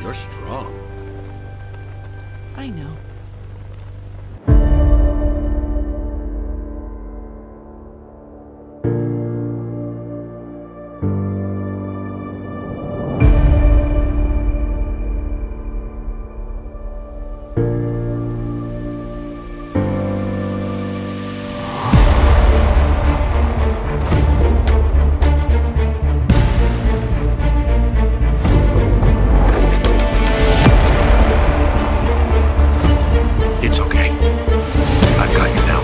You're strong. I know. It's okay. I've got you now.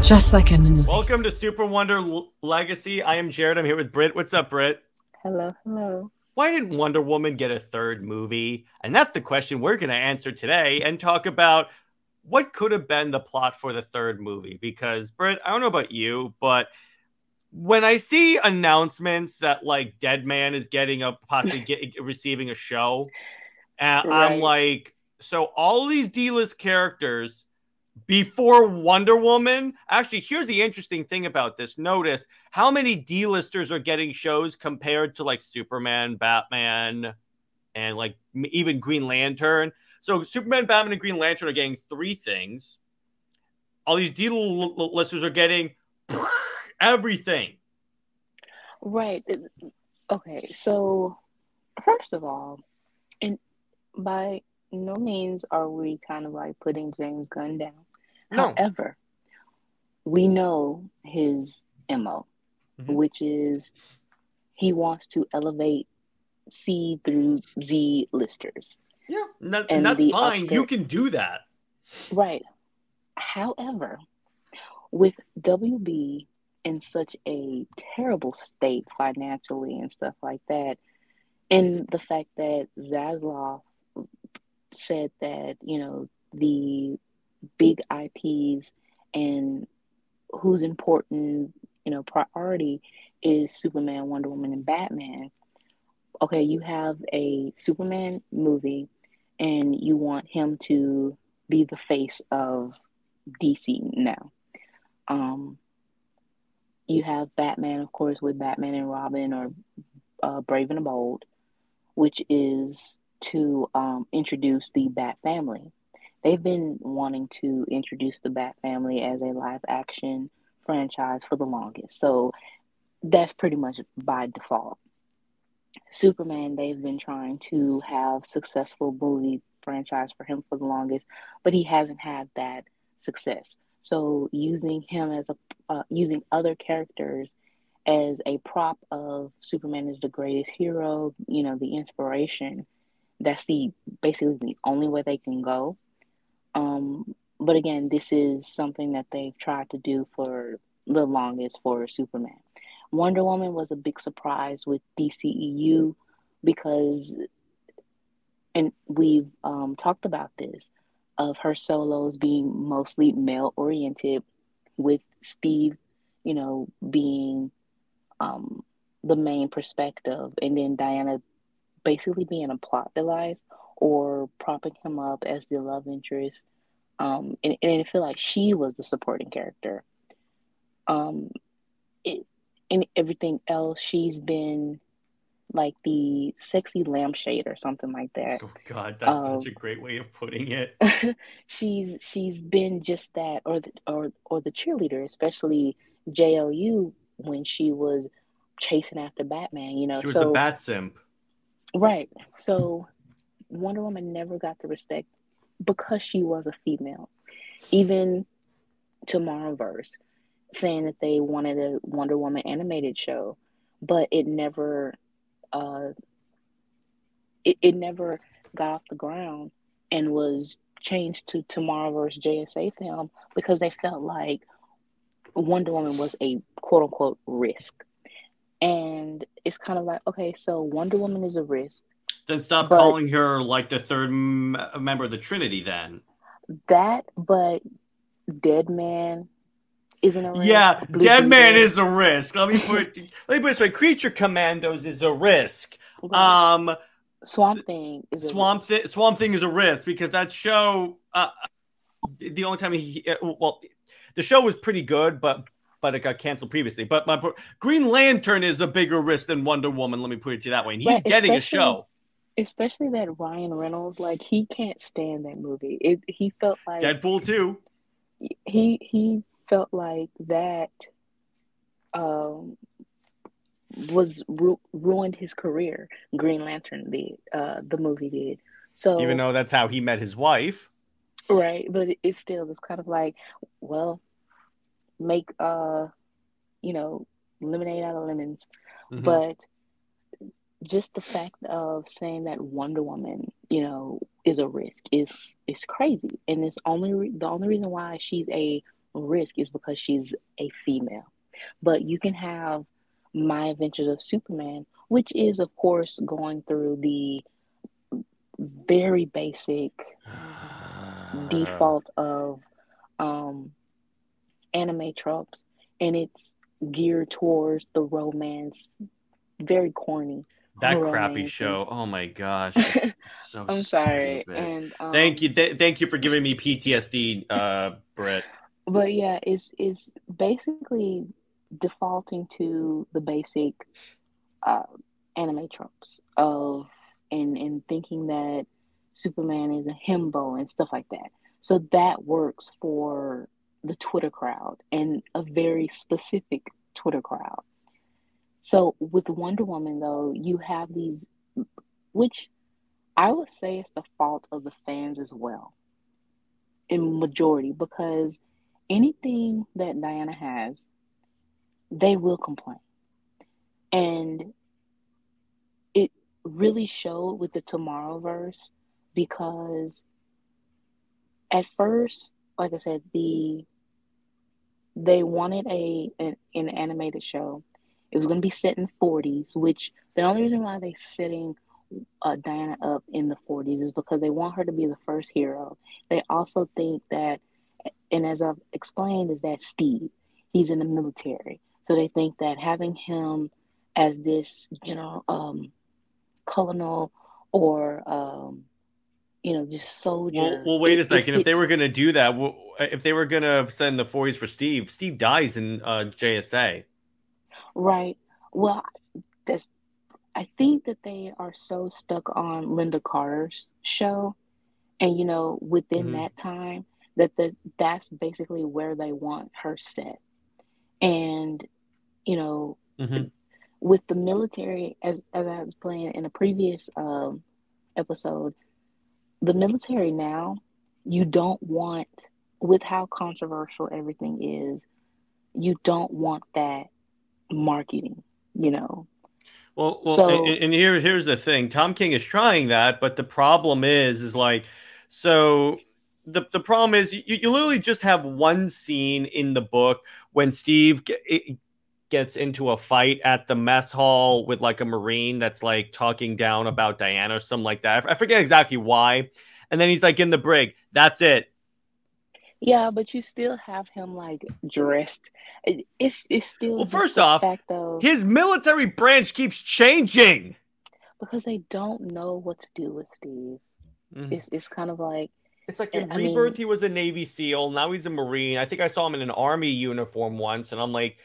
Just like in the movies. Welcome to SuperWonder Legacy. I am Jared. I'm here with Brit. What's up, Brit? Hello, hello. Why didn't Wonder Woman get a third movie? And that's the question we're going to answer today and talk about what could have been the plot for the third movie. Because, Brit, I don't know about you, but when I see announcements that, like, Dead Man is getting a possibly receiving a show, and I'm like, so all these D-list characters before Wonder Woman. Actually, here's the interesting thing about this. Notice how many D-listers are getting shows compared to like Superman, Batman, and like even Green Lantern. So Superman, Batman, and Green Lantern are getting 3 things. All these D-listers are getting everything. Right. Okay, so first of all, and by no means are we kind of like putting James Gunn down. No. However, we know his MO, which is he wants to elevate C through Z listers. Yeah, and that's fine. You can do that. Right. However, with WB in such a terrible state financially and stuff like that, and the fact that Zaslav said that, you know, the big IPs and who's important, you know, priority is Superman, Wonder Woman, and Batman. Okay, you have a Superman movie and you want him to be the face of DC now. You have Batman, of course, with Batman and Robin, or Brave and the Bold, which is to introduce the Bat family. They've been wanting to introduce the Bat family as a live action franchise for the longest. So that's pretty much by default. Superman, they've been trying to have successful movie franchise for him for the longest, but he hasn't had that success. So using him as using other characters as a prop of Superman is the greatest hero, you know, the inspiration, that's basically the only way they can go. But again, this is something that they've tried to do for the longest for Superman. Wonder Woman was a big surprise with DCEU because, and we've talked about this, of her solos being mostly male-oriented, with Steve, you know, being the main perspective, and then Diana basically being a plot device or propping him up as the love interest. And I feel like she was the supporting character. And everything else, she's been like the sexy lampshade or something like that. Oh God, that's such a great way of putting it. she's been just that, or the cheerleader, especially JLU when she was chasing after Batman. You know, she was the Bat simp. Right. So Wonder Woman never got the respect because she was a female. Even Tomorrowverse saying that they wanted a Wonder Woman animated show, but it never it never got off the ground and was changed to Tomorrowverse JSA film because they felt like Wonder Woman was a quote unquote risk. And it's kind of like, okay, so Wonder Woman is a risk. Then stop calling her like the third member of the Trinity then. That, but Dead Man isn't a risk. Yeah, Dead Man is a risk. Let me put it this way. Creature Commandos is a risk. Right. Swamp Thing is Swamp Thing is a risk because that show, the only time the show was pretty good, but but it got canceled previously. But Green Lantern is a bigger risk than Wonder Woman. Let me put it to you that way. And he's getting a show. Especially that Ryan Reynolds, like, he can't stand that movie. He felt like Deadpool 2. He felt like that ruined his career. Green Lantern did. The movie did. So even though that's how he met his wife. Right, but it's still, it's kind of like, well, make lemonade out of lemons. Mm-hmm. But just the fact of saying that Wonder Woman, is a risk is crazy. And the only reason why she's a risk is because she's a female. But you can have My Adventures of Superman, which is, of course, going through the very basic default of anime tropes, and it's geared towards the romance, very corny. That crappy show. Oh my gosh. So I'm sorry. stupid. And thank you for giving me PTSD, Brit. But yeah, it's basically defaulting to the basic anime tropes of and thinking that Superman is a himbo and stuff like that. So that works for the Twitter crowd, and a very specific Twitter crowd. So with Wonder Woman, though, you have these, which I would say is the fault of the fans as well, in majority, because anything that Diana has, they will complain. And it really showed with the Tomorrowverse, because at first, like I said, they wanted an animated show. It was going to be set in the 40s, which the only reason why they're setting Diana up in the 40s is because they want her to be the first hero. They also think that, and as I've explained, is that Steve, he's in the military. So they think that having him as this colonel or just soldier. Well, wait a second. If they were going to do that, if they were going to send the 40s for Steve dies in JSA. Right. Well, I think that they are so stuck on Linda Carter's show, and within that time, that's basically where they want her set. And with the military, as I was playing in a previous episode, the military now, you don't want, with how controversial everything is, you don't want that marketing, Well, and here's the thing. Tom King is trying that, but the problem is like, so the problem is you literally just have one scene in the book when Steve gets into a fight at the mess hall with like a Marine that's like talking down about Diana or something like that. I forget exactly why. And then he's like in the brig. That's it. Yeah, but you still have him like dressed. It's still. Well, first off, his military branch keeps changing because they don't know what to do with Steve. Mm-hmm. It's kind of like, it's like in Rebirth, he was a Navy SEAL. Now he's a Marine. I think I saw him in an Army uniform once, and I'm like,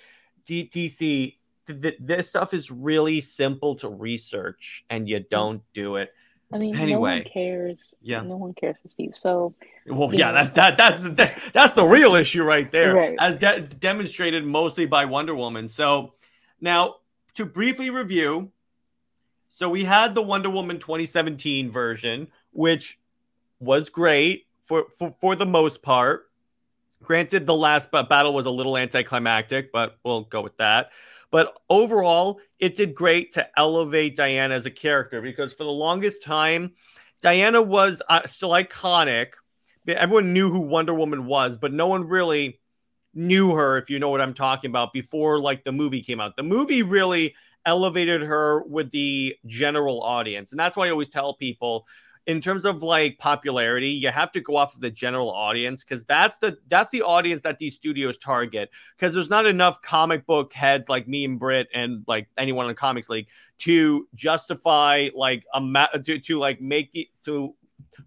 DC, this stuff is really simple to research, and you don't do it. I mean, anyway, no one cares. Yeah, no one cares for Steve. So, well, yeah, that's the real issue right there, right. As demonstrated mostly by Wonder Woman. So, now to briefly review, so we had the Wonder Woman 2017 version, which was great for the most part. Granted, the last battle was a little anticlimactic, but we'll go with that. But overall, it did great to elevate Diana as a character, because for the longest time, Diana was still iconic. Everyone knew who Wonder Woman was, but no one really knew her, if you know what I'm talking about, before like the movie came out. The movie really elevated her with the general audience. And that's why I always tell people, in terms of like popularity, you have to go off of the general audience, because that's the audience that these studios target. Because there's not enough comic book heads like me and Brit and like anyone in the Comics League to justify like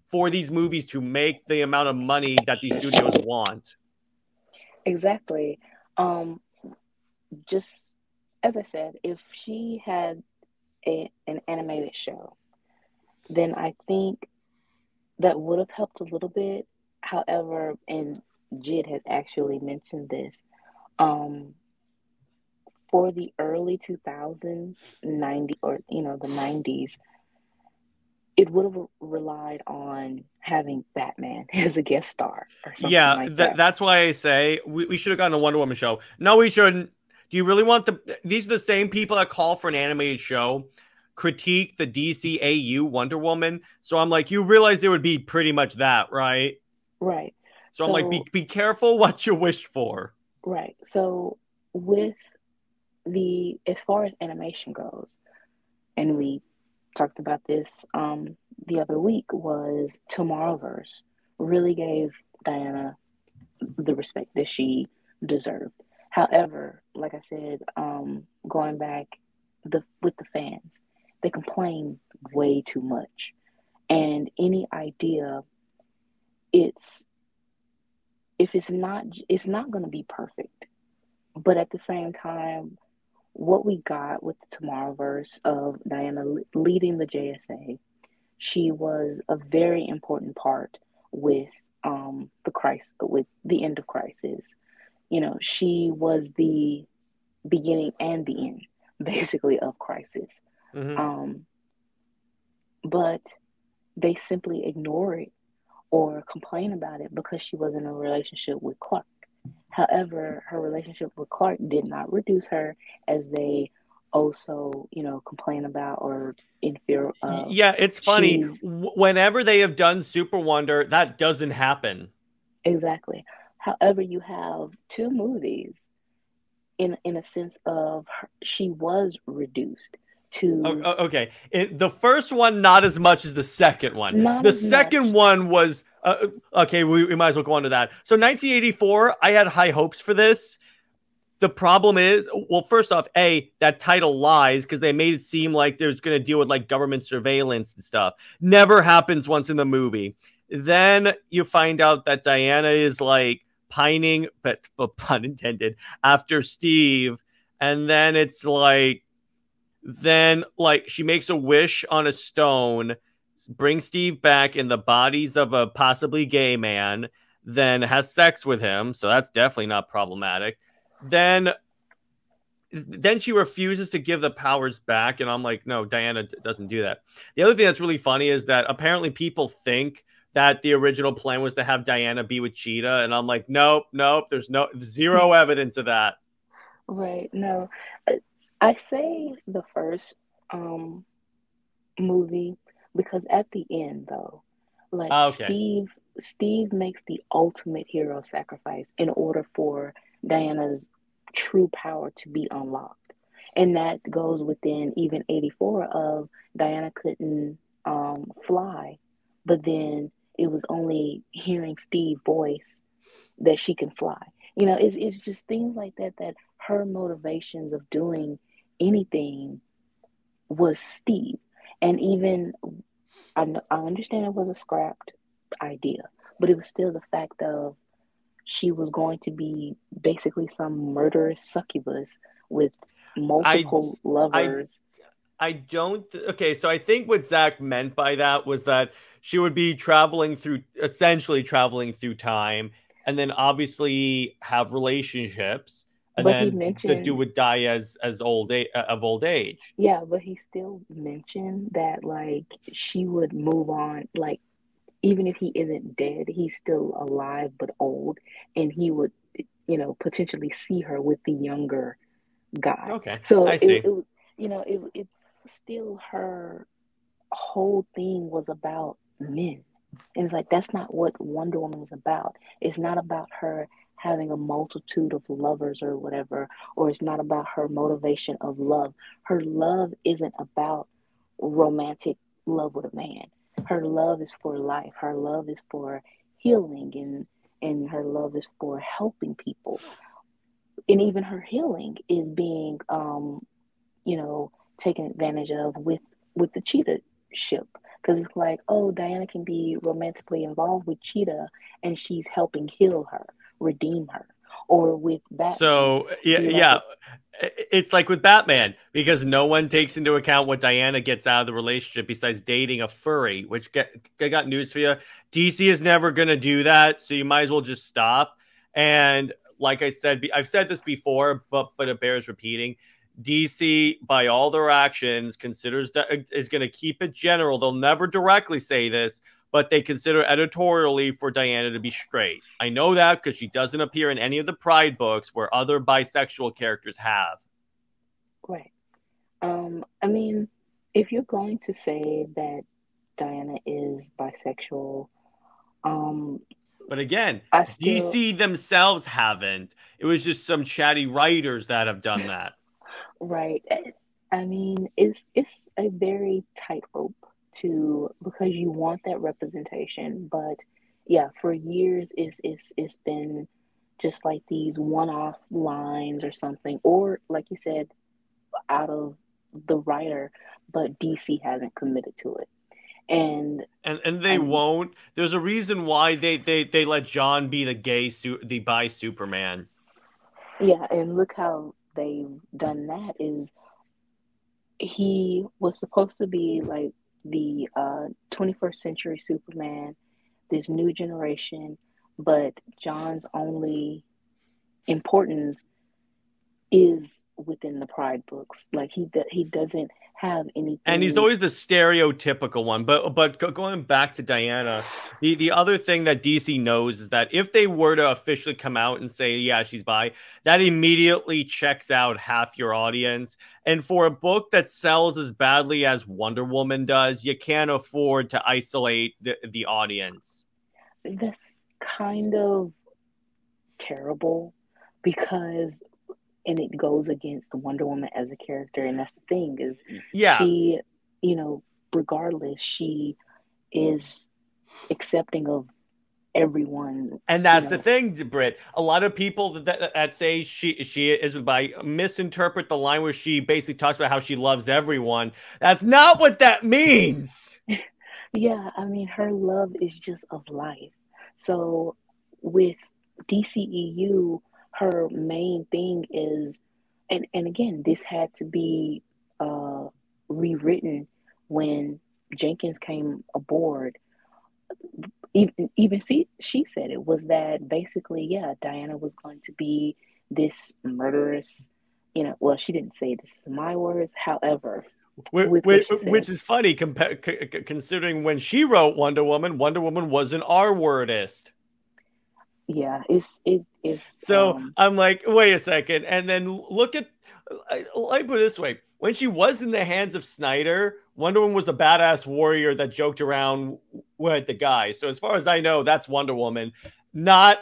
for these movies to make the amount of money that these studios want. Exactly. just as I said, if she had an animated show, then I think that would have helped a little bit. However, and Jid has actually mentioned this, um, for the early 2000s, 90, or the 90s, it would have relied on having Batman as a guest star or something like that. That's why I say we should have gotten a Wonder Woman show. No, we shouldn't. Do you really want these are the same people that call for an animated show, critique the DCEU Wonder Woman? So I'm like, you realize it would be pretty much that, right? Right. So I'm like, be careful what you wish for. Right. So with as far as animation goes, and we talked about this the other week, was Tomorrowverse really gave Diana the respect that she deserved. However, like I said, going back with the fans, they complain way too much, and any idea, it's not going to be perfect, but at the same time, what we got with the Tomorrowverse of Diana leading the JSA, she was a very important part with the crisis, with the end of Crisis. She was the beginning and the end, basically, of Crisis. Mm-hmm. But they simply ignore it or complain about it because she was in a relationship with Clark. However, her relationship with Clark did not reduce her, as they also, complain about or in fear of. Yeah, it's funny. Whenever they have done SuperWonder, that doesn't happen. Exactly. However, you have two movies in a sense of she was reduced to. Okay. The first one, not as much as the second one. The second one was okay. We might as well go on to that. So 1984, I had high hopes for this. The problem is, well, first off, that title lies because they made it seem like there's going to deal with like government surveillance and stuff. Never happens once in the movie. Then you find out that Diana is like pining, but pun intended, after Steve. And then it's like, she makes a wish on a stone, brings Steve back in the bodies of a possibly gay man, then has sex with him. So that's definitely not problematic. Then she refuses to give the powers back, and I'm like, no, Diana doesn't do that. The other thing that's really funny is that apparently people think that the original plan was to have Diana be with Cheetah, and I'm like, nope, there's zero evidence of that. Right. No, I say the first movie because at the end, though, like Steve makes the ultimate hero sacrifice in order for Diana's true power to be unlocked. And that goes within even 84 of Diana couldn't fly, but then it was only hearing Steve's voice that she can fly. It's just things like that her motivations of doing anything was Steve. And even I understand it was a scrapped idea, but it was still the fact of she was going to be basically some murderous succubus with multiple lovers. Okay, so I think what Zach meant by that was that she would be essentially traveling through time, and then obviously have relationships, and but then the dude would die of old age. Yeah, but he still mentioned that like she would move on, like even if he isn't dead, he's still alive but old, and he would, potentially see her with the younger guy. Okay, so I see. It's still her whole thing was about men, and it's like that's not what Wonder Woman is about. It's not about her having a multitude of lovers or whatever, or it's not about her motivation of love. Her love isn't about romantic love with a man. Her love is for life. Her love is for healing, and her love is for helping people. And even her healing is being, taken advantage of with the Cheetah ship. Because it's like, oh, Diana can be romantically involved with Cheetah, and she's helping heal her, redeem her. Or with Batman, So yeah, do you like yeah. it? It's like with Batman because no one takes into account what Diana gets out of the relationship besides dating a furry. Which I got news for you: DC is never going to do that, so you might as well just stop. And like I said, I've said this before, but it bears repeating. DC, by all their actions, considers that is going to keep it general. They'll never directly say this, but they consider editorially for Diana to be straight. I know that because she doesn't appear in any of the Pride books where other bisexual characters have. Right. I mean, if you're going to say that Diana is bisexual, um, But again, I still, DC themselves haven't. It was just some chatty writers that have done that. right. I mean, it's a very tightrope to because you want that representation, but yeah, for years it's been just like these one-off lines or something, or like you said, out of the writer, but DC hasn't committed to it. And And they and won't. There's a reason why they let John be the bi Superman. yeah, and look how they've done that is he was supposed to be like the 21st century Superman, this new generation, but John's only importance is within the Pride books. Like he doesn't have And he's anything. always the stereotypical one. But going back to Diana, the other thing that DC knows is that if they were to officially come out and say, yeah, she's bi, that immediately checks out half your audience. And for a book that sells as badly as Wonder Woman does, you can't afford to isolate the audience. That's kind of terrible because and it goes against Wonder Woman as a character, and that's the thing is Yeah. she, you know, regardless, she is accepting of everyone, And you that's the know. thing, Brit. A lot of people that say she is by misinterpret the line where she basically talks about how she loves everyone. That's not what that means. Yeah, I mean, her love is just of life. So with DCEU, her main thing is, and again, this had to be uh, rewritten when Jenkins came aboard. Even she said it was that basically, yeah, Diana was going to be this murderous, you know. Well, she didn't say this is my words, however, with what she said. Which is funny considering when she wrote Wonder Woman was an R wordist. Yeah, it's So I'm like, wait a second. And then look at, let me put it this way. When she was in the hands of Snyder, Wonder Woman was a badass warrior that joked around with the guy. So as far as I know, that's Wonder Woman, not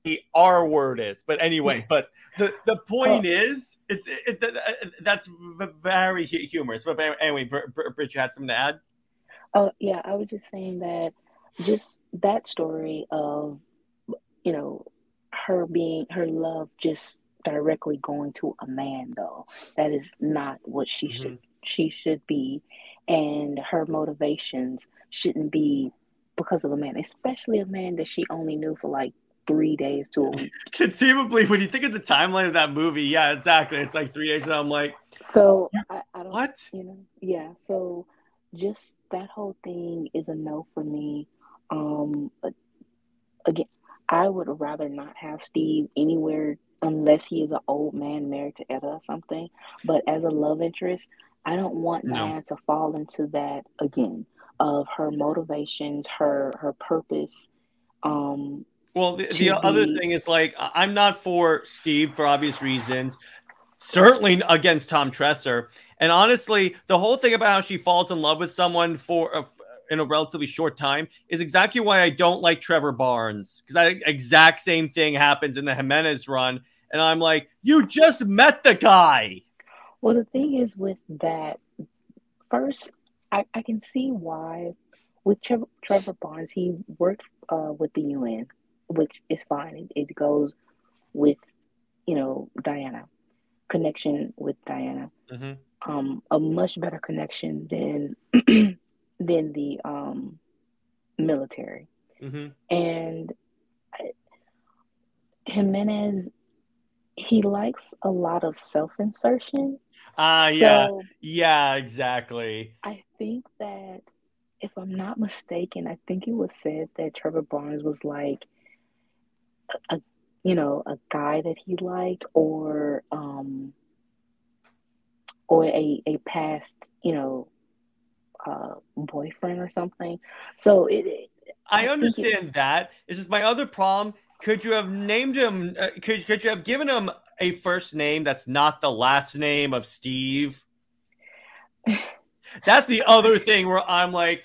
the R wordist. But anyway, but the oh, point is, that's very humorous. But anyway, Brit, you had something to add? oh yeah, I was just saying that just that story of, you know, her love just directly going to a man though. That is not what Mm-hmm. she should be. And her motivations shouldn't be because of a man, especially a man that she only knew for like 3 days to a week. Conceivably, when you think of the timeline of that movie, yeah, exactly. It's like 3 days, and I'm like, So I don't, what? you know, yeah. So just that whole thing is a no for me. But again, I would rather not have Steve anywhere unless he is an old man married to Etta or something. But as a love interest, I don't want No. Diana to fall into that again of her motivations, her purpose, um, Well, the to other be thing is like I'm not for Steve for obvious reasons. Certainly against Tom Tresser. And honestly, the whole thing about how she falls in love with someone in a relatively short time is exactly why I don't like Trevor Barnes, because that exact same thing happens in the Jimenez run, and I'm like, you just met the guy. well. The thing is with that, first, I can see why with Trevor Barnes, he worked with the UN, which is fine. It goes with, you know, Diana, connection with Diana. Mm-hmm. A much better connection than than the military. Mm-hmm. And Jimenez, he likes a lot of self-insertion. Yeah. So Yeah, exactly. I think that if I'm not mistaken, I think it was said that Trevor Barnes was like a a guy that he liked or a past, boyfriend or something. So I I think it understand that. It's just my other problem. Could you have named him? Could you have given him a first name that's not the last name of Steve? That's the other thing where I'm like,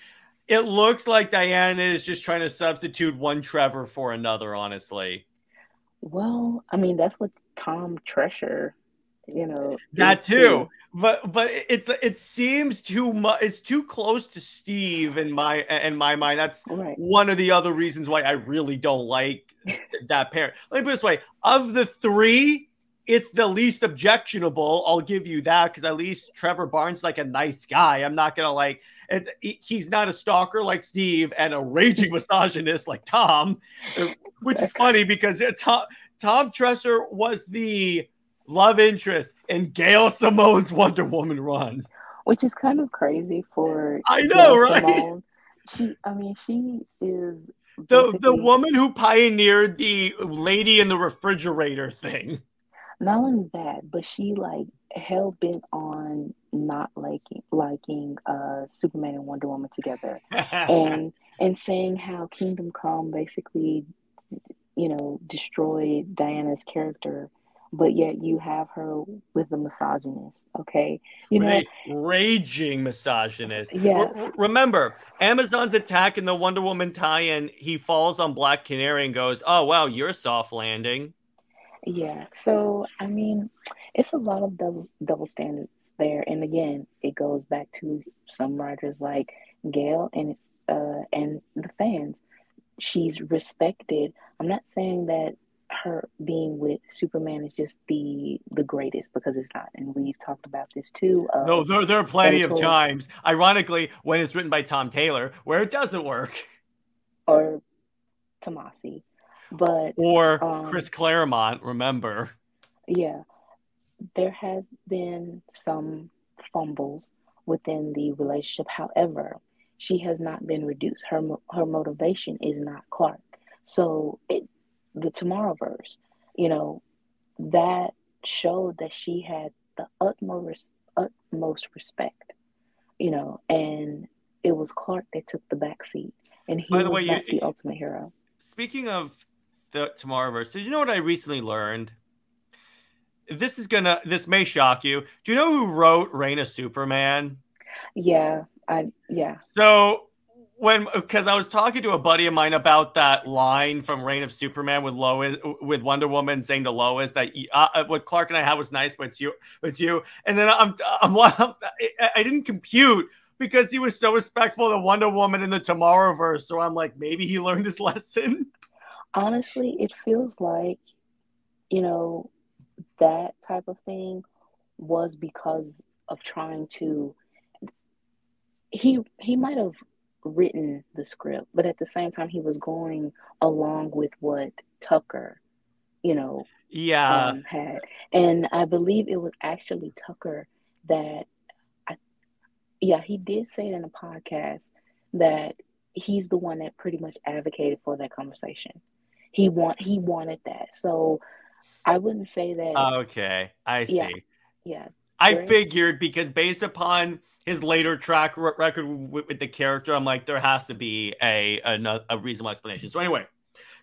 it looks like Diana is just trying to substitute one Trevor for another, honestly. well, I mean that's what Tom Treasure, is That too. too. But it seems too much. It's too close to Steve in my mind. That's Right. one of the other reasons why I really don't like that pair. Let me put it this way: of the three, it's the least objectionable. I'll give you that because at least Trevor Barnes is like a nice guy. I'm not gonna like. He's not a stalker like Steve and a raging misogynist like Tom, which is funny because Tom Tresser was the love interest in Gail Simone's Wonder Woman run. Which is kind of crazy for I know, Gail right? Simone. She is The basically woman who pioneered the lady in the refrigerator thing. not only that, but she like hell bent on not liking Superman and Wonder Woman together, and saying how Kingdom Come basically destroyed Diana's character, but yet you have her with a misogynist. Okay, With a raging misogynist. yes, Remember, Amazon's attack in the Wonder Woman tie-in, he falls on Black Canary and goes, "Oh wow, you're a soft landing." yeah. So I mean, it's a lot of double standards there, and again, it goes back to some writers like Gail and the fans. She's respected. I'm not saying that her being with Superman is just the greatest because it's not, and we've talked about this too. No, there are plenty of Editorial times, ironically, when it's written by Tom Taylor, where it doesn't work. or Tomasi, but Or Chris um, Claremont, remember. yeah, there has been some fumbles within the relationship. However, she has not been reduced. Her motivation is not Clark. So the Tomorrowverse, you know, that showed that she had the utmost respect, and it was Clark that took the back seat, and he By the way, was not the ultimate hero. speaking of the Tomorrowverse, did you know what I recently learned? This may shock you. Do you know who wrote Reign of Superman? Yeah. So because I was talking to a buddy of mine about that line from Reign of Superman with Wonder Woman saying to Lois that what Clark and I had was nice, but it's you. And then I didn't compute because he was so respectful of Wonder Woman in the Tomorrowverse. So I'm like, maybe he learned his lesson. Honestly, it feels like, that type of thing was because of trying to he might have written the script, but at the same time he was going along with what Tucker, you know, Yeah. had. And I believe it was actually Tucker that yeah, he did say it in a podcast that he's the one that pretty much advocated for that conversation. He wanted that. So I wouldn't say that. Okay, I Yeah, see. yeah. I There, figured because based upon his later track record with the character, I'm like, there has to be a reasonable explanation. So anyway,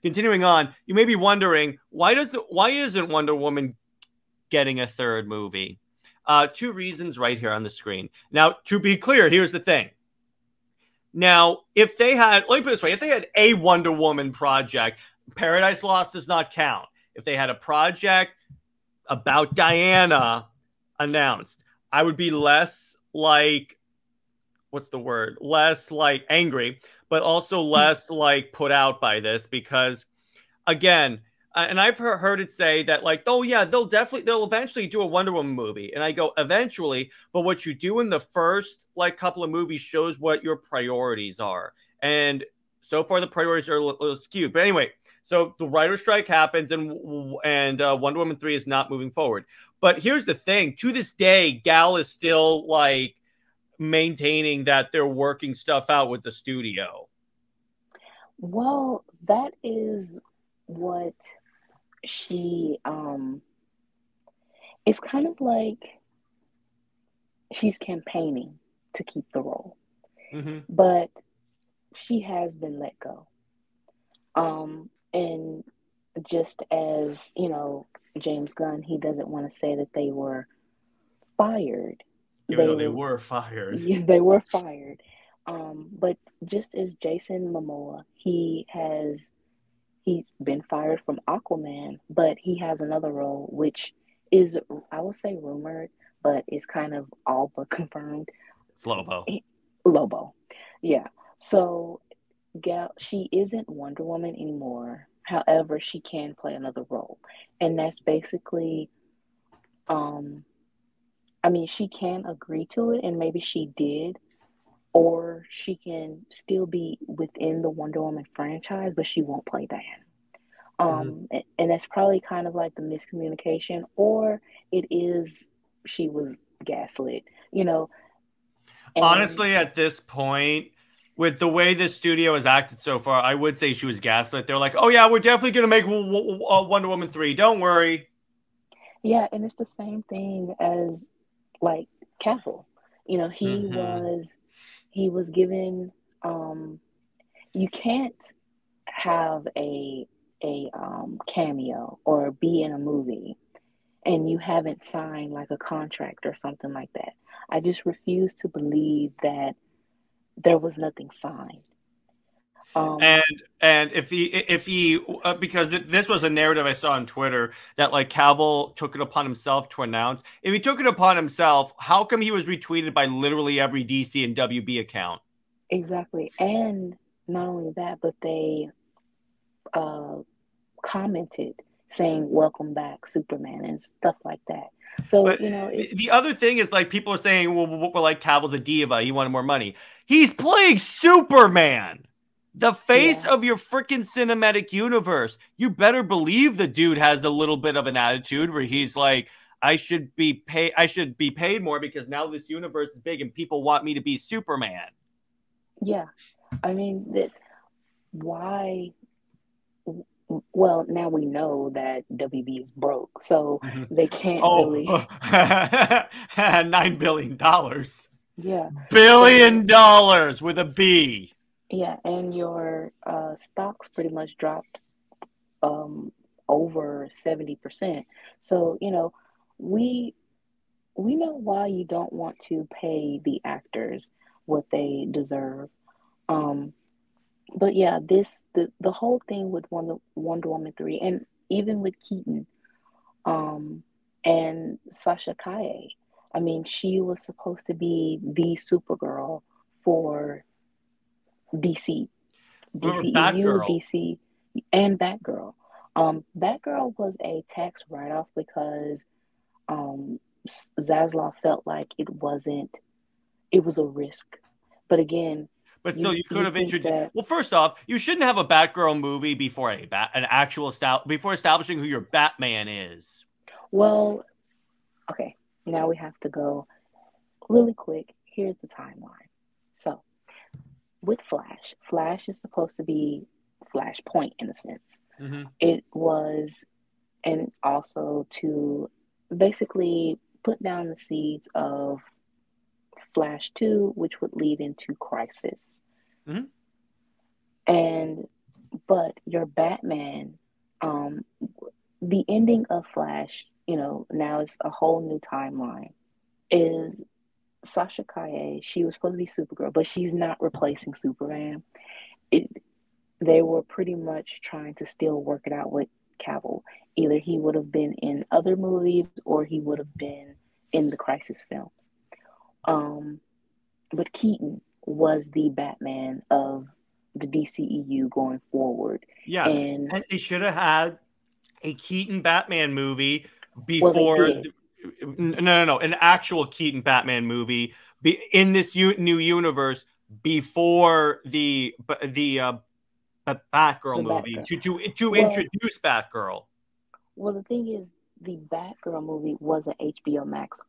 continuing on, you may be wondering why isn't Wonder Woman getting a third movie? Two reasons right here on the screen. Now, to be clear, here's the thing. Now, if they had, let me put it this way, if they had a Wonder Woman project, Paradise Lost does not count. If they had a project about Diana announced, I would be less like, what's the word? Less like angry, but also less like put out by this because, again, and I've heard it say that like, oh yeah, they'll eventually do a Wonder Woman movie. And I go, eventually, but what you do in the first like couple of movies shows what your priorities are. And so far the priorities are a little skewed. But anyway, so the writer's strike happens, and Wonder Woman 3 is not moving forward. But here's the thing: to this day, Gal is still like maintaining that they're working stuff out with the studio. Well, that is what she it's kind of like she's campaigning to keep the role. Mm-hmm. But she has been let go. And just as, you know, James Gunn, he doesn't want to say that they were fired. Even though they were fired. Yeah, they were fired. But just as Jason Momoa, he's been fired from Aquaman, but he has another role, which is, I would say, rumored, but it's kind of all but confirmed. It's Lobo. Lobo. Yeah. So Gal, she isn't Wonder Woman anymore. However, she can play another role. And that's basically, I mean, she can agree to it, and maybe she did, or she can still be within the Wonder Woman franchise, but she won't play Diana. And that's probably kind of like the miscommunication, or it is she was gaslit, you know. And honestly, at this point, with the way this studio has acted so far, I would say she was gaslit. They're like, oh yeah, we're definitely going to make Wonder Woman 3. Don't worry. yeah, and it's the same thing as like Cavill. You know, he was given you can't have a cameo or be in a movie and you haven't signed like a contract or something like that. I just refuse to believe that there was nothing signed. And if he because this was a narrative I saw on Twitter that like Cavill took it upon himself to announce. If he took it upon himself, how come he was retweeted by literally every DC and WB account? Exactly. And not only that, but they commented saying welcome back Superman and stuff like that. So, but you know, the other thing is like people are saying, well, like Cavill's a diva, he wanted more money. He's playing Superman, the face of your freaking cinematic universe. You better believe the dude has a little bit of an attitude where he's like, I should be paid more because now this universe is big and people want me to be Superman. Yeah. I mean, why? Well, now we know that WB is broke, so they can't really. $9 billion. Yeah. $1 billion with a B. Yeah, and your stocks pretty much dropped over 70%. So, you know, we know why you don't want to pay the actors what they deserve. But yeah, the whole thing with Wonder Woman 3, and even with Keaton, and Sasha Calle, I mean, she was supposed to be the Supergirl for DCEU, DC, and Batgirl. Batgirl was a tax write-off because Zaslav felt like it was a risk. But again, but still, you could have introduced. Well, first off, you shouldn't have a Batgirl movie before before establishing who your Batman is. Well, okay. Now we have to go really quick. Here's the timeline. So, with Flash is supposed to be Flashpoint in a sense. It was, and also to basically put down the seeds of Flash 2, which would lead into Crisis. But your Batman, the ending of Flash, you know, now it's a whole new timeline, is Sasha Calle. She was supposed to be Supergirl, but she's not replacing Superman. They were pretty much trying to still work it out with Cavill. Either he would have been in other movies or he would have been in the Crisis films. But Keaton was the Batman of the DCEU going forward. Yeah, and they should have had a Keaton Batman movie before. No, an actual Keaton Batman movie in this new universe before the Batgirl The movie Batgirl. to Well, introduce Batgirl. well, the thing is, the Batgirl movie was an HBO Max,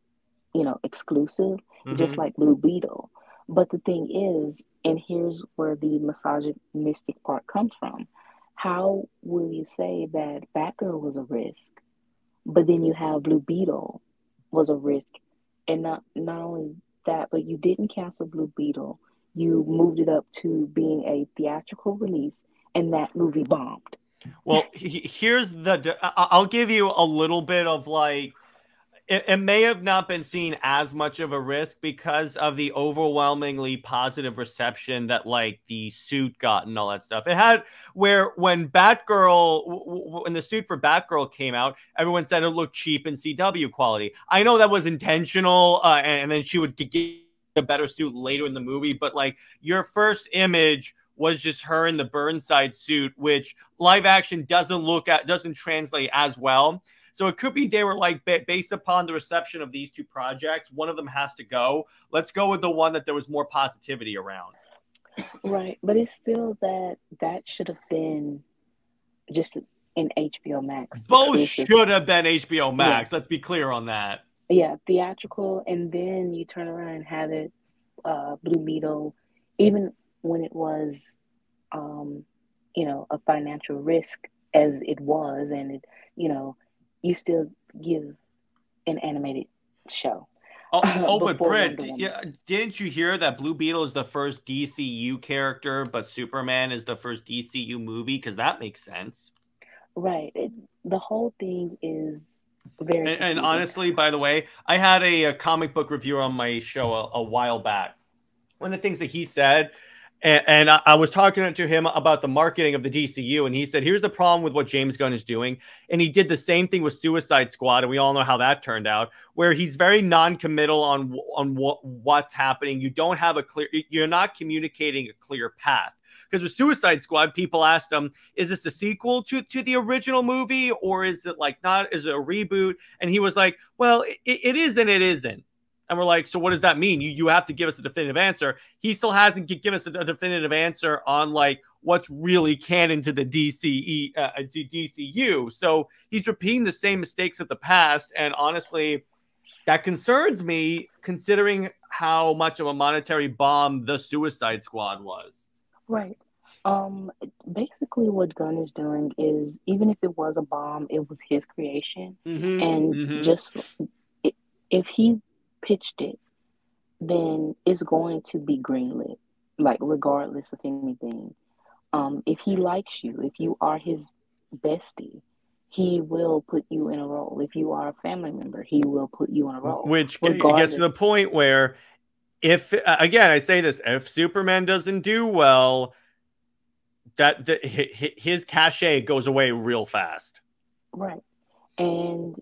exclusive, just Hmm. like Blue Beetle. But the thing is, and here's where the misogynistic part comes from. How will you say that Batgirl was a risk, but then you have Blue Beetle was a risk, and not only that, but you didn't cancel Blue Beetle. You moved it up to being a theatrical release, and that movie bombed. Well, here's I'll give you a little bit of like it may have not been seen as much of a risk because of the overwhelmingly positive reception that like the suit got and all that stuff. It had where when Batgirl, when the suit for Batgirl came out, everyone said it looked cheap in CW quality. I know that was intentional, and then she would get a better suit later in the movie, but like your first image was just her in the Burnside suit, which live action doesn't translate as well. So it could be they were like, based upon the reception of these two projects, one of them has to go. Let's go with the one that there was more positivity around. Right, but it's still that should have been just an HBO Max Both exclusive. should have been HBO Max. Yeah. Let's be clear on that. Yeah, theatrical, and then you turn around and have it Blue Beetle, even when it was, a financial risk as it was, and you still give an animated show. But Before Brit, Wonder Woman. yeah, didn't you hear that Blue Beetle is the first DCU character, but Superman is the first DCU movie? Because that makes sense. Right. The whole thing is very And confusing. honestly, by the way, I had a comic book reviewer on my show a while back. One of the things that he said, and I was talking to him about the marketing of the DCU, and he said, here's the problem with what James Gunn is doing. And he did the same thing with Suicide Squad, and we all know how that turned out, where he's very non-committal on what's happening. You're not communicating a clear path. Because with Suicide Squad, people asked him, is this a sequel to the original movie, or is it is it a reboot? And he was like, well, it is and it isn't. And we're like, so what does that mean? You have to give us a definitive answer. He still hasn't given us a definitive answer on like what's really canon to the DCU. So he's repeating the same mistakes of the past. And honestly, that concerns me considering how much of a monetary bomb the Suicide Squad was. Right. Basically what Gunn is doing is, even if it was a bomb, it was his creation. And just if he pitched it, then it's going to be greenlit, like regardless of anything. If he likes you, if you are his bestie, he will put you in a role. If you are a family member, he will put you in a role. Which gets to the point where, if again, I say this, if Superman doesn't do well, his cachet goes away real fast. Right. And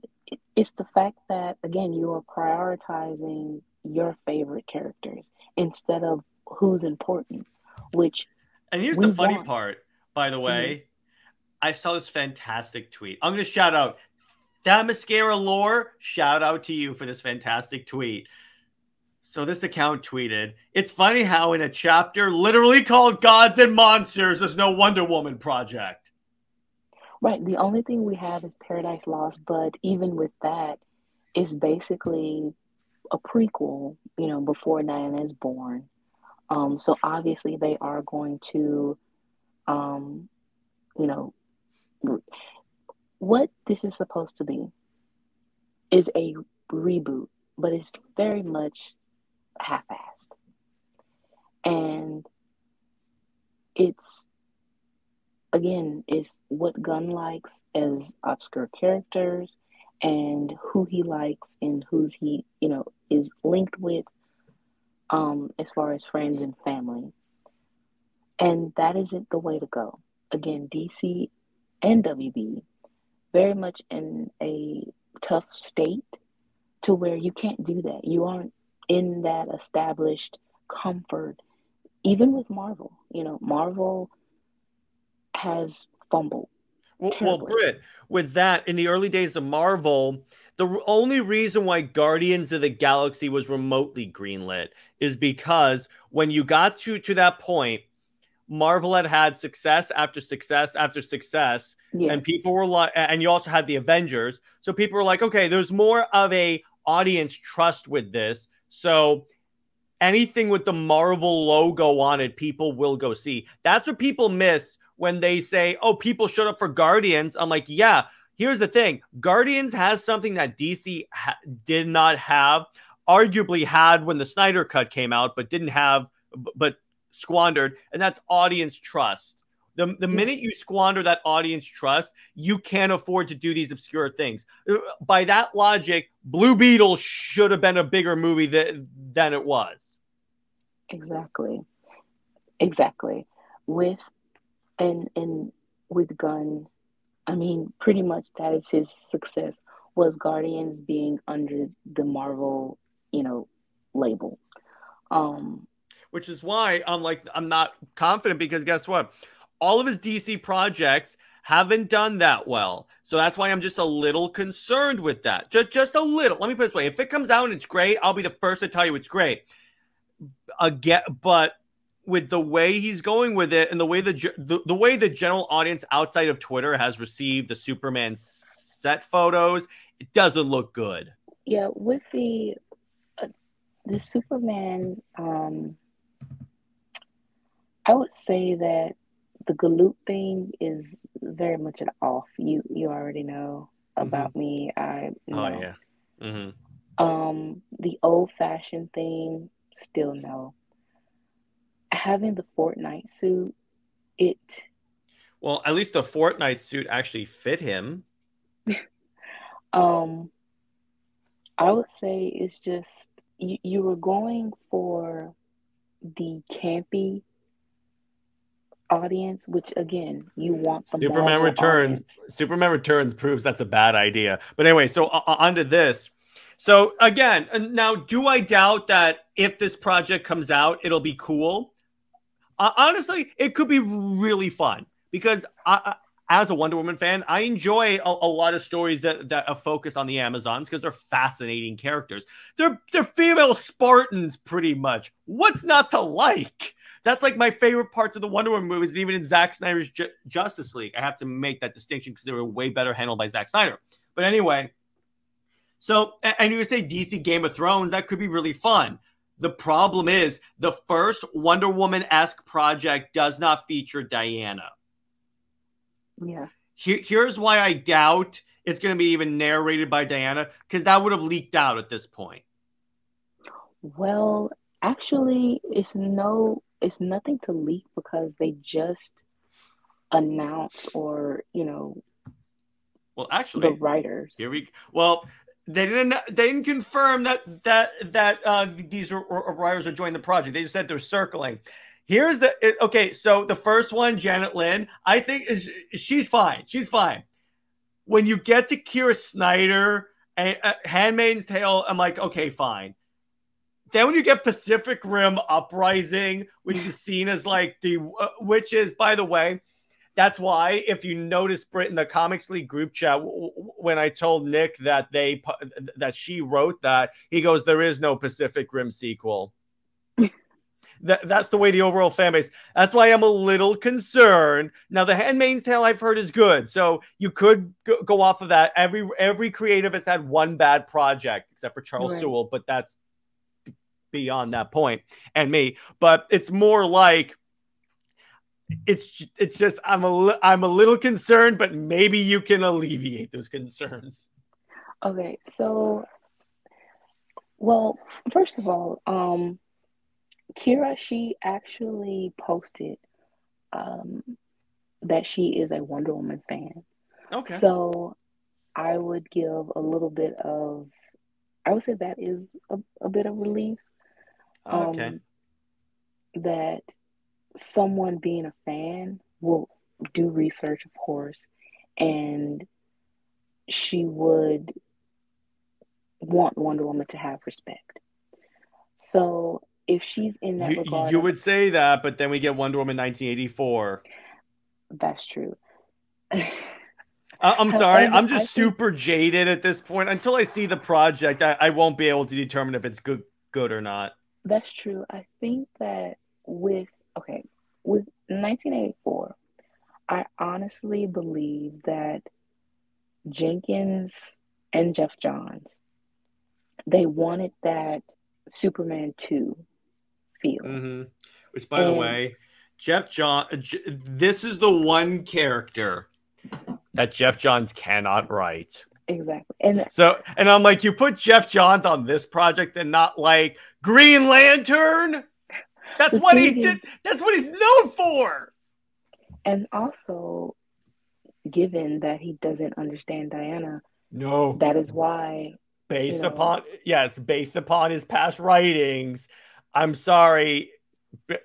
it's the fact that, again, you are prioritizing your favorite characters instead of who's important, and here's the funny part, by the way. I saw this fantastic tweet. I'm going to shout out that mascara lore. Shout out to you for this fantastic tweet. So this account tweeted, it's funny how in a chapter literally called Gods and Monsters, there's no Wonder Woman project. Right. The only thing we have is Paradise Lost, but even with that, it's basically a prequel, before Diana is born. So obviously they are going to, what this is supposed to be is a reboot, but it's very much half-assed. And it's what Gunn likes as obscure characters and who he likes and who's he, is linked with, as far as friends and family. And that isn't the way to go. Again, DC and WB very much in a tough state to where you can't do that. You aren't in that established comfort. Even with Marvel, Marvel has fumbled. Well, Brit, with that, in the early days of Marvel, the only reason why Guardians of the Galaxy was remotely greenlit is because when you got to that point, Marvel had success after success after success, Yes. and people were like, and you also had the Avengers, so people were like, okay, there's more of a audience trust with this, so anything with the Marvel logo on it, people will go see. That's what people miss when they say, oh, people showed up for Guardians. I'm like, yeah, here's the thing. Guardians has something that DC did not have, arguably had when the Snyder Cut came out, but didn't have, but squandered, and that's audience trust. The minute you squander that audience trust, you can't afford to do these obscure things. By that logic, Blue Beetle should have been a bigger movie than it was. Exactly. With with Gunn, I mean, pretty much that is his success, was Guardians being under the Marvel, label. Which is why I'm not confident, because guess what? All of his DC projects haven't done that well. So that's why I'm just a little concerned with that. Just a little. Let me put it this way. If it comes out and it's great, I'll be the first to tell you it's great. Again, but with the way he's going with it, and the way the general audience outside of Twitter has received the Superman set photos, it doesn't look good. Yeah, with the Superman, I would say that the Galoot thing is very much an off. You already know about me. I know. Oh yeah. The old fashioned thing, still no. Having the Fortnite suit, well, at least the Fortnite suit actually fit him. I would say it's just you were going for the campy audience, which again, you want the Superman Returns. Audience. Superman Returns proves that's a bad idea. But anyway, so on to this. So again, now, do I doubt that if this project comes out, it'll be cool? Honestly, it could be really fun, because as a Wonder Woman fan, I enjoy a lot of stories that focus on the Amazons, because they're fascinating characters. They're female Spartans, pretty much. What's not to like? That's like my favorite parts of the Wonder Woman movies, and even in Zack Snyder's Justice League. I have to make that distinction because they were way better handled by Zack Snyder. But anyway, so, and you would say DC Game of Thrones, that could be really fun. The problem is the first Wonder Woman-esque project does not feature Diana. Yeah. Here's why I doubt it's going to be even narrated by Diana, because that would have leaked out at this point. Well, actually, it's nothing to leak, because they just announced, or well, actually, the writers. They didn't confirm that these writers are joining the project. They just said they're circling. Here's okay. So the first one, Janet Lynn, I think she's fine. She's fine. When you get to Kira Snyder and Handmaid's Tale, I'm like, okay, fine. Then when you get Pacific Rim Uprising, which is seen as like which is, by the way, that's why, if you notice, Brit, in the Comics League group chat, when I told Nick that she wrote that, he goes, there is no Pacific Rim sequel. That's the way the overall fan base. That's why I'm a little concerned. Now, The Handmaid's Tale I've heard is good, so you could go off of that. Every creative has had one bad project, except for Charles Sewell, but that's beyond that point, and me. But it's more like, it's just I'm a little concerned, but maybe you can alleviate those concerns. Okay, so, well, first of all, Kira, she actually posted that she is a Wonder Woman fan. Okay. So I would give a little bit of, I would say that is a bit of relief. Okay. That someone being a fan will do research, of course, and she would want Wonder Woman to have respect. So if she's in that regard, you would say that, but then we get Wonder Woman 1984. That's true. I'm sorry. I'm just super jaded at this point. Until I see the project, I won't be able to determine if it's good or not. That's true. I think that with with 1984, I honestly believe that Jenkins and Jeff Johns, they wanted that Superman 2 feel. Which, by the And way, this is the one character that Jeff Johns cannot write. exactly. And I'm like, you put Jeff Johns on this project and not like Green Lantern? That's what he did. That's what he's known for. And also, given that he doesn't understand Diana, no, that is why based upon his past writings, I'm sorry,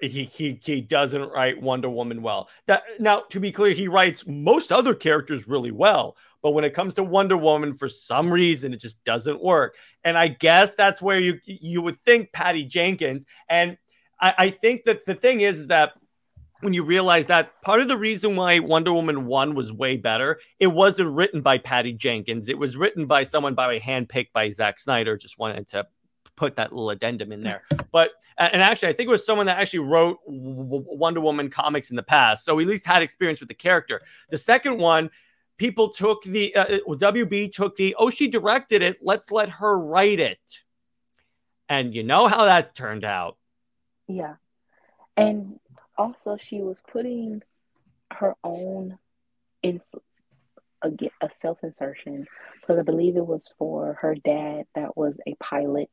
he doesn't write Wonder Woman well. Now, to be clear, he writes most other characters really well, but when it comes to Wonder Woman, for some reason, it just doesn't work. And I guess that's where you would think Patty Jenkins. And I think that the thing is that when you realize that part of the reason why Wonder Woman 1 was way better, it wasn't written by Patty Jenkins. It was written by someone handpicked by Zack Snyder. Just wanted to put that little addendum in there. But, and actually, I think it was someone that actually wrote Wonder Woman comics in the past. So he at least had experience with the character. The second one, people took WB took she directed it. Let's let her write it. And you know how that turned out. Yeah. And also, she was putting her own a self-insertion, because I believe it was for her dad that was a pilot.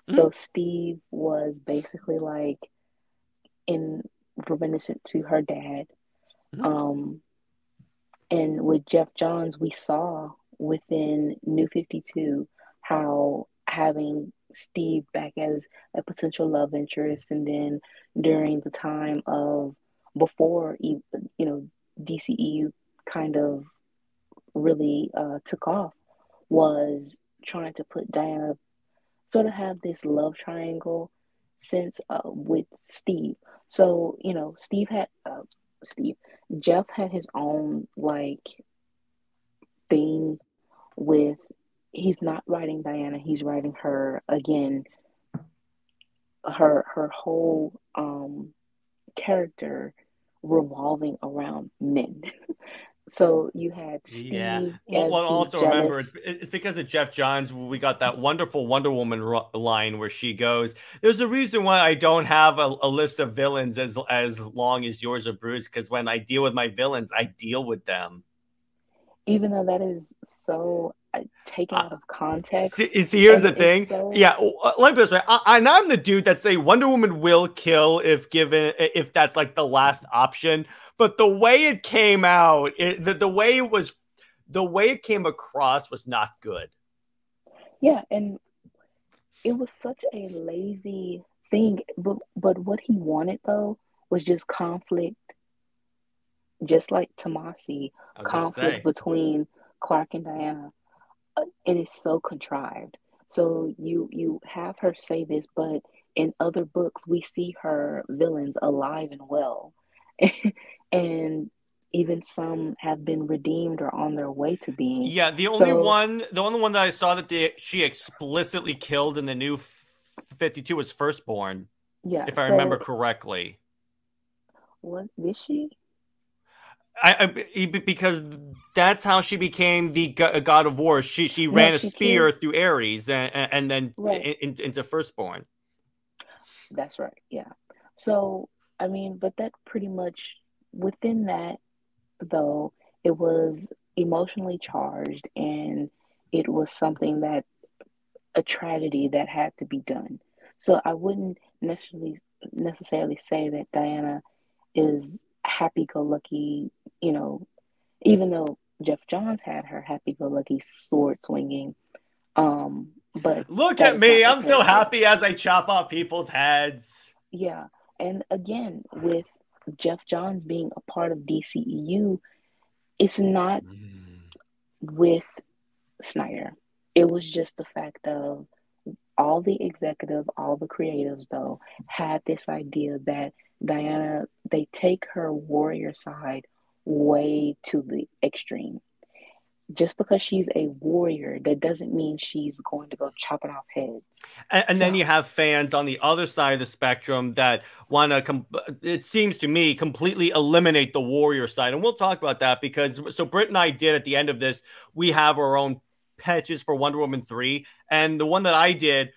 So Steve was basically like reminiscent to her dad. And with Jeff Johns, we saw within New 52 how having Steve back as a potential love interest, and then during the time of before DCEU kind of really took off, was trying to put Diana, sort of have this love triangle sense with Steve. So Jeff had his own like thing with, he's not writing Diana, he's writing her again. Her whole character revolving around men. So you had Steve. Yeah. Well, also remember, it's because of Jeff Johns. We got that wonderful Wonder Woman line where she goes, "There's a reason why I don't have a list of villains as long as yours or Bruce, because when I deal with my villains, I deal with them." Even though that is so taken out of context. See, here's the thing. Let me put this way. I'm the dude that say Wonder Woman will kill if that's like the last option. But the way it came out, the way it came across was not good. Yeah, and it was such a lazy thing. But what he wanted though was just conflict, just like Tomasi, conflict between Clark and Diana. It is so contrived. So you have her say this, but in other books we see her villains alive and well. And even some have been redeemed or on their way to being. Yeah, the only one that I saw that she explicitly killed in the New 52 was Firstborn. Yeah, if I remember correctly. What did she? Because that's how she became the god of war. She ran a spear through Ares and then into Firstborn. That's right. Yeah. So I mean, but that pretty much within that, though, it was emotionally charged, and it was something that a tragedy that had to be done. So I wouldn't necessarily say that Diana is happy-go-lucky, even though Jeff Johns had her happy-go-lucky sword swinging. But look at me, I'm so happy as I chop off people's heads. Yeah, and again, with Jeff Johns being a part of DCEU, it's not with Snyder. It was just the fact of all the creatives, though, had this idea that Diana, they take her warrior side way to the extreme. just because she's a warrior, that doesn't mean she's going to go chopping off heads. And then So, you have fans on the other side of the spectrum that want to, it seems to me, completely eliminate the warrior side. And we'll talk about that because, so Brit and I did at the end of this, we have our own patches for Wonder Woman 3. And the one that I did,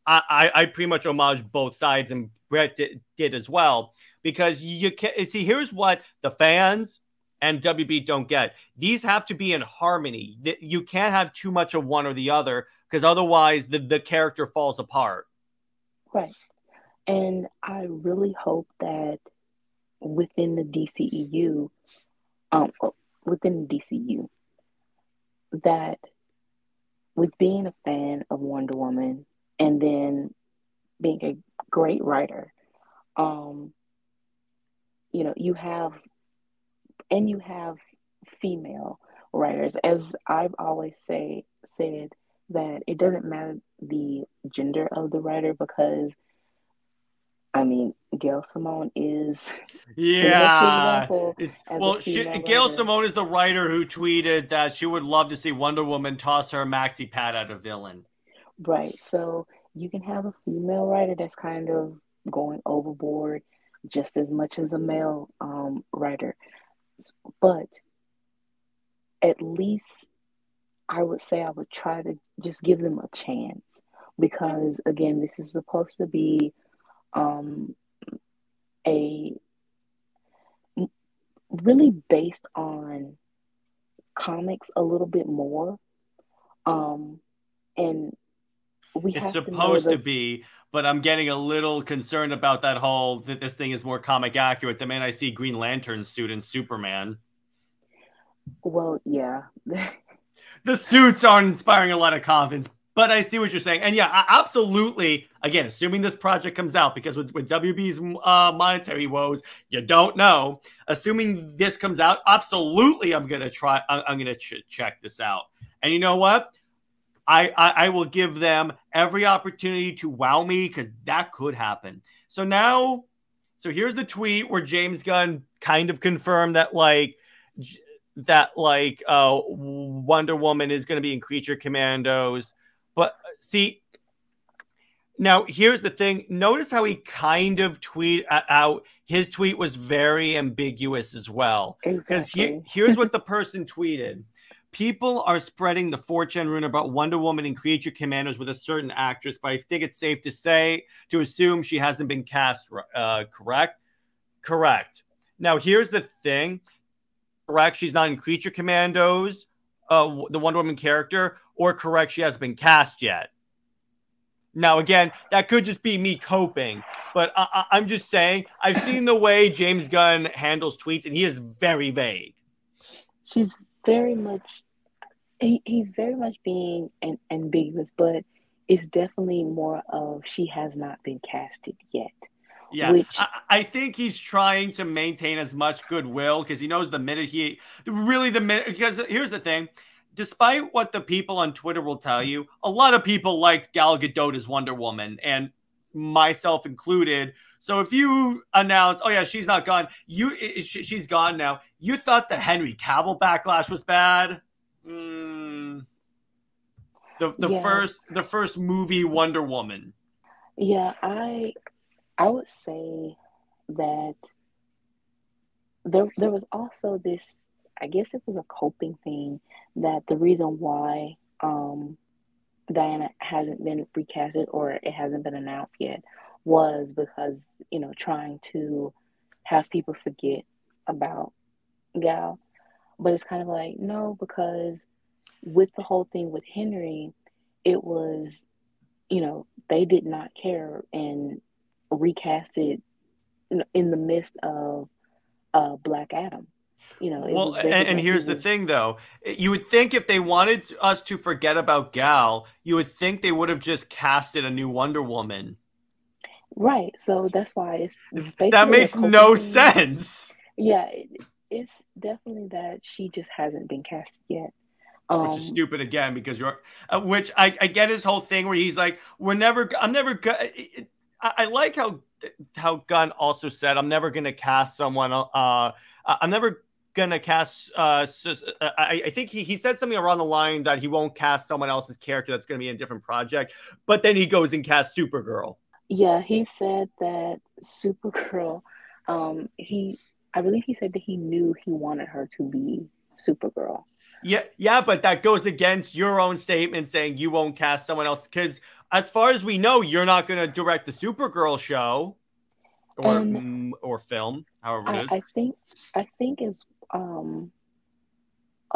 I pretty much homage both sides, and Brit did as well. Because you can't see, here's what the fans and WB don't get. These have to be in harmony. You can't have too much of one or the other, because otherwise the character falls apart. right. And I really hope that within the DCEU, within the DCU, that with being a fan of Wonder Woman and then being a great writer, you know, you have female writers. As I've always said that it doesn't matter the gender of the writer, because I mean, Gail Simone is pretty much the example as a female Gail writer. Simone is the writer who tweeted that she would love to see Wonder Woman toss her maxi pad at a villain. Right. So you can have a female writer that's kind of going overboard just as much as a male writer. But at least I would say I would try to just give them a chance, because again, this is supposed to be a really based on comics a little bit more, and we It's have supposed to to be, but I'm getting a little concerned about that whole that this thing is more comic accurate. The man I see Green Lantern suit in Superman. Well, yeah. The suits aren't inspiring a lot of confidence, but I see what you're saying. And yeah, absolutely. Again, assuming this project comes out, because with WB's monetary woes, you don't know. Assuming this comes out, absolutely, I'm gonna try. I'm gonna check this out. And you know what? I will give them every opportunity to wow me, because that could happen. So now, so here's the tweet where James Gunn kind of confirmed that Wonder Woman is going to be in Creature Commandos. But see, now here's the thing. Notice how he kind of tweet out. His tweet was very ambiguous as well. Exactly. Because here's what the person tweeted. People are spreading the 4chan rumor about Wonder Woman and Creature Commandos with a certain actress, but I think it's safe to assume she hasn't been cast. Correct? Correct. Now, here's the thing. Correct, she's not in Creature Commandos, the Wonder Woman character, or correct, she hasn't been cast yet. Now, again, that could just be me coping, but I'm just saying, I've seen the way James Gunn handles tweets, and he is very vague. She's very much, he's very much being ambiguous, but it's definitely more of she has not been casted yet. Yeah, which I think he's trying to maintain as much goodwill, because he knows because here's the thing. Despite what the people on Twitter will tell you, a lot of people liked Gal Gadot as Wonder Woman, and myself included. So if you announce, oh yeah, she's not gone, she's gone now, you thought the Henry Cavill backlash was bad? The first movie Wonder Woman. Yeah, I would say that there was also this, I guess it was a coping thing, that the reason why Diana hasn't been recasted, or it hasn't been announced yet, was because, you know, trying to have people forget about Gal. But it's kind of like, no, because with the whole thing with Henry, it was, you know, they did not care and recasted in the midst of Black Adam. You know, well, and here's the thing, though. You would think if they wanted us to forget about Gal, you would think they would have just casted a new Wonder Woman. Right. So that's why it's that makes no sense. Yeah, it's definitely that she just hasn't been casted yet. Which is stupid again, because you're, which I get his whole thing where he's like, I'm never. I like how Gunn also said, I'm never going to cast someone. I'm never gonna cast. I think he said something around the line that he won't cast someone else's character that's gonna be in a different project. But then he goes and casts Supergirl. Yeah, he said that Supergirl. I believe he said that he knew he wanted her to be Supergirl. Yeah, but that goes against your own statement saying you won't cast someone else because, as far as we know, you're not going to direct the Supergirl show or film, however it is. I think is a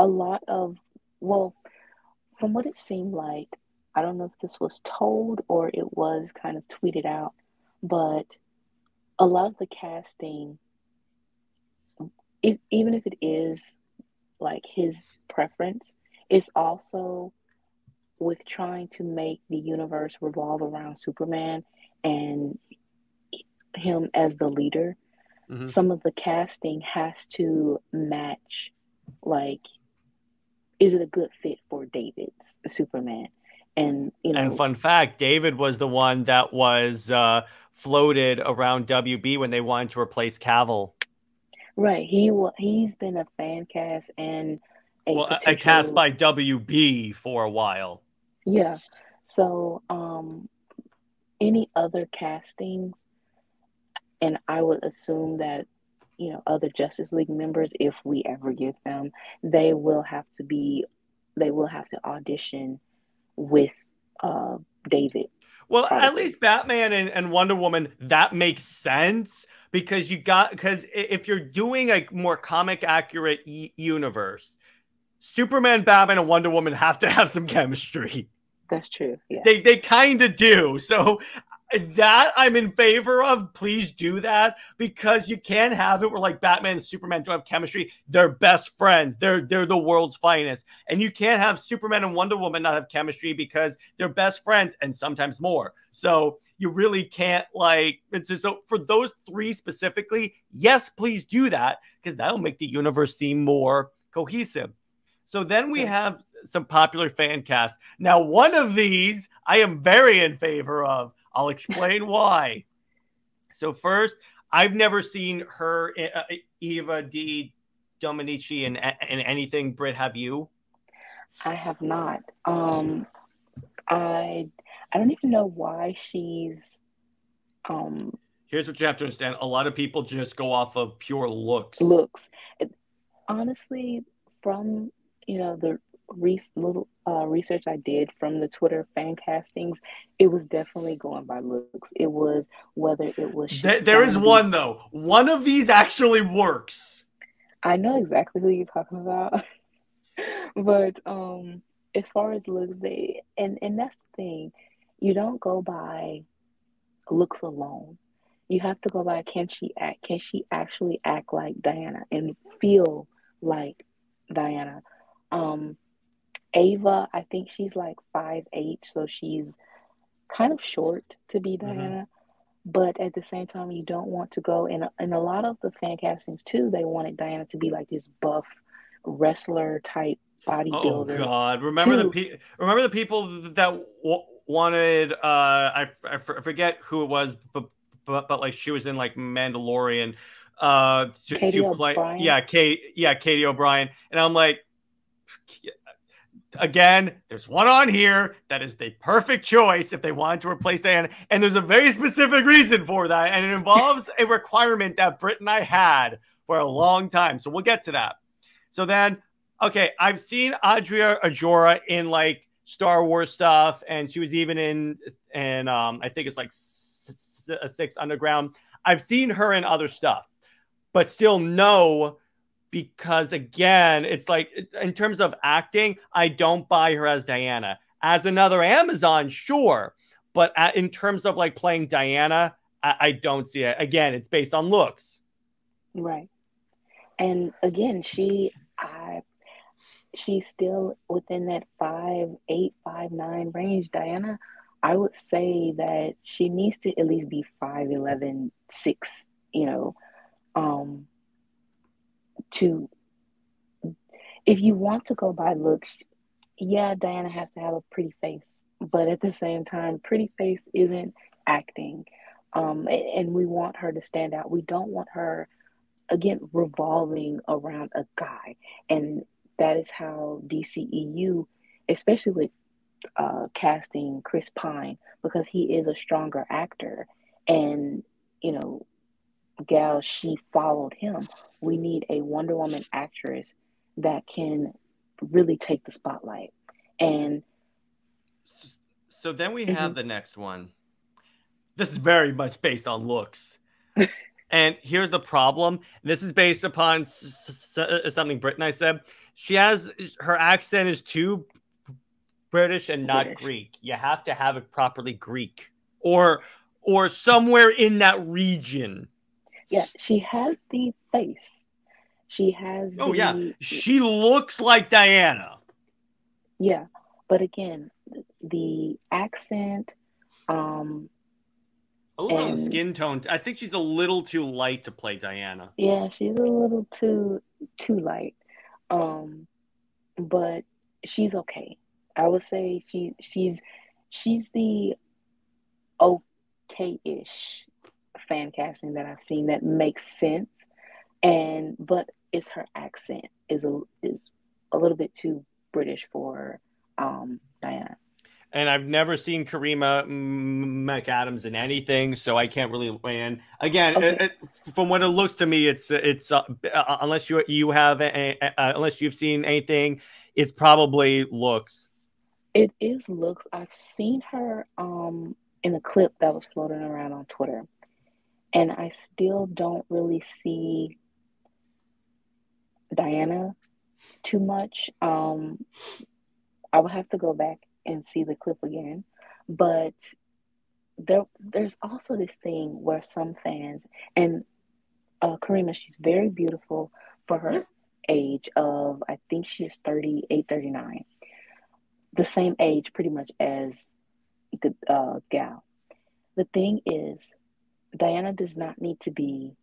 lot of, well, from what it seemed like, I don't know if this was told or it was kind of tweeted out, but a lot of the casting, even if it is like his preference, it's also with trying to make the universe revolve around Superman and him as the leader. Mm-hmm. Some of the casting has to match, like, is it a good fit for David's Superman? And, you know, and fun fact, David was the one that was floated around WB when they wanted to replace Cavill. right. He's been a fan cast and a cast by WB for a while. Yeah. So, any other casting, and I would assume that, you know, other Justice League members, if we ever get them, they will have to audition with David. Well, probably. At least Batman and Wonder Woman, that makes sense because if you're doing a more comic accurate universe, Superman, Batman, and Wonder Woman have to have some chemistry. That's true. Yeah. They kind of do. So that I'm in favor of. Please do that because you can't have it where like Batman and Superman don't have chemistry. They're best friends. They're the world's finest. And you can't have Superman and Wonder Woman not have chemistry because they're best friends and sometimes more. So you really can't so for those three specifically, yes, please do that because that'll make the universe seem more cohesive. So then we have some popular fan casts. Now, one of these I am very in favor of. I'll explain why. So first, I've never seen her, Eva D. Dominici, in anything. Brit, have you? I have not. I don't even know why she's. Here's what you have to understand: a lot of people just go off of pure looks. Honestly, from the little research I did from the Twitter fan castings, it was definitely going by looks. It was whether it was. There is one though. One of these actually works. I know exactly who you're talking about, but as far as looks, and that's the thing, you don't go by looks alone. You have to go by can she actually act like Diana and feel like Diana. Ava, I think she's like 5'8", so she's kind of short to be Diana. But at the same time, you don't want to go in a lot of the fan castings too. They wanted Diana to be like this buff wrestler type bodybuilder. Oh God! Remember the people that wanted I forget who it was, but like she was in like Mandalorian to play. O'Brien? Katie O'Brien, and I'm like. Again, there's one on here that is the perfect choice if they wanted to replace Diana, and there's a very specific reason for that, and it involves a requirement that Brit and I had for a long time, so we'll get to that. So then, okay, I've seen Adria Arjona in like Star Wars stuff, and she was even in I think it's like 6 Underground. I've seen her in other stuff, but still no. Because again, it's like in terms of acting, I don't buy her as Diana. As another Amazon, sure. But in terms of like playing Diana, I don't see it. Again, it's based on looks. Right. And again, she's still within that 5'8", 5'9" range. Diana, I would say that she needs to at least be 5'11", 6, if you want to go by looks, yeah, Diana has to have a pretty face, but at the same time, pretty face isn't acting, and we want her to stand out. We don't want her again revolving around a guy, and that is how DCEU, especially with casting Chris Pine, because he is a stronger actor, and you know, Gal, she followed him. We need a Wonder Woman actress that can really take the spotlight. And so then we have the next one. This is very much based on looks. And here's the problem. This is based upon something Brit and I said. She has, her accent is too British and not Greek. You have to have it properly Greek or somewhere in that region. Yeah, she has the face. She has she looks like Diana. Yeah, but again, the accent, a little on the skin tone. I think she's a little too light to play Diana. Yeah, she's a little too light. But she's okay. I would say she's the okay-ish fan casting that I've seen that makes sense. But it's her accent is a little bit too British for Diana. And I've never seen Karima McAdams in anything, so I can't really weigh in. Again, from what it looks to me, it's unless you have unless you've seen anything, it's probably looks. It is looks. I've seen her in a clip that was floating around on Twitter, and I still don't really see Diana too much. I would have to go back and see the clip again, but there's also this thing where some fans, and Karima, she's very beautiful for her age of, I think she is 38, 39, the same age pretty much as the Gal. The thing is, Diana does not need to be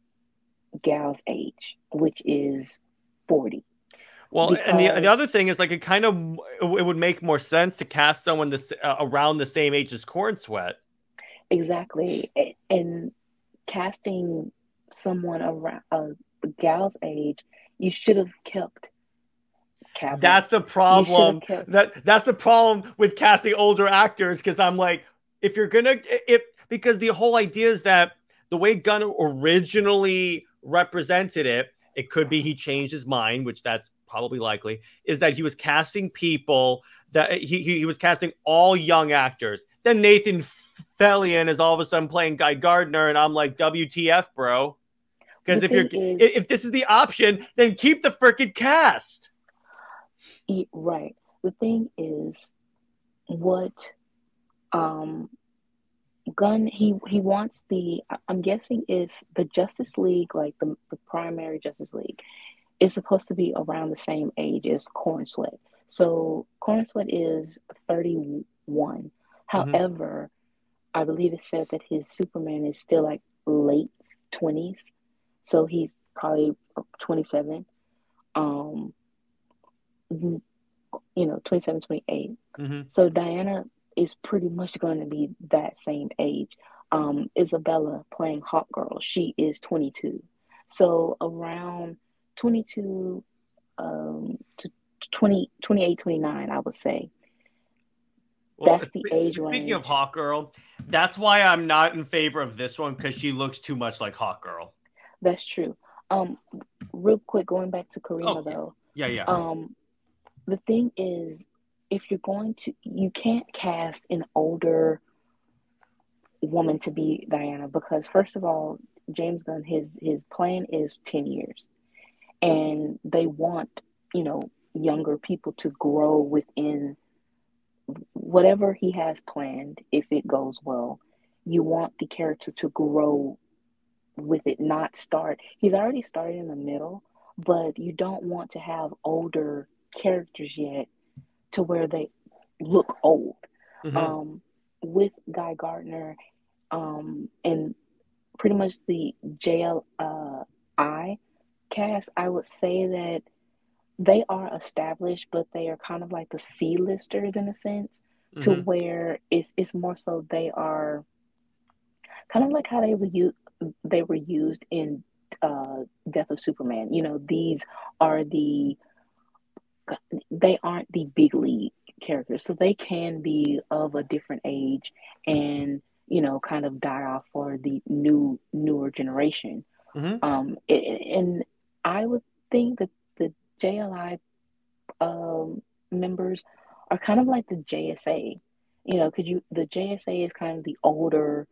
Gal's age, which is 40. Well, because... and the other thing is, like, it would make more sense to cast someone around the same age as Corn Sweat. Exactly. And casting someone around Gal's age, you should have kept Catherine. That's the problem. That's the problem with casting older actors, because I'm like, because the whole idea is that the way Gunn originally represented it, it could be he changed his mind, which that's probably likely, is that he was casting people that he was casting all young actors. Then Nathan Fillion is all of a sudden playing Guy Gardner, and I'm like, WTF, bro? Because if this is the option, then keep the freaking cast. Right. The thing is, what Gunn he wants I'm guessing is the Justice League, like the primary Justice League, is supposed to be around the same age as Corn Sweat. So Corn Sweat is 31. Mm-hmm. However, I believe it said that his Superman is still like late 20s. So he's probably 27. 27, 28. Mm-hmm. So Diana is pretty much going to be that same age. Isabella playing Hawk Girl, she is 22. So around 22 to 28, 29, I would say. Well, that's the age range. Speaking of Hawk Girl, that's why I'm not in favor of this one, because she looks too much like Hawk Girl. That's true. Real quick, going back to Karima, though. Yeah. The thing is, if you're going to, you can't cast an older woman to be Diana, because first of all, James Gunn, his plan is 10 years, and they want, younger people to grow within whatever he has planned. If it goes well, you want the character to grow with it, not start. He's already started in the middle, but you don't want to have older characters yet to where they look old. Mm-hmm. With Guy Gardner, and pretty much the JLI cast, I would say that they are established, but they are kind of like the C-listers in a sense, mm-hmm. to where it's more so they are kind of like how they were used in Death of Superman. These are they aren't the big league characters, so they can be of a different age and kind of die off for the newer generation. Hmm. And I would think that the JLI members are kind of like the JSA. The JSA is kind of the older.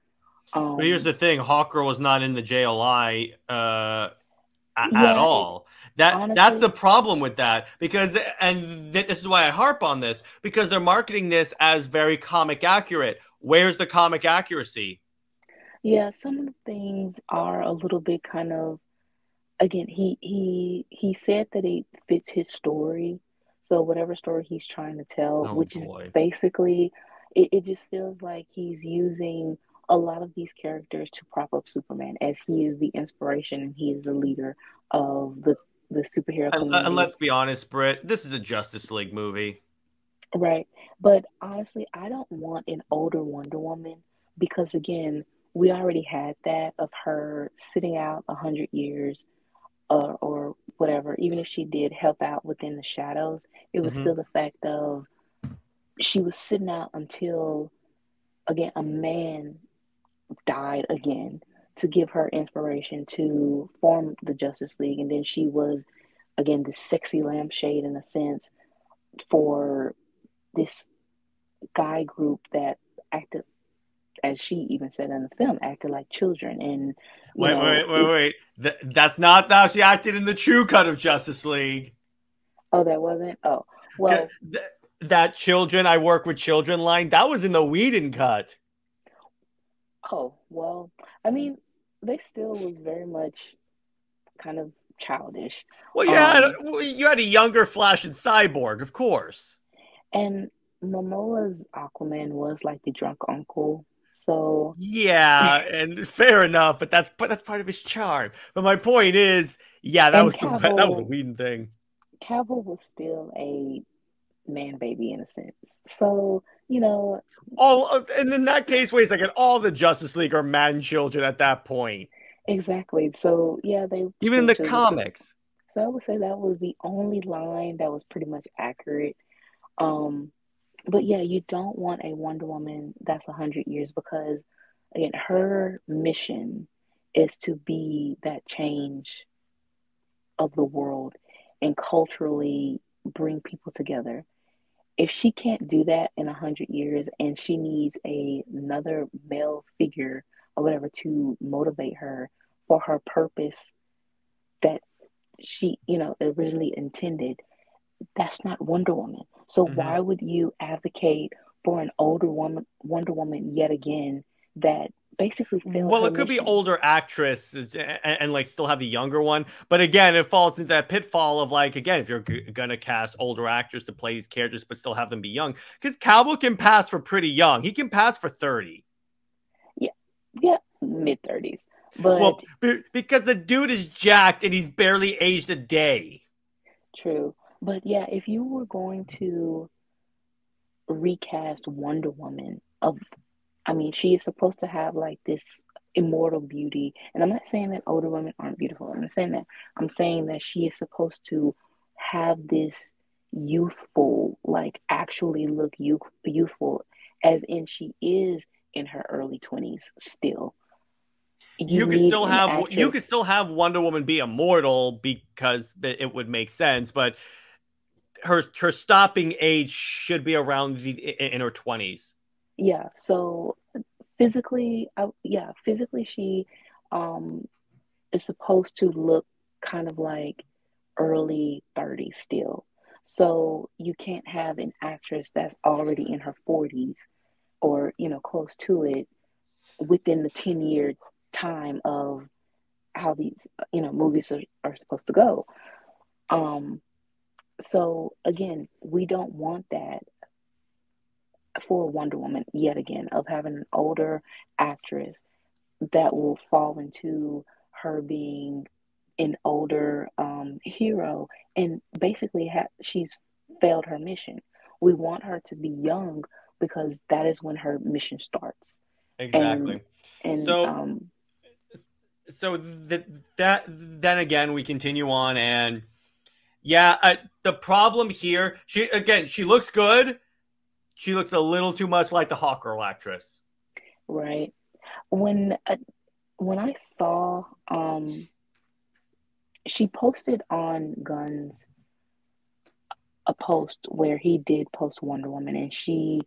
But here's the thing: Hawker was not in the JLI at Yeah, all. That's honestly, the problem with that, because this is why I harp on this, because they're marketing this as very comic accurate. Where's the comic accuracy? yeah, some of the things are a little bit kind of, again, he said that it fits his story. So whatever story he's trying to tell, Oh which is boy. basically, it just feels like he's using a lot of these characters to prop up Superman, as he is the inspiration and he is the leader of the superhero And community. let's be honest, Britt, this is a Justice League movie. Right. But honestly, I don't want an older Wonder Woman because, again, we already had that of her sitting out 100 years, or whatever. Even if she did help out within the shadows, it was Hmm. still the fact of she was sitting out until, again, a man died again to give her inspiration to form the Justice League. And then she was, again, this sexy lampshade in a sense for this guy group that acted, as she even said in the film, acted like children. And, Wait, wait, wait, it, wait. That's not how she acted in the true cut of Justice League. oh, that wasn't, oh, Th- well, That children, I work with children line, that was in the Whedon cut. oh, well, I mean, they still was very much kind of childish. Well, Um, you had a younger Flash and Cyborg, of course. and Momoa's Aquaman was like the drunk uncle. So, Yeah, and fair enough, but that's part of his charm. But my point is, yeah, and that was the Whedon thing. Cavill was still a man baby in a sense. So, And in that case, wait a second, all the Justice League are man children at that point, exactly. So, yeah, they even in stick the to the super. comics. So I would say that was the only line that was pretty much accurate. Um, but yeah, you don't want a Wonder Woman that's 100 years because, again, her mission is to be that change of the world and culturally bring people together. If she can't do that in 100 years and she needs another male figure or whatever to motivate her for her purpose that she, originally intended, that's not Wonder Woman. So Mhm. why would you advocate for an older woman, Wonder Woman, yet again, that basically failed Well, her it could be mission? older actress and like still have the younger one, but again, it falls into that pitfall of like again, if you're gonna cast older actors to play these characters but still have them be young, because Cavill can pass for pretty young. He can pass for 30. Yeah, yeah, mid 30s. But Well, because the dude is jacked and he's barely aged a day. true. But yeah, if you were going to recast Wonder Woman, I mean, she is supposed to have like this immortal beauty. And I'm not saying that older women aren't beautiful. I'm not saying that. I'm saying that she is supposed to have this youthful, like actually look youthful, as in she is in her early 20s still. You need an You could actress. still have Wonder Woman be immortal because it would make sense, but her stopping age should be around in her 20s. Yeah. So physically, yeah, physically she um is supposed to look kind of like early 30s still. So you can't have an actress that's already in her 40s or, close to it within the 10-year time of how these, movies are supposed to go. Um, so again, we don't want that for Wonder Woman yet again, of having an older actress that will fall into her being an older hero, and basically she's failed her mission. We want her to be young because that is when her mission starts. And Exactly. and So so that then again we continue on, and yeah, the problem here, she looks good. She looks a little too much like the Hawkgirl actress. Right. When I saw she posted on Gunn's a post where he did post Wonder Woman, and she,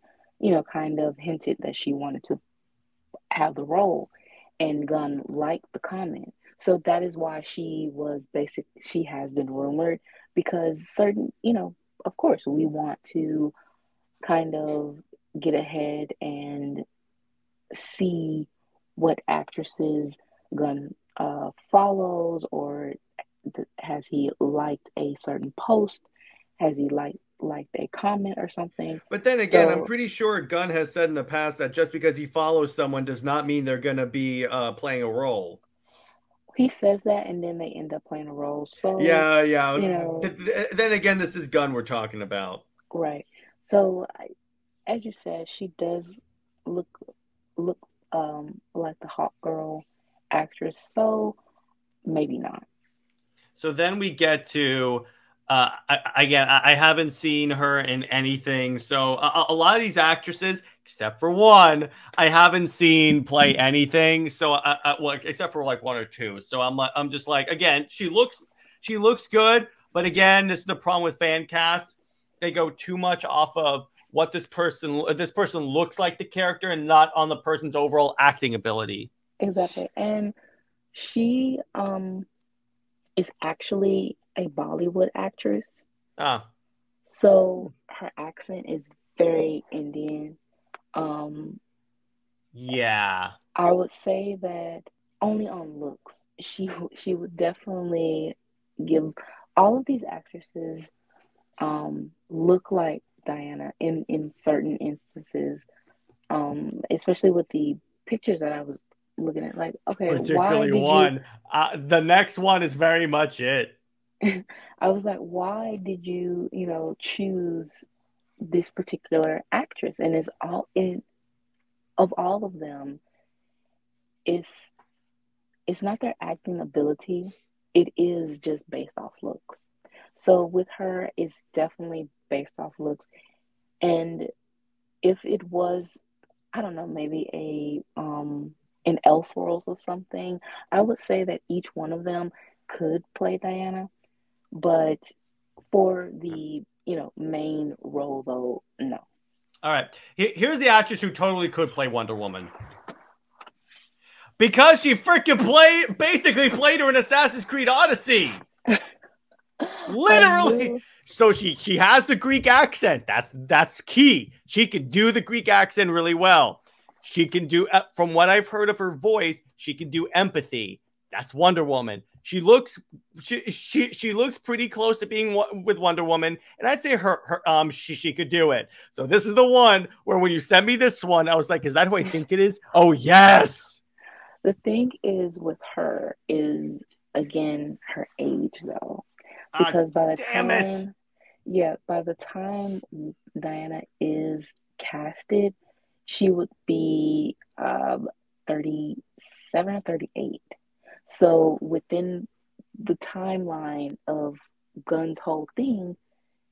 kind of hinted that she wanted to have the role, and Gunn liked the comment. So that is why she has been rumored, because certain, of course, we want to kind of get ahead and see what actresses Gunn follows, or has he liked a certain post? Has he liked a comment or something? But then again, I'm pretty sure Gunn has said in the past that just because he follows someone does not mean they're going to be playing a role. He says that, and then they end up playing a role. So yeah. Then again, this is Gunn we're talking about, right? So, as you said, she does look like the Hawkgirl actress. So maybe not. So then we get to. I haven't seen her in anything. So a lot of these actresses, except for one, I haven't seen play anything. So except for like one or two. So I'm just like, again, she looks good. But again, this is the problem with Fancast. They go too much off of what this person looks like the character, and not on the person's overall acting ability. Exactly. And she is actually a Bollywood actress. So her accent is very Indian. Yeah. I would say that only on looks, she would definitely give. All of these actresses look like Diana in certain instances, especially with the pictures that I was looking at. Like, okay, particularly one. The next one is very much it. I was like, why did you, choose this particular actress? And of all of them, it's not their acting ability. It is just based off looks. So with her, it's definitely based off looks. And if it was, I don't know, maybe an Elseworlds of something, I would say that each one of them could play Diana. But for the, main role, though, no. All right. Here's the actress who totally could play Wonder Woman. Because she freaking basically played her in Assassin's Creed Odyssey. Literally. So she has the Greek accent. That's key. She can do the Greek accent really well. She can do, from what I've heard of her voice, she can do empathy. That's Wonder Woman. She looks pretty close to being with Wonder Woman, and I'd say she could do it. So this is the one where when you sent me this one, I was like, is that who I think it is? Oh yes. The thing is with her is, again, her age though, because by the time Diana is casted, she would be 37 or 38. So within the timeline of Gunn's whole thing,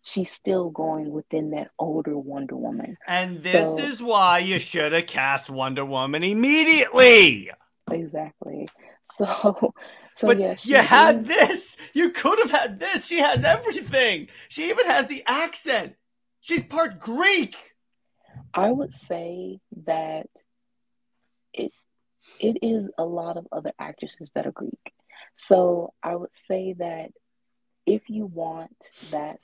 she's still going within that older Wonder Woman. And this is why you should have cast Wonder Woman immediately. Exactly. So but yeah, you had this. You could have had this. She has everything. She even has the accent. She's part Greek. I would say that it is a lot of other actresses that are Greek. So I would say that if you want that,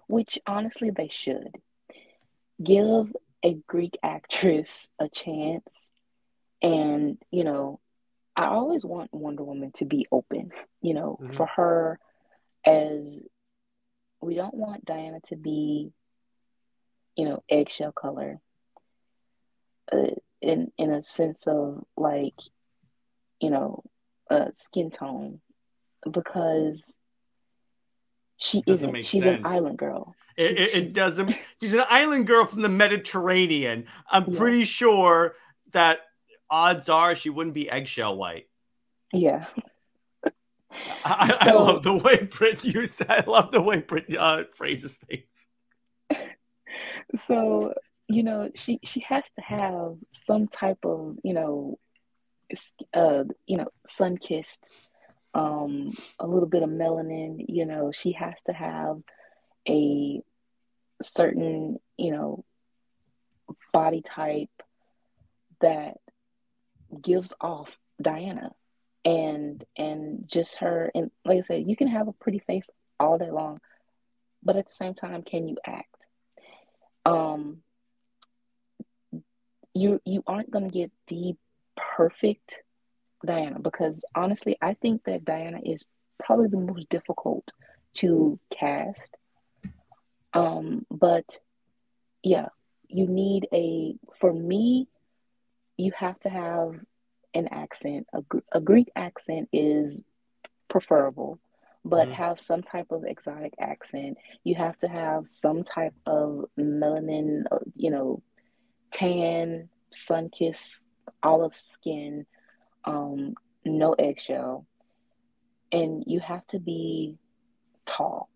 which honestly they should, give a Greek actress a chance. And, I always want Wonder Woman to be open, for her, as we don't want Diana to be, eggshell color. In a sense of like, skin tone, because she's an island girl. It doesn't. She's an island girl from the Mediterranean. I'm pretty sure that odds are she wouldn't be eggshell white. Yeah. I love the way Brit used that. I love the way Brit phrases things. So, she has to have some type of, sun-kissed, a little bit of melanin, she has to have a certain, body type that gives off Diana. And just her, and like I said, you can have a pretty face all day long, but at the same time, can you act? You aren't gonna get the perfect Diana, because honestly, I think that Diana is probably the most difficult to cast. But yeah, for me, you have to have an accent. A Greek accent is preferable, but have some type of exotic accent. You have to have some type of melanin, tan, sun-kissed, olive skin, no eggshell, and you have to be tall.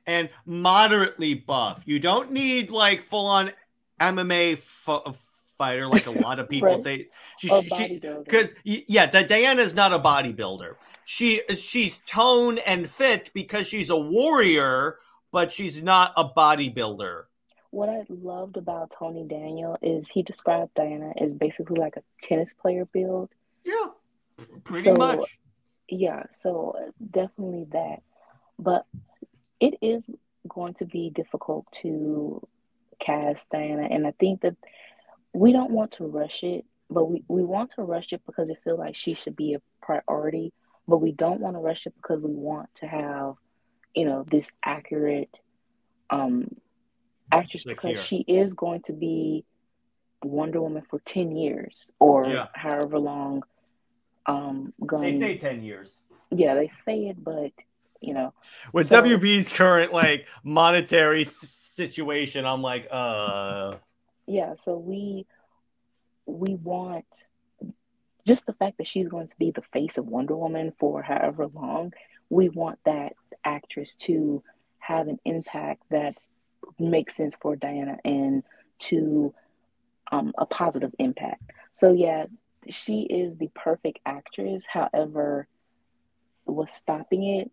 And moderately buff. You don't need like full-on MMA fighter like a lot of people say. Because Diana's not a bodybuilder. She's toned and fit because she's a warrior, but she's not a bodybuilder. What I loved about Tony Daniel is he described Diana as basically like a tennis player build. Yeah, pretty much. Yeah, so definitely that. But it is going to be difficult to cast Diana, and I think that we don't want to rush it, but we want to rush it because it feels like she should be a priority, but we don't want to rush it because we want to have, this accurate actress, because she is going to be Wonder Woman for 10 years or however long. They say 10 years. Yeah, they say it, but with WB's current like monetary situation, I'm like, yeah. So we want just the fact that she's going to be the face of Wonder Woman for however long. We want that actress to have an impact that makes sense for Diana and to a positive impact. So yeah, she is the perfect actress. However, what's stopping it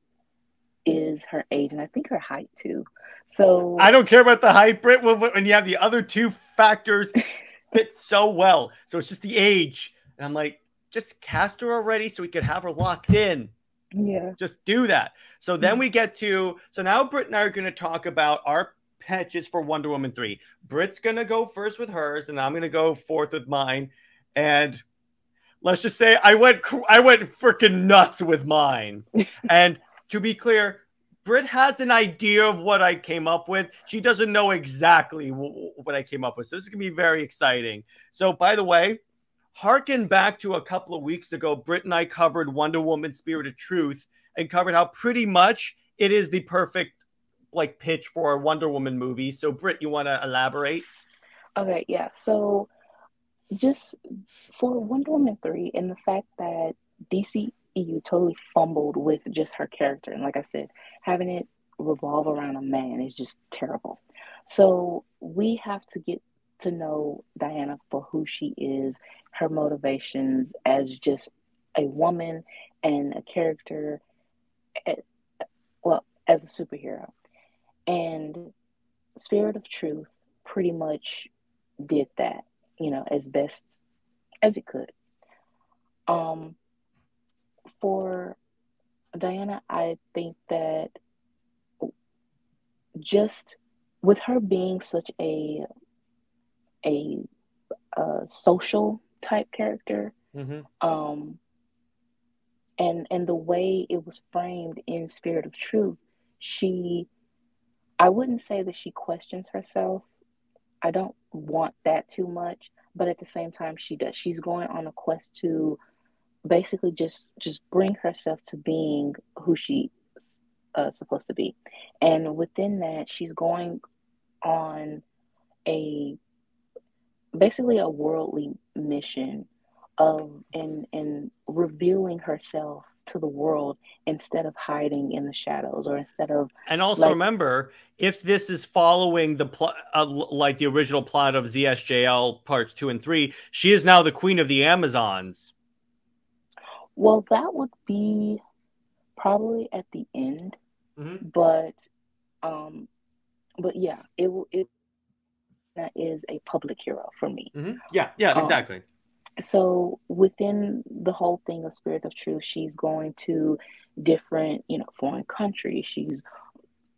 is her age, and I think her height too. So I don't care about the height, Brit, when you have the other two factors fit so well. So it's just the age. And I'm like, just cast her already so we could have her locked in. Yeah. Just do that. So then we get to, so now Brit and I are going to talk about our pitches for Wonder Woman 3. Brit's going to go first with hers, and I'm going to go fourth with mine. And let's just say I went freaking nuts with mine. And to be clear, Brit has an idea of what I came up with. She doesn't know exactly what I came up with. So this is going to be very exciting. So by the way, harken back to a couple of weeks ago, Brit and I covered Wonder Woman Spirit of Truth and covered how pretty much it is the perfect like pitch for a Wonder Woman movie. So Brit, you want to elaborate? Okay, yeah. So just for Wonder Woman 3 and the fact that DCEU totally fumbled with just her character. And like I said, having it revolve around a man is just terrible. So we have to get to know Diana for who she is, her motivations as just a woman and a character, as a superhero. And Spirit of Truth pretty much did that, as best as it could. For Diana, I think that just with her being such a social type character, and the way it was framed in Spirit of Truth, I wouldn't say that she questions herself. I don't want that too much, but at the same time, she does. She's going on a quest to basically just bring herself to being who she's supposed to be, and within that, she's going on a basically a worldly mission of and revealing herself to the world instead of hiding in the shadows, or instead of And also like, remember, if this is following the plot, like the original plot of ZSJL parts 2 and 3, she is now the queen of the Amazons. well, that would be probably at the end, Mm-hmm. but um but yeah, it that is a public hero for me. Mm-hmm. Yeah, yeah, um exactly. so within the whole thing of Spirit of Truth, she's going to different, foreign countries. She's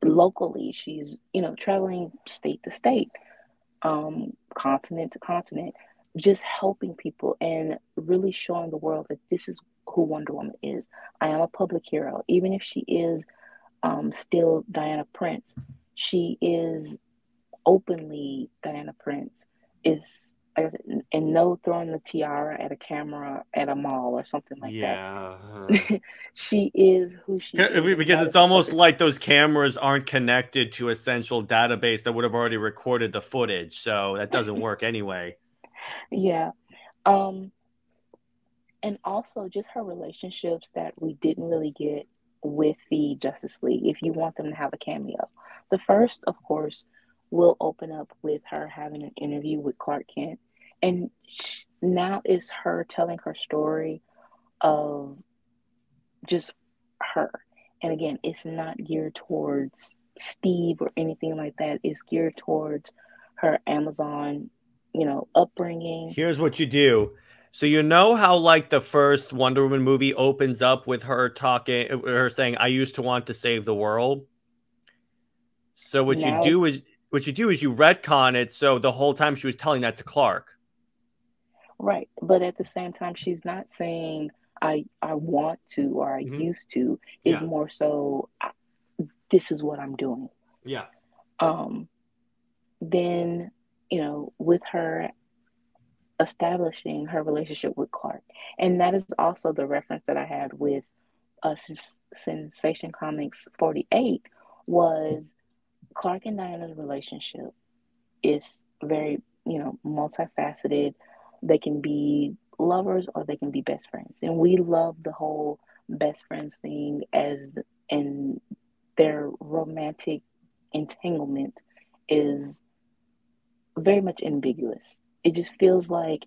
locally, she's, traveling state to state, continent to continent, just helping people and really showing the world that this is who Wonder Woman is. I am a public hero, even if she is still Diana Prince. She is openly Diana Prince. Is, like I said, and no throwing the tiara at a camera at a mall or something like that. Yeah. She is who she is, and Because that it's is the almost purpose. like those cameras aren't connected to a central database that would have already recorded the footage, so that doesn't work anyway. Yeah. Um, and also just her relationships that we didn't really get with the Justice League, if you want them to have a cameo. The first, of course, will open up with her having an interview with Clark Kent. And now is her telling her story of just her. And again, it's not geared towards Steve or anything like that. It's geared towards her Amazon, upbringing. Here's what you do. So you know how like the first Wonder Woman movie opens up with her talking, her saying, "I used to want to save the world." So Now it's what you do is you retcon it. So the whole time she was telling that to Clark. right, but at the same time, she's not saying I want to or I Mm-hmm. used to. Is Yeah, more so, this is what I'm doing. yeah. Um, then with her establishing her relationship with Clark, and that is also the reference that I had with Sensation Comics 48 was Clark and Diana's relationship is very, multifaceted. They can be lovers or they can be best friends. And we love the whole best friends thing and their romantic entanglement is very much ambiguous. It just feels like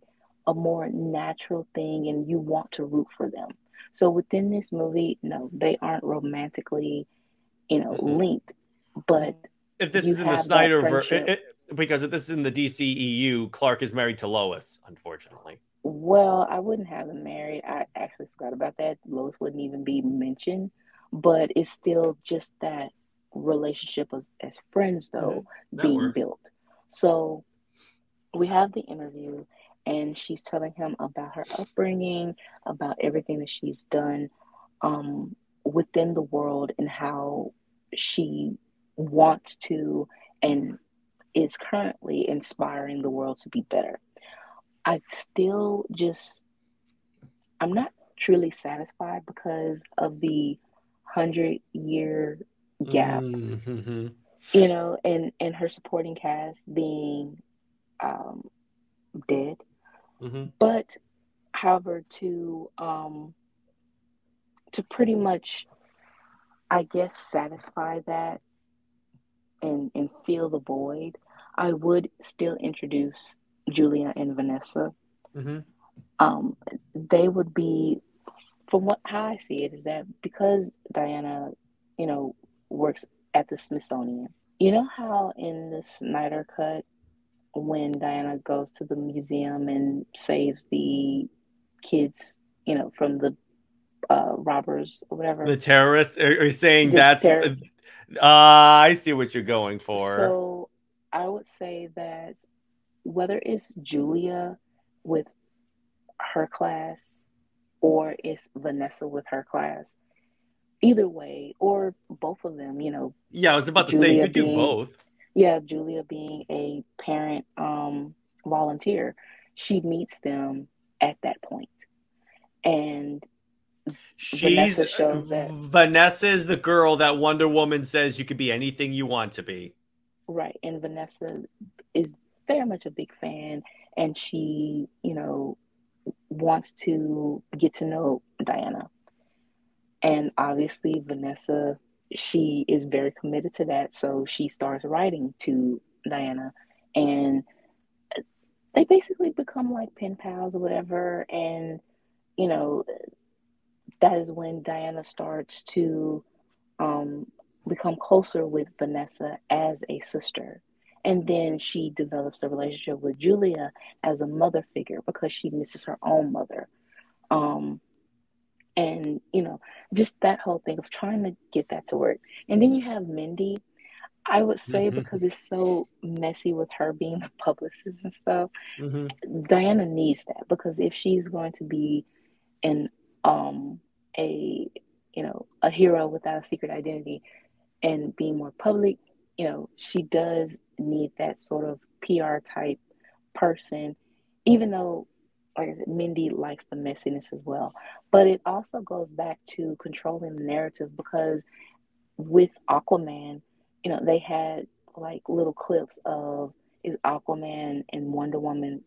a more natural thing and you want to root for them. So within this movie, no, they aren't romantically, Mm-hmm. linked, but If this you is in the have that Snyder friendship. because if this is in the DCEU, Clark is married to Lois, unfortunately. Well, I wouldn't have them married. I actually forgot about that. Lois wouldn't even be mentioned, but it's still just that relationship as friends, Mm-hmm. though, That being works. built. So we have the interview, and she's telling him about her upbringing, about everything that she's done within the world, and how she wants to and is currently inspiring the world to be better. I still just, I'm not truly satisfied because of the 100-year gap, Mm-hmm. and her supporting cast being um, dead. Mm-hmm. But however, to pretty much, I guess, satisfy that and fill the void, I would still introduce Julia and Vanessa. Mm-hmm. Um, they would be, from what how I see it, is that because Diana, works at the Smithsonian. You know how in the Snyder Cut, when Diana goes to the museum and saves the kids, from the robbers or whatever, The terrorists are saying the that's. terrorists. I see what you're going for. So I would say that whether it's Julia with her class or it's Vanessa with her class, either way, or both of them, Yeah, I was about to say you Julia could do being, both. yeah, Julia being a parent volunteer, she meets them at that point. And She's Vanessa shows that, Vanessa is the girl that Wonder Woman says you could be anything you want to be. right, and Vanessa is very much a big fan and she, wants to get to know Diana. And obviously, Vanessa, she is very committed to that. So she starts writing to Diana. And they basically become like pen pals or whatever. And, you know, that is when Diana starts to um, become closer with Vanessa as a sister. And then she develops a relationship with Julia as a mother figure because she misses her own mother. Um, and just that whole thing of trying to get that to work. And then you have Mindy. I would say because it's so messy with her being the publicist and stuff, Diana needs that because if she's going to be in a a hero without a secret identity and being more public, she does need that sort of PR type person, even though, like I said, Mindy likes the messiness as well. But it also goes back to controlling the narrative because with Aquaman, they had like little clips of is Aquaman and Wonder Woman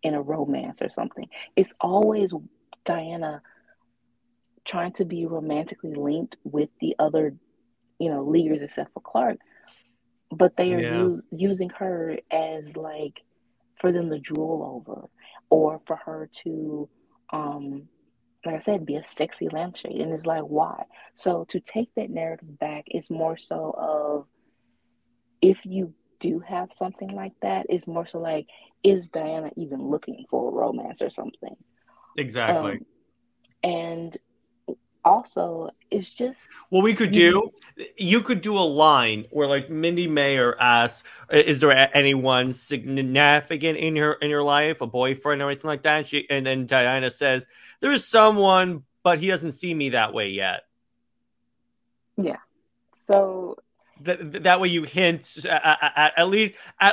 in a romance or something. It's always Diana trying to be romantically linked with the other, leaders except for Clark, but they are using her as like for them to drool over or for her to like I said, be a sexy lampshade. And it's like, why? So to take that narrative back is more so of if you do have something like that, it's more so like, is Diana even looking for a romance or something? Exactly. And also, it's just what we could do, you could do a line where like Mindy Mayer asks, "Is there anyone significant in your life, a boyfriend or anything like that?" And then Diana says, "There is someone, but he doesn't see me that way yet." Yeah. So that way you hint at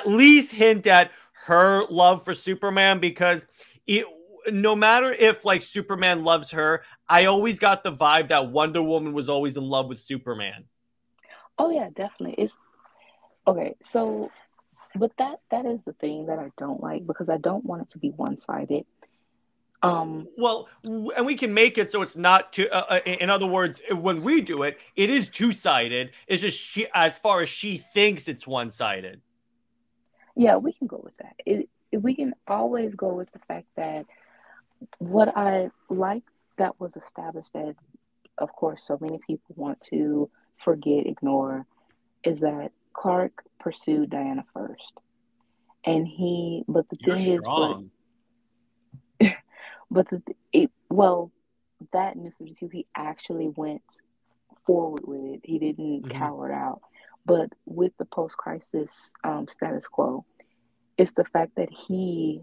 least hint at her love for Superman because no matter if like Superman loves her, I always got the vibe that Wonder Woman was always in love with Superman. Oh yeah, definitely. It's okay. So, but that is the thing that I don't like because I don't want it to be one-sided. Well, and we can make it so it's not too. In other words, when we do it, it is two-sided. It's just as far as she thinks it's one-sided. Yeah, we can go with that. We can always go with the fact that what I like that was established that, of course, so many people want to forget, ignore, is that Clark pursued Diana first, and But the You're thing is, strong. but that New 52, he actually went forward with it. He didn't cower out. But with the post-crisis status quo, it's the fact that he,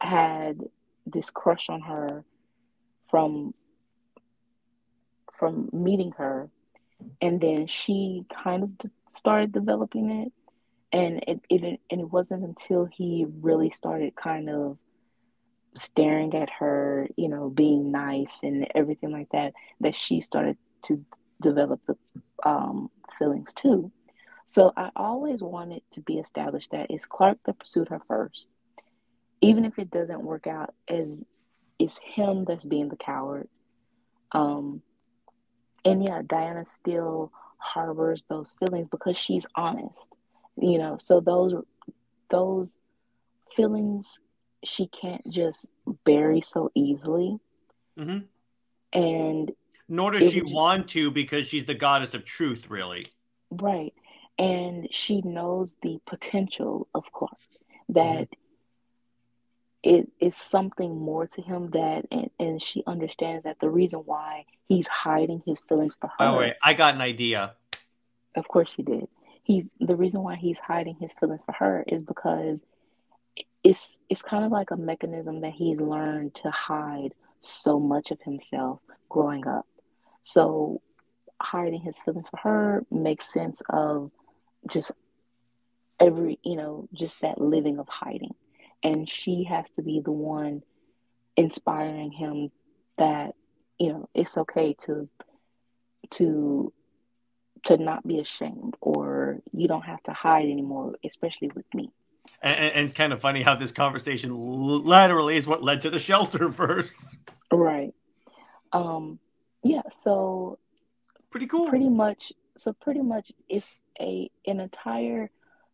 had this crush on her from meeting her, and then she kind of started developing it, and it wasn't until he really started kind of staring at her, being nice and everything like that, that she started to develop the feelings too. So I always wanted to be established that it's Clark that pursued her first, even if it doesn't work out, as it's him that's being the coward. Um, and yeah, Diana still harbors those feelings because she's honest, So those feelings she can't just bury so easily. And nor does she want to because she's the goddess of truth, really. Right. And she knows the potential of Clark, that it is something more to him, that and she understands that the reason why he's hiding his feelings for her. By the way, I got an idea. Of course you did. The reason why he's hiding his feelings for her is because it's kind of like a mechanism that he's learned to hide so much of himself growing up. So hiding his feelings for her makes sense of just just that living of hiding. And she has to be the one inspiring him that, it's okay to not be ashamed, or you don't have to hide anymore, especially with me. And it's kind of funny how this conversation literally is what led to the shelter verse. Right. Yeah, so Pretty cool. pretty much it's an entire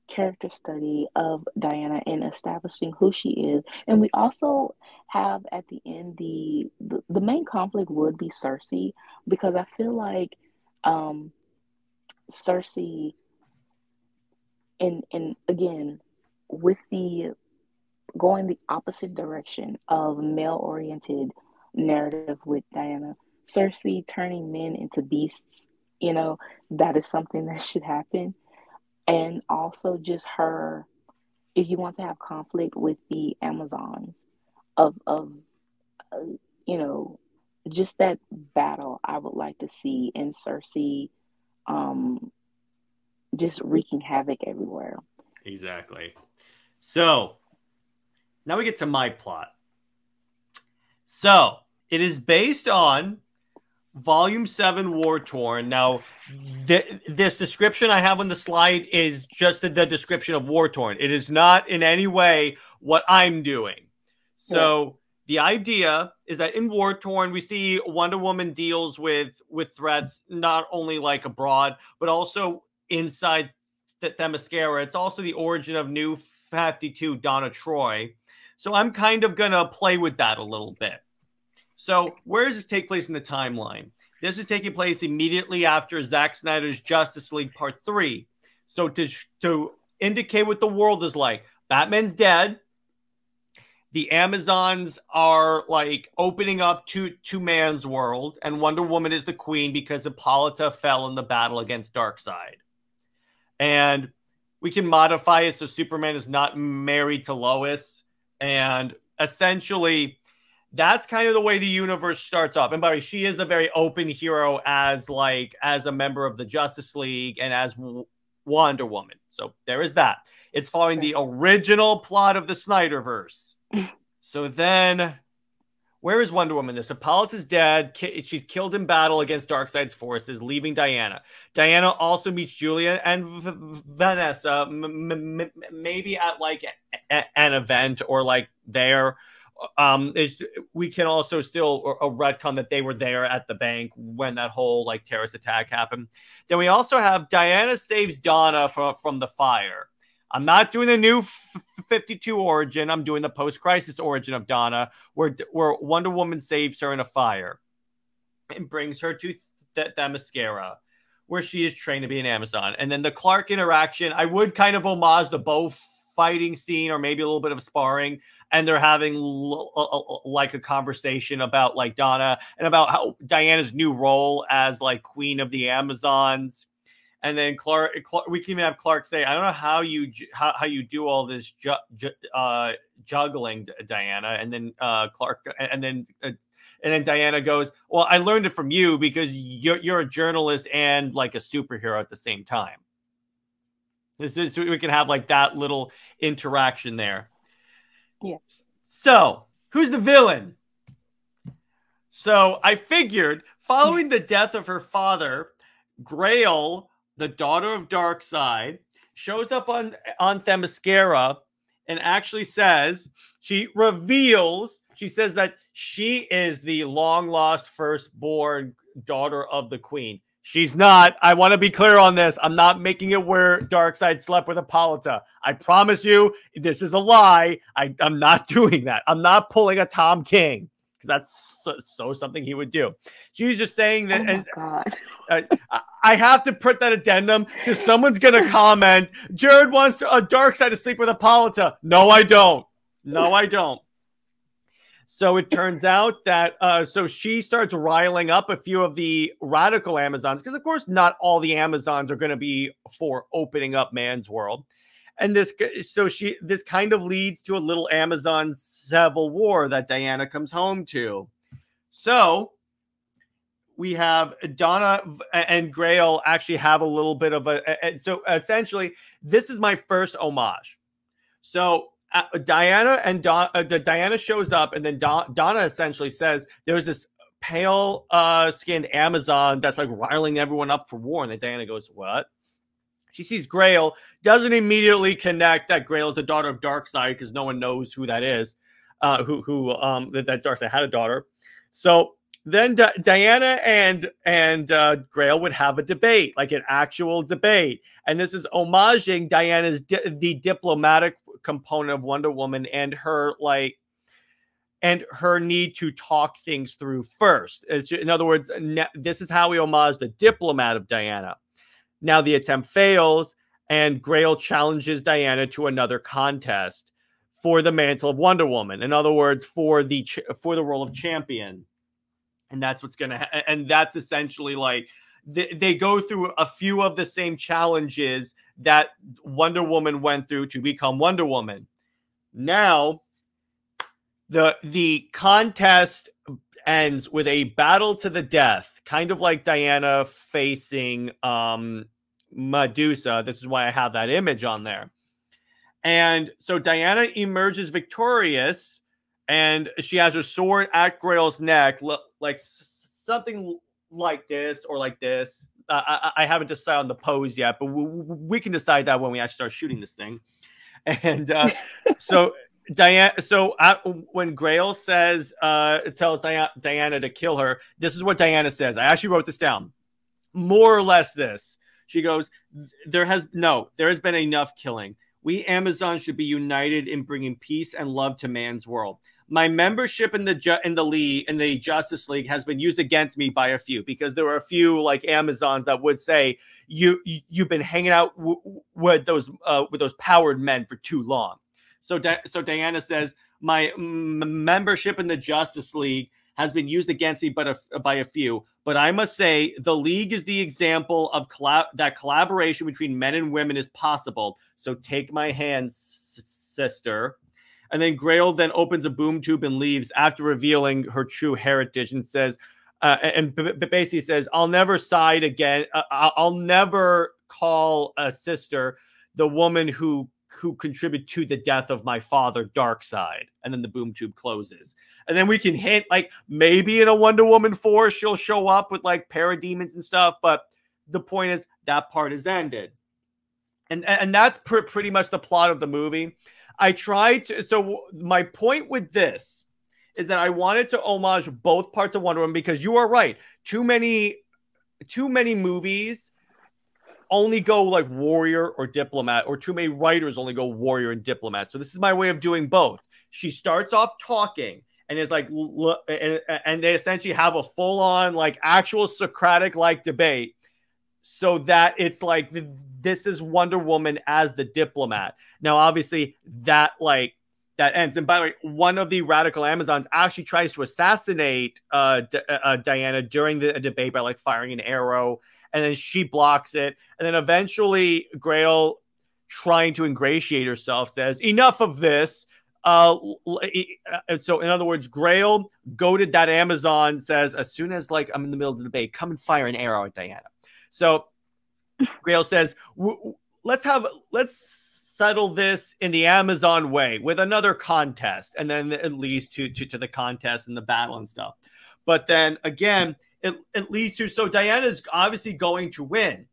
character study of Diana and establishing who she is. And we also have at the end the main conflict would be Cersei, because I feel like Cersei and again with the going the opposite direction of male oriented narrative with Diana, Cersei turning men into beasts, that is something that should happen. And also just her, if you want to have conflict with the Amazons of uh, you know, just that battle, I would like to see, in Cersei just wreaking havoc everywhere. Exactly. So now we get to my plot. So it is based on Volume 7 War Torn. Now, this description I have on the slide is just the description of War Torn. It is not in any way what I'm doing. So the idea is that in War Torn, we see Wonder Woman deals with threats not only like abroad, but also inside the Themyscira. It's also the origin of New 52 Donna Troy. So I'm kind of going to play with that a little bit. So where does this take place in the timeline? This is taking place immediately after Zack Snyder's Justice League Part 3. So to indicate what the world is like, Batman's dead. The Amazons are like opening up to man's world, and Wonder Woman is the queen because Hippolyta fell in the battle against Darkseid. And we can modify it so Superman is not married to Lois. And essentially, that's kind of the way the universe starts off. And by the way, she is a very open hero as a member of the Justice League and as Wonder Woman. So there is that. It's following the original plot of the Snyderverse. So then, where is Wonder Woman? This Hippolyta's dead. She's killed in battle against Darkseid's forces, leaving Diana. Diana also meets Julia and Vanessa, maybe at like an event or like there. We can also still retcon that they were there at the bank when that whole like terrorist attack happened. Then we also have Diana saves Donna from the fire. I'm not doing the new 52 origin. I'm doing the post-crisis origin of Donna, where Wonder Woman saves her in a fire and brings her to Themyscira, where she is trained to be an Amazon. And then the Clark interaction, I would kind of homage the bow fighting scene, or maybe a little bit of sparring, and they're having like a conversation about like Donna and about how Diana's new role as like queen of the Amazons. And then Clark, we can even have Clark say, "I don't know how you do all this juggling, Diana." And then and then Diana goes, "Well, I learned it from you because you're a journalist and like a superhero at the same time." We can have like that little interaction there. Yeah. So who's the villain? So I figured, following the death of her father, Grail, the daughter of Darkseid, shows up on Themyscira and actually says, she says that she is the long-lost firstborn daughter of the queen. She's not. I want to be clear on this. I'm not making it where Darkseid slept with Hippolyta. I promise you, this is a lie. I'm not doing that. I'm not pulling a Tom King, because that's so something he would do. She's just saying that. Oh my God. I have to put that addendum because someone's going to comment, Jared wants Darkseid to sleep with Hippolyta. No, I don't. No, I don't. So it turns out that, so she starts riling up a few of the radical Amazons, because of course not all the Amazons are going to be for opening up man's world. And this kind of leads to a little Amazon civil war that Diana comes home to. So we have Donna and Grail actually have a little bit of so essentially this is my first homage. So Diana and Diana shows up, and then Donna essentially says there's this pale skinned Amazon that's like riling everyone up for war, and then Diana goes, "What?" She sees Grail, doesn't immediately connect that Grail is the daughter of Darkseid because no one knows who that is. That Darkseid had a daughter. So then Diana and Grail would have a debate, like an actual debate, and this is homaging Diana's the diplomatic component of Wonder Woman and her need to talk things through first. In other words, this is how we homage the diplomat of Diana. Now the attempt fails, and Grail challenges Diana to another contest for the mantle of Wonder Woman. In other words, for the role of champion. And that's what's going to and that's essentially like they go through a few of the same challenges that Wonder Woman went through to become Wonder Woman. Now, the contest ends with a battle to the death, kind of like Diana facing Medusa. This is why I have that image on there. And so Diana emerges victorious, and she has her sword at Grail's neck, like something like this or like this. I haven't decided on the pose yet, but we can decide that when we actually start shooting this thing. And so when Grail tells Diana to kill her, this is what Diana says. I actually wrote this down. More or less this. She goes, there has been enough killing. We Amazons should be united in bringing peace and love to man's world. My membership in the Justice League has been used against me by a few, because there were a few like Amazons that would say you've been hanging out with those powered men for too long. So Diana says my membership in the Justice League has been used against me by a few, but I must say the League is the example of that collaboration between men and women is possible. So take my hand, sister. And then Grail then opens a boom tube and leaves after revealing her true heritage and says, basically says, I'll never side again. I'll never call a sister the woman who contributed to the death of my father, Darkseid. And then the boom tube closes. And then we can hint, like, maybe in a Wonder Woman 4, she'll show up with like parademons and stuff. But the point is that part is ended. And that's pretty much the plot of the movie. So my point with this is that I wanted to homage both parts of Wonder Woman, because you are right. Too many movies only go like warrior or diplomat, or too many writers only go warrior and diplomat. So this is my way of doing both. She starts off talking and is like, and they essentially have a full on like actual Socratic like debate, so that it's like this is Wonder Woman as the diplomat. Now, obviously, that ends. And by the way, one of the radical Amazons actually tries to assassinate Diana during the debate by like firing an arrow, and then she blocks it. And then eventually, Grail, trying to ingratiate herself, says, "Enough of this." So, in other words, Grail goaded that Amazon, says, as soon as like I'm in the middle of the debate, come and fire an arrow at Diana. So Grail says, let's settle this in the Amazon way with another contest. And then it leads to the contest and the battle and stuff. But then again, it leads to, so Diana's obviously going to win.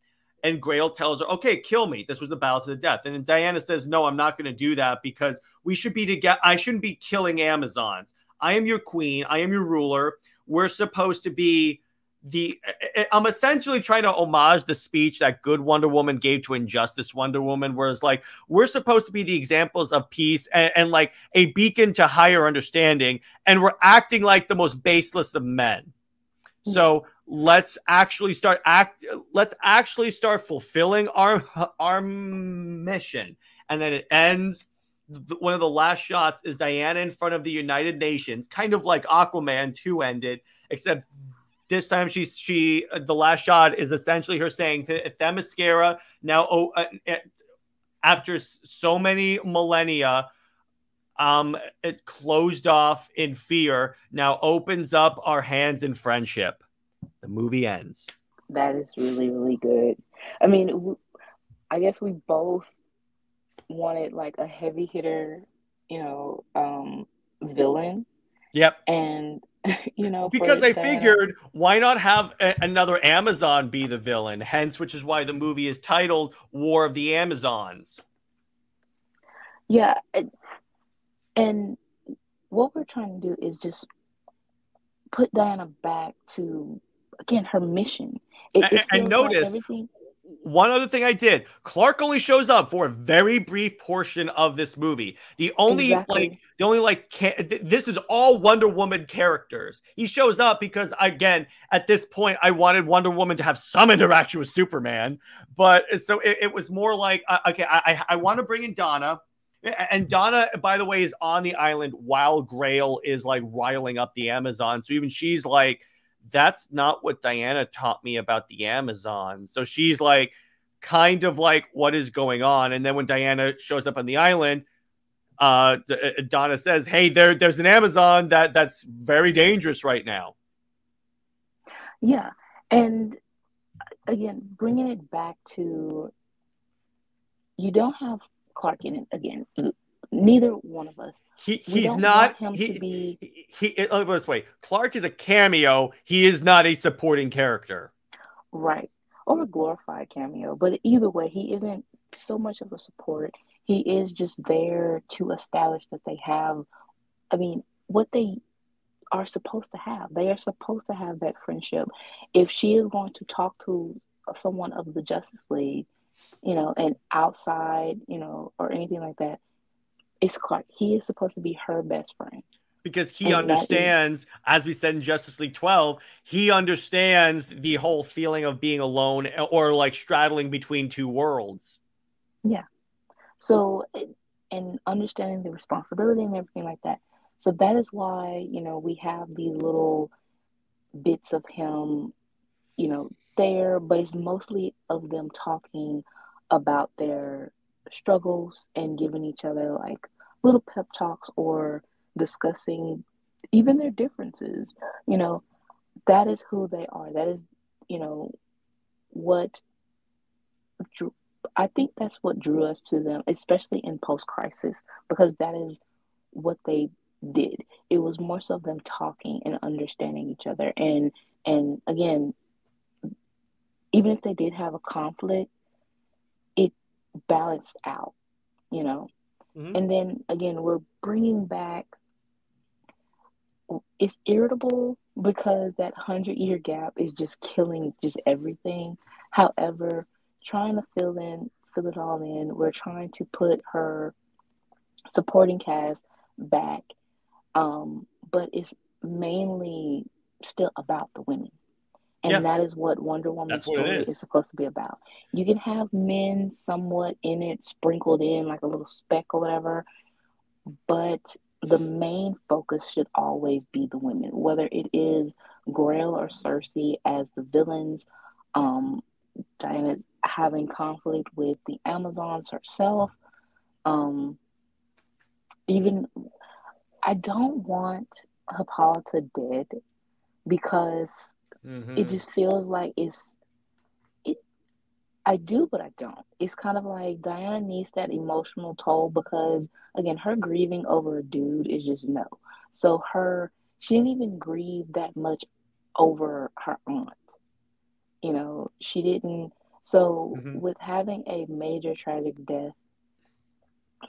And Grail tells her, okay, kill me. This was a battle to the death. And then Diana says, no, I'm not going to do that, because we should be together. I shouldn't be killing Amazons. I am your queen. I am your ruler. We're supposed to be I'm essentially trying to homage the speech that good Wonder Woman gave to Injustice Wonder Woman, where it's like, we're supposed to be the examples of peace and like a beacon to higher understanding, and we're acting like the most baseless of men. So let's actually start fulfilling our mission. And then it ends. One of the last shots is Diana in front of the United Nations, kind of like Aquaman 2 ended, except this time the last shot is essentially her saying, Themyscira, now after so many millennia, it closed off in fear, now opens up our hands in friendship. The movie ends. That is really, really good. I mean, I guess we both wanted like a heavy hitter, villain. Yep. And Because for I Diana. figured, why not have another Amazon be the villain? Hence, which is why the movie is titled War of the Amazons. Yeah, and what we're trying to do is just put Diana back to, again, her mission. It And feels like notice, everything. one other thing I did. Clark only shows up for a very brief portion of this movie. Exactly. This is all Wonder Woman characters. He shows up because, again, at this point, I wanted Wonder Woman to have some interaction with Superman. But so it was more like, okay, I want to bring in Donna. And Donna, by the way, is on the island while Grail is like riling up the Amazon. So even she's like, that's not what Diana taught me about the Amazon. So she's like, kind of like, what is going on? And then when Diana shows up on the island, Donna says, hey, there's an Amazon that's very dangerous right now. Yeah. And again, bringing it back to, you don't have Clark in it again. Neither one of us. He's not. Want him to be. Let's wait. Clark is a cameo. He is not a supporting character. Right. Or a glorified cameo. But either way, he isn't so much of a support. He is just there to establish that they have, I mean, what they are supposed to have. They are supposed to have that friendship. If she is going to talk to someone of the Justice League, and outside, or anything like that, it's Clark. He is supposed to be her best friend. Because he understands, as we said in Justice League 12, he understands the whole feeling of being alone or like straddling between two worlds. Yeah. So, and understanding the responsibility and everything like that. So that is why, we have these little bits of him, there, but it's mostly of them talking about their struggles and giving each other like little pep talks or discussing even their differences. That is who they are. That is, what drew, I think that's what drew us to them, especially in post-crisis, because that is what they did. It was more so them talking and understanding each other. And again, even if they did have a conflict, it balanced out, Mm-hmm. And then again, we're bringing back, it's irritable because that 100-year gap is just killing just everything. However, trying to fill it all in, we're trying to put her supporting cast back. But it's mainly still about the women. And that is what Wonder Woman's story is supposed to be about. You can have men somewhat in it, sprinkled in like a little speck or whatever, but the main focus should always be the women, whether it is Grail or Cersei as the villains, Diana having conflict with the Amazons herself. Even, I don't want Hippolyta dead because it just feels like I do, but I don't. It's kind of like Diana needs that emotional toll because, again, her grieving over a dude is just no. So she didn't even grieve that much over her aunt. She didn't. So with having a major tragic death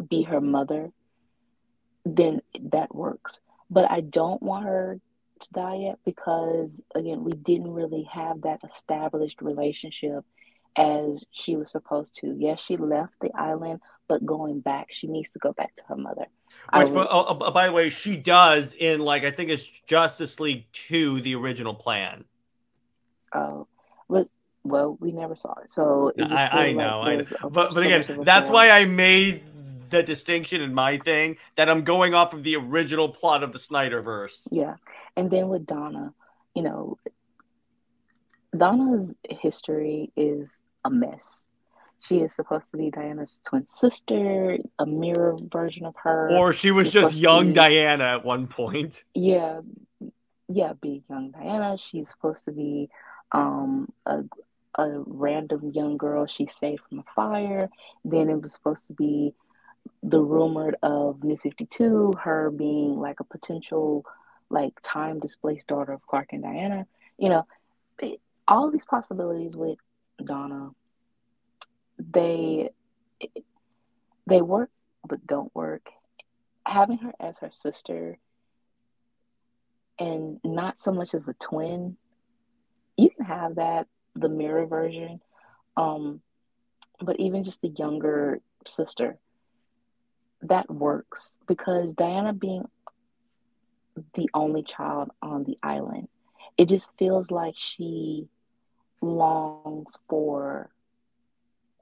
be her mother, then that works. But I don't want her to die yet because, again, we didn't really have that established relationship as she was supposed to. Yes, she left the island, but going back, she needs to go back to her mother. Which, by the way, she does in, like, I think it's Justice League 2, the original plan. Oh, well, we never saw it, so it just I know. But again, that's why I made the distinction in my thing that I'm going off of the original plot of the Snyderverse. Yeah, and then with Donna, Donna's history is a mess. She is supposed to be Diana's twin sister, a mirror version of her. Or she was just young Diana at one point. Yeah, be young Diana. She's supposed to be a random young girl she saved from a fire. Then it was supposed to be the rumored of New 52, her being like a potential like time displaced daughter of Clark and Diana. You know, all these possibilities with Donna, they work but don't work. Having her as her sister and not so much of a twin, you can have that, the mirror version. But even just the younger sister, that works because Diana being the only child on the island, it just feels like she longs for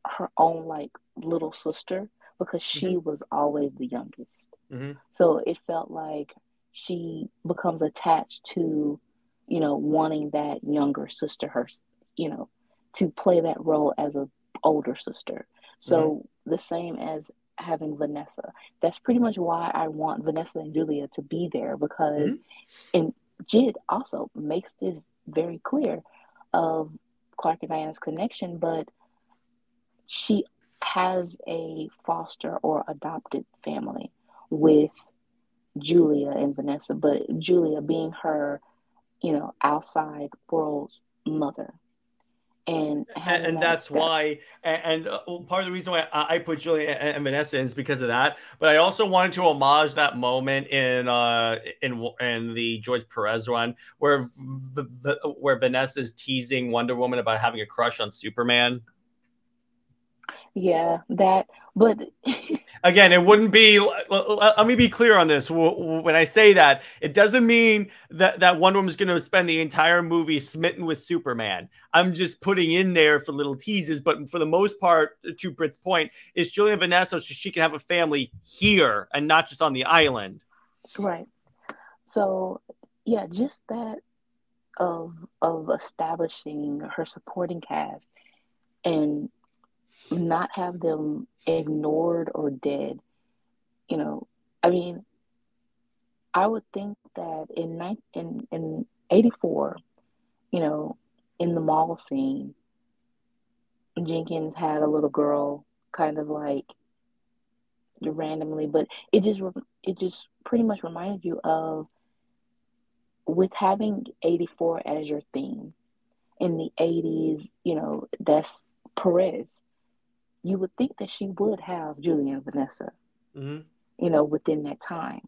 her own like little sister because she was always the youngest. So it felt like she becomes attached to, you know, wanting that younger sister, her, you know, to play that role as a older sister. So the same as having Vanessa. That's pretty much why I want Vanessa and Julia to be there because, and Jid also makes this very clear of Clark and Diana's connection, but she has a foster or adopted family with Julia and Vanessa, but Julia being her, you know, outside world's mother. And that's why, and part of the reason why I put Julia and Vanessa in is because of that. But I also wanted to homage that moment in the George Perez run where Vanessa's teasing Wonder Woman about having a crush on Superman. Yeah, that, but again, it wouldn't be, let me be clear on this. When I say that, it doesn't mean that Wonder Woman's going to spend the entire movie smitten with Superman. I'm just putting in there for little teases, but for the most part, to Brit's point, is Julia Vanessa so she can have a family here and not just on the island. Right. So, yeah, just that of establishing her supporting cast and not have them ignored or dead. You know, I mean, I would think that in 84, you know, in the mall scene, Jenkins had a little girl kind of like randomly, but it just pretty much reminded you of with having 84 as your theme in the 80s, you know, that's Perez. You would think that she would have Julia and Vanessa, you know, within that time.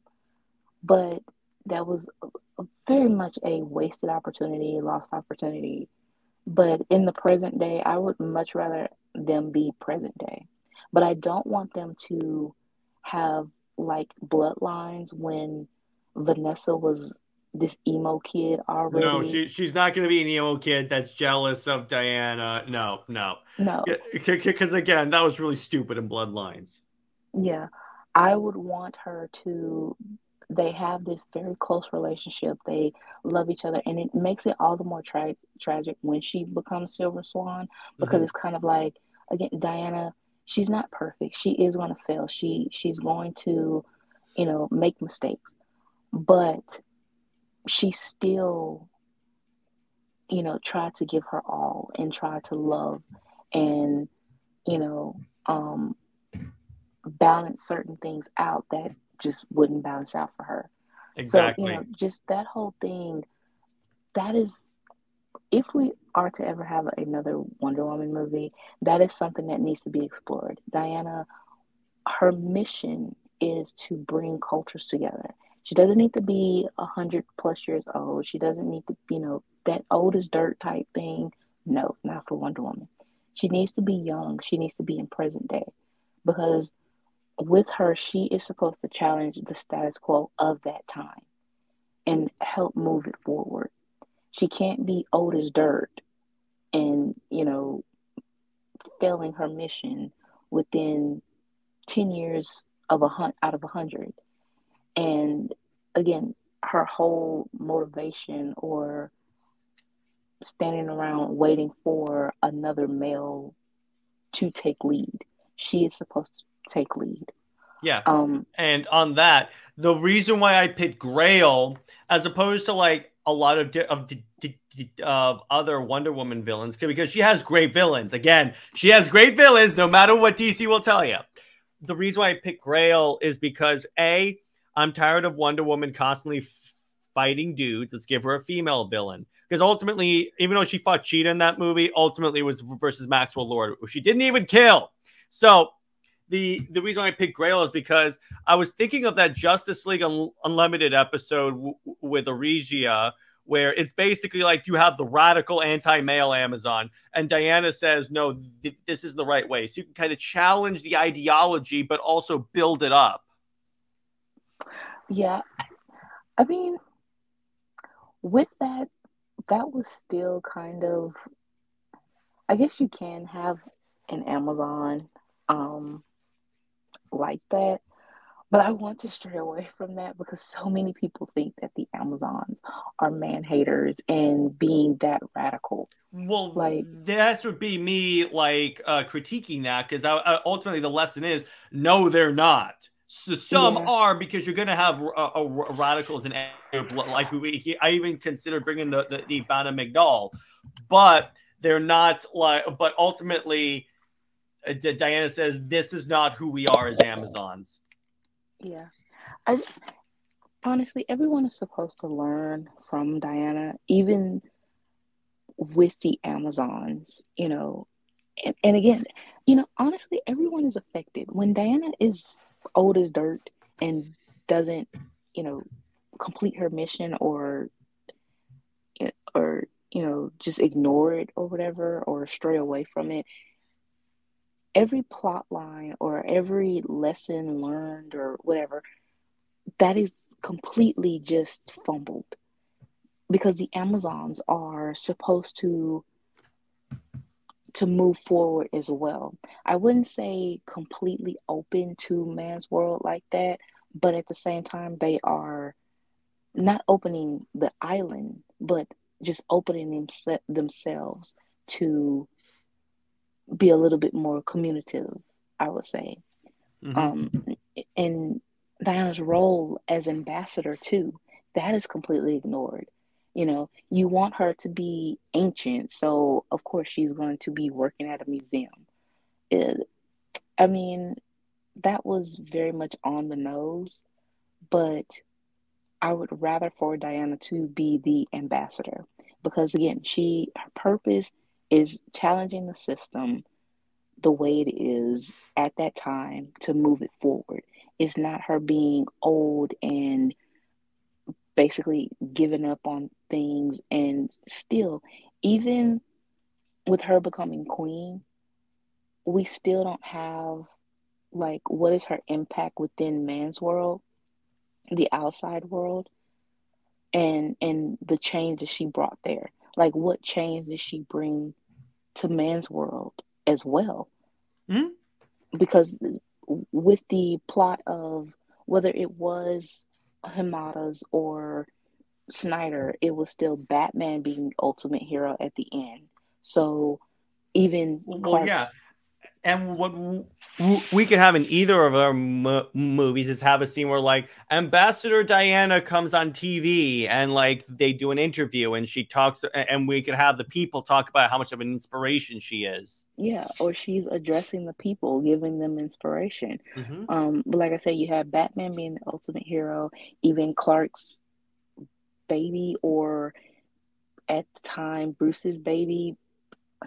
But that was very much a wasted opportunity, lost opportunity. But in the present day, I would much rather them be present day. But I don't want them to have like bloodlines when Vanessa was this emo kid already. No, she's not going to be an emo kid that's jealous of Diana. No. Because again, that was really stupid in Bloodlines. Yeah, I would want her to. They have this very close relationship. They love each other, and it makes it all the more tragic when she becomes Silver Swan because it's kind of like, again, Diana. She's not perfect. She is going to fail. She's going to, you know, make mistakes, but she still, you know, tried to give her all and try to love and, you know, balance certain things out that just wouldn't balance out for her. Exactly. So, you know, just that whole thing, that is, if we are to ever have another Wonder Woman movie, that is something that needs to be explored. Diana, her mission is to bring cultures together. She doesn't need to be 100+ years old. She doesn't need to, you know, that old as dirt type thing. No, not for Wonder Woman. She needs to be young. She needs to be in present day because with her, she is supposed to challenge the status quo of that time and help move it forward. She can't be old as dirt and, you know, failing her mission within 10 years of out of 100. And again, her whole motivation or standing around waiting for another male to take lead. She is supposed to take lead. Yeah. And on that, the reason why I picked Grail as opposed to like a lot of other Wonder Woman villains, because she has great villains. Again, she has great villains no matter what DC will tell you. The reason why I picked Grail is because A, I'm tired of Wonder Woman constantly fighting dudes. Let's give her a female villain. Because ultimately, even though she fought Cheetah in that movie, ultimately it was versus Maxwell Lord, who she didn't even kill. So the reason I picked Grail is because I was thinking of that Justice League Unlimited episode with Regia, where it's basically like you have the radical anti-male Amazon, and Diana says, no, this is the right way. So you can kind of challenge the ideology, but also build it up. Yeah. I mean, with that, that was still kind of, I guess you can have an Amazon like that, but I want to stray away from that because so many people think that the Amazons are man haters and being that radical. Well, Like, that would be me critiquing that, because ultimately the lesson is no, they're not. So some are, because you're going to have radicals in like I even considered bringing the Bana Migdal, but they're not like. But ultimately, Diana says this is not who we are as Amazons. yeah, I honestly, everyone is supposed to learn from Diana, even with the Amazons, you know. And again, you know, honestly, everyone is affected. When Diana is old as dirt and doesn't, you know, complete her mission or you know, just ignore it or whatever or stray away from it, every plot line or every lesson learned or whatever, that is completely just fumbled because the Amazons are supposed to move forward as well. I wouldn't say completely open to man's world like that, but at the same time, they are not opening the island, but just opening themselves to be a little bit more communicative, I would say. And Diana's role as ambassador too, that is completely ignored. You know, you want her to be ancient, so of course she's going to be working at a museum. I mean, that was very much on the nose, but I would rather for Diana to be the ambassador because again, her purpose is challenging the system the way it is at that time to move it forward. It's not her being old and basically giving up on things and still, even with her becoming queen, we still don't have like what is her impact within man's world, the outside world, and the change that she brought there. Like what change did she bring to man's world as well? Because with the plot of whether it was Hamada's or Snyder, it was still Batman being the ultimate hero at the end. So even Clark's, yeah. And what we could have in either of our movies is have a scene where like Ambassador Diana comes on TV and like they do an interview and she talks, and we could have the people talk about how much of an inspiration she is. Yeah, or she's addressing the people, giving them inspiration. But like I said, you have Batman being the ultimate hero, even Clark's baby, or at the time Bruce's baby,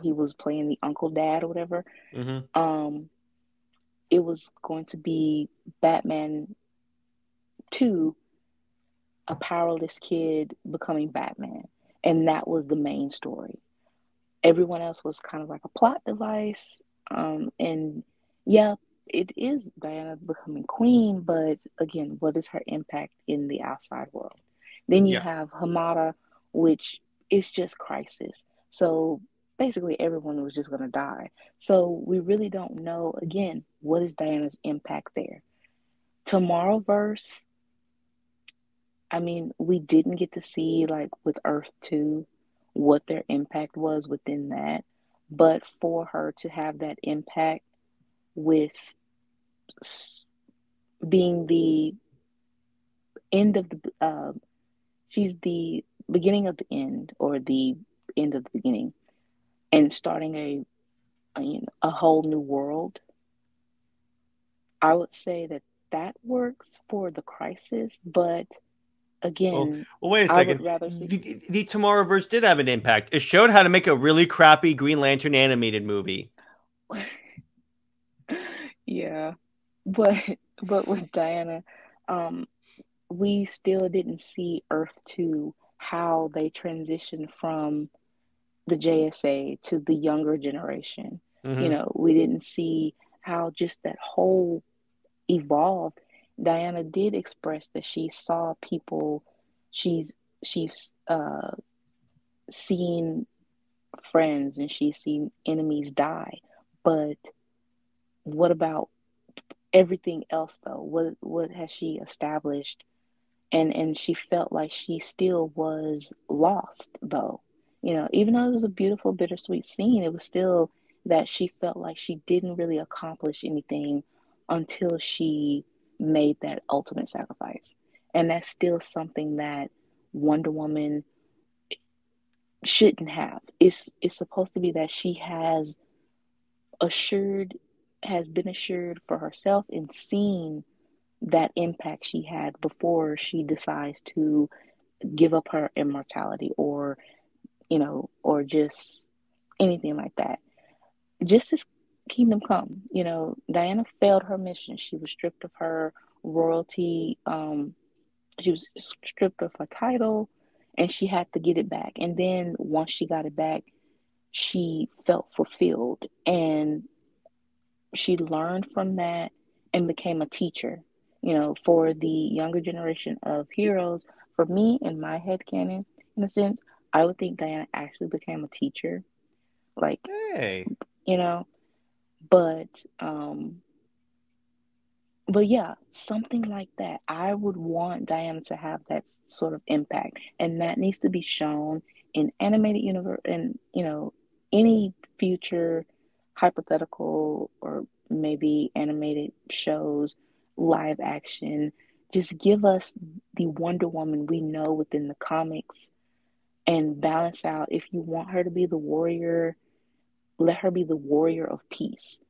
he was playing the uncle dad or whatever. It was going to be Batman 2, a powerless kid becoming Batman, and that was the main story. Everyone else was kind of like a plot device. And yeah, it is Diana becoming queen, but again, what is her impact in the outside world? Then you have Hamada, which is just crisis. So basically everyone was just going to die. So we really don't know, again, what is Diana's impact there. Tomorrowverse, I mean, we didn't get to see, like, with Earth 2, what their impact was within that. But for her to have that impact with being the end of the, she's the beginning of the end, or the end of the beginning, and starting a whole new world, I would say that works for the crisis. But again, Well, wait a I would second. rather see. The Tomorrowverse did have an impact. It showed how to make a really crappy Green Lantern animated movie. Yeah, but with Diana, um, we still didn't see Earth 2, how they transitioned from the JSA to the younger generation. You Mm-hmm. know, we didn't see how just that whole evolved. Diana did express that she saw people, she's seen friends and she's seen enemies die. But what about everything else though? What has she established? And she felt like she still was lost though. You know, even though it was a beautiful bittersweet scene, it was still that she felt like she didn't really accomplish anything until she made that ultimate sacrifice. And that's still something that Wonder Woman shouldn't have. It's supposed to be that she assured has been assured for herself and seen that impact she had before she decides to give up her immortality, or or just anything like that. Just as Kingdom Come, Diana failed her mission. She was stripped of her royalty. She was stripped of her title, and she had to get it back. And then once she got it back, she felt fulfilled, and she learned from that and became a teacher. For the younger generation of heroes, for me, in my head canon, in a sense, I would think Diana actually became a teacher. Like, Hey. you know, but um but yeah, something like that. I would want Diana to have that sort of impact, and that needs to be shown in animated universe, and any future hypothetical or maybe animated shows, live action. Just give us the Wonder Woman we know within the comics, and balance out. If you want her to be the warrior, let her be the warrior of peace.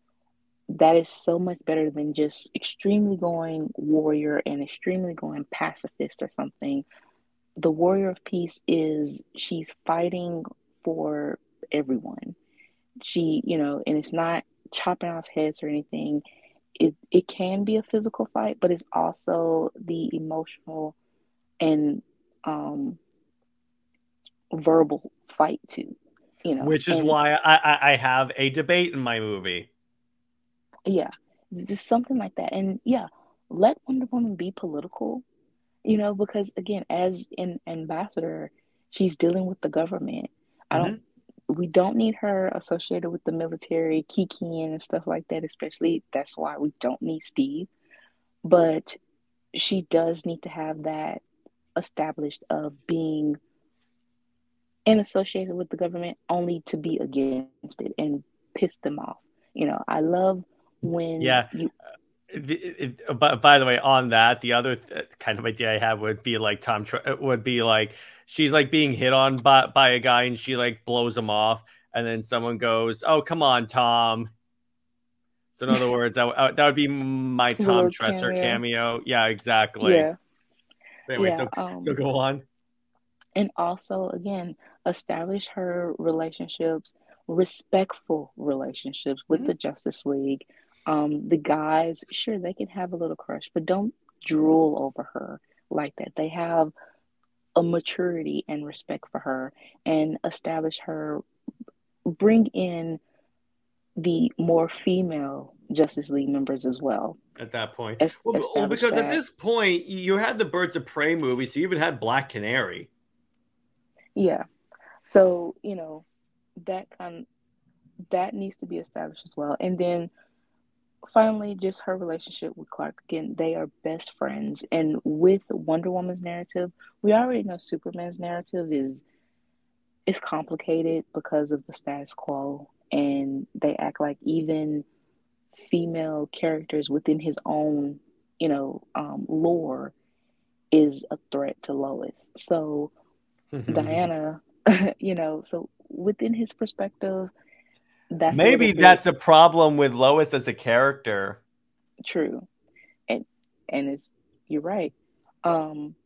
That is so much better than just extremely going warrior and extremely going pacifist or something. The warrior of peace is, she's fighting for everyone. And it's not chopping off heads or anything. It can be a physical fight, but it's also the emotional and verbal fight too. Which is And why I have a debate in my movie. yeah, just something like that. And yeah, let Wonder Woman be political, because again, as an ambassador, she's dealing with the government. I don't, Mm-hmm. we don't need her associated with the military, kikiing and stuff like that, especially that's why we don't need Steve. But she does need to have that established of being and associated with the government only to be against it and piss them off. I love when Yeah. you But by the way, on that, the other kind of idea I have would be like would be like she's like being hit on by a guy and she like blows him off, and then someone goes, "Oh, come on, Tom." So in other words, that would be my the Tom little Tresser cameo. cameo. Yeah, exactly. Yeah, But anyway, yeah. so go on. And also again, establish her relationships, respectful relationships with Mhm. the Justice League. The guys, sure, they can have a little crush, but don't drool over her like that. They have a maturity and respect for her, and establish her, bring in the more female Justice League members as well. At that point, well, Establish because at that. this point you had the Birds of Prey movie, so you even had Black Canary. Yeah. So, that that needs to be established as well. And then finally, just her relationship with Clark. Again, they are best friends. And with Wonder Woman's narrative, we already know Superman's narrative is complicated because of the status quo, and they act like even female characters within his own, lore is a threat to Lois. So Diana, so within his perspective, that's a little Maybe bit that's a problem with Lois as a character. true. And it's, you're right. Um,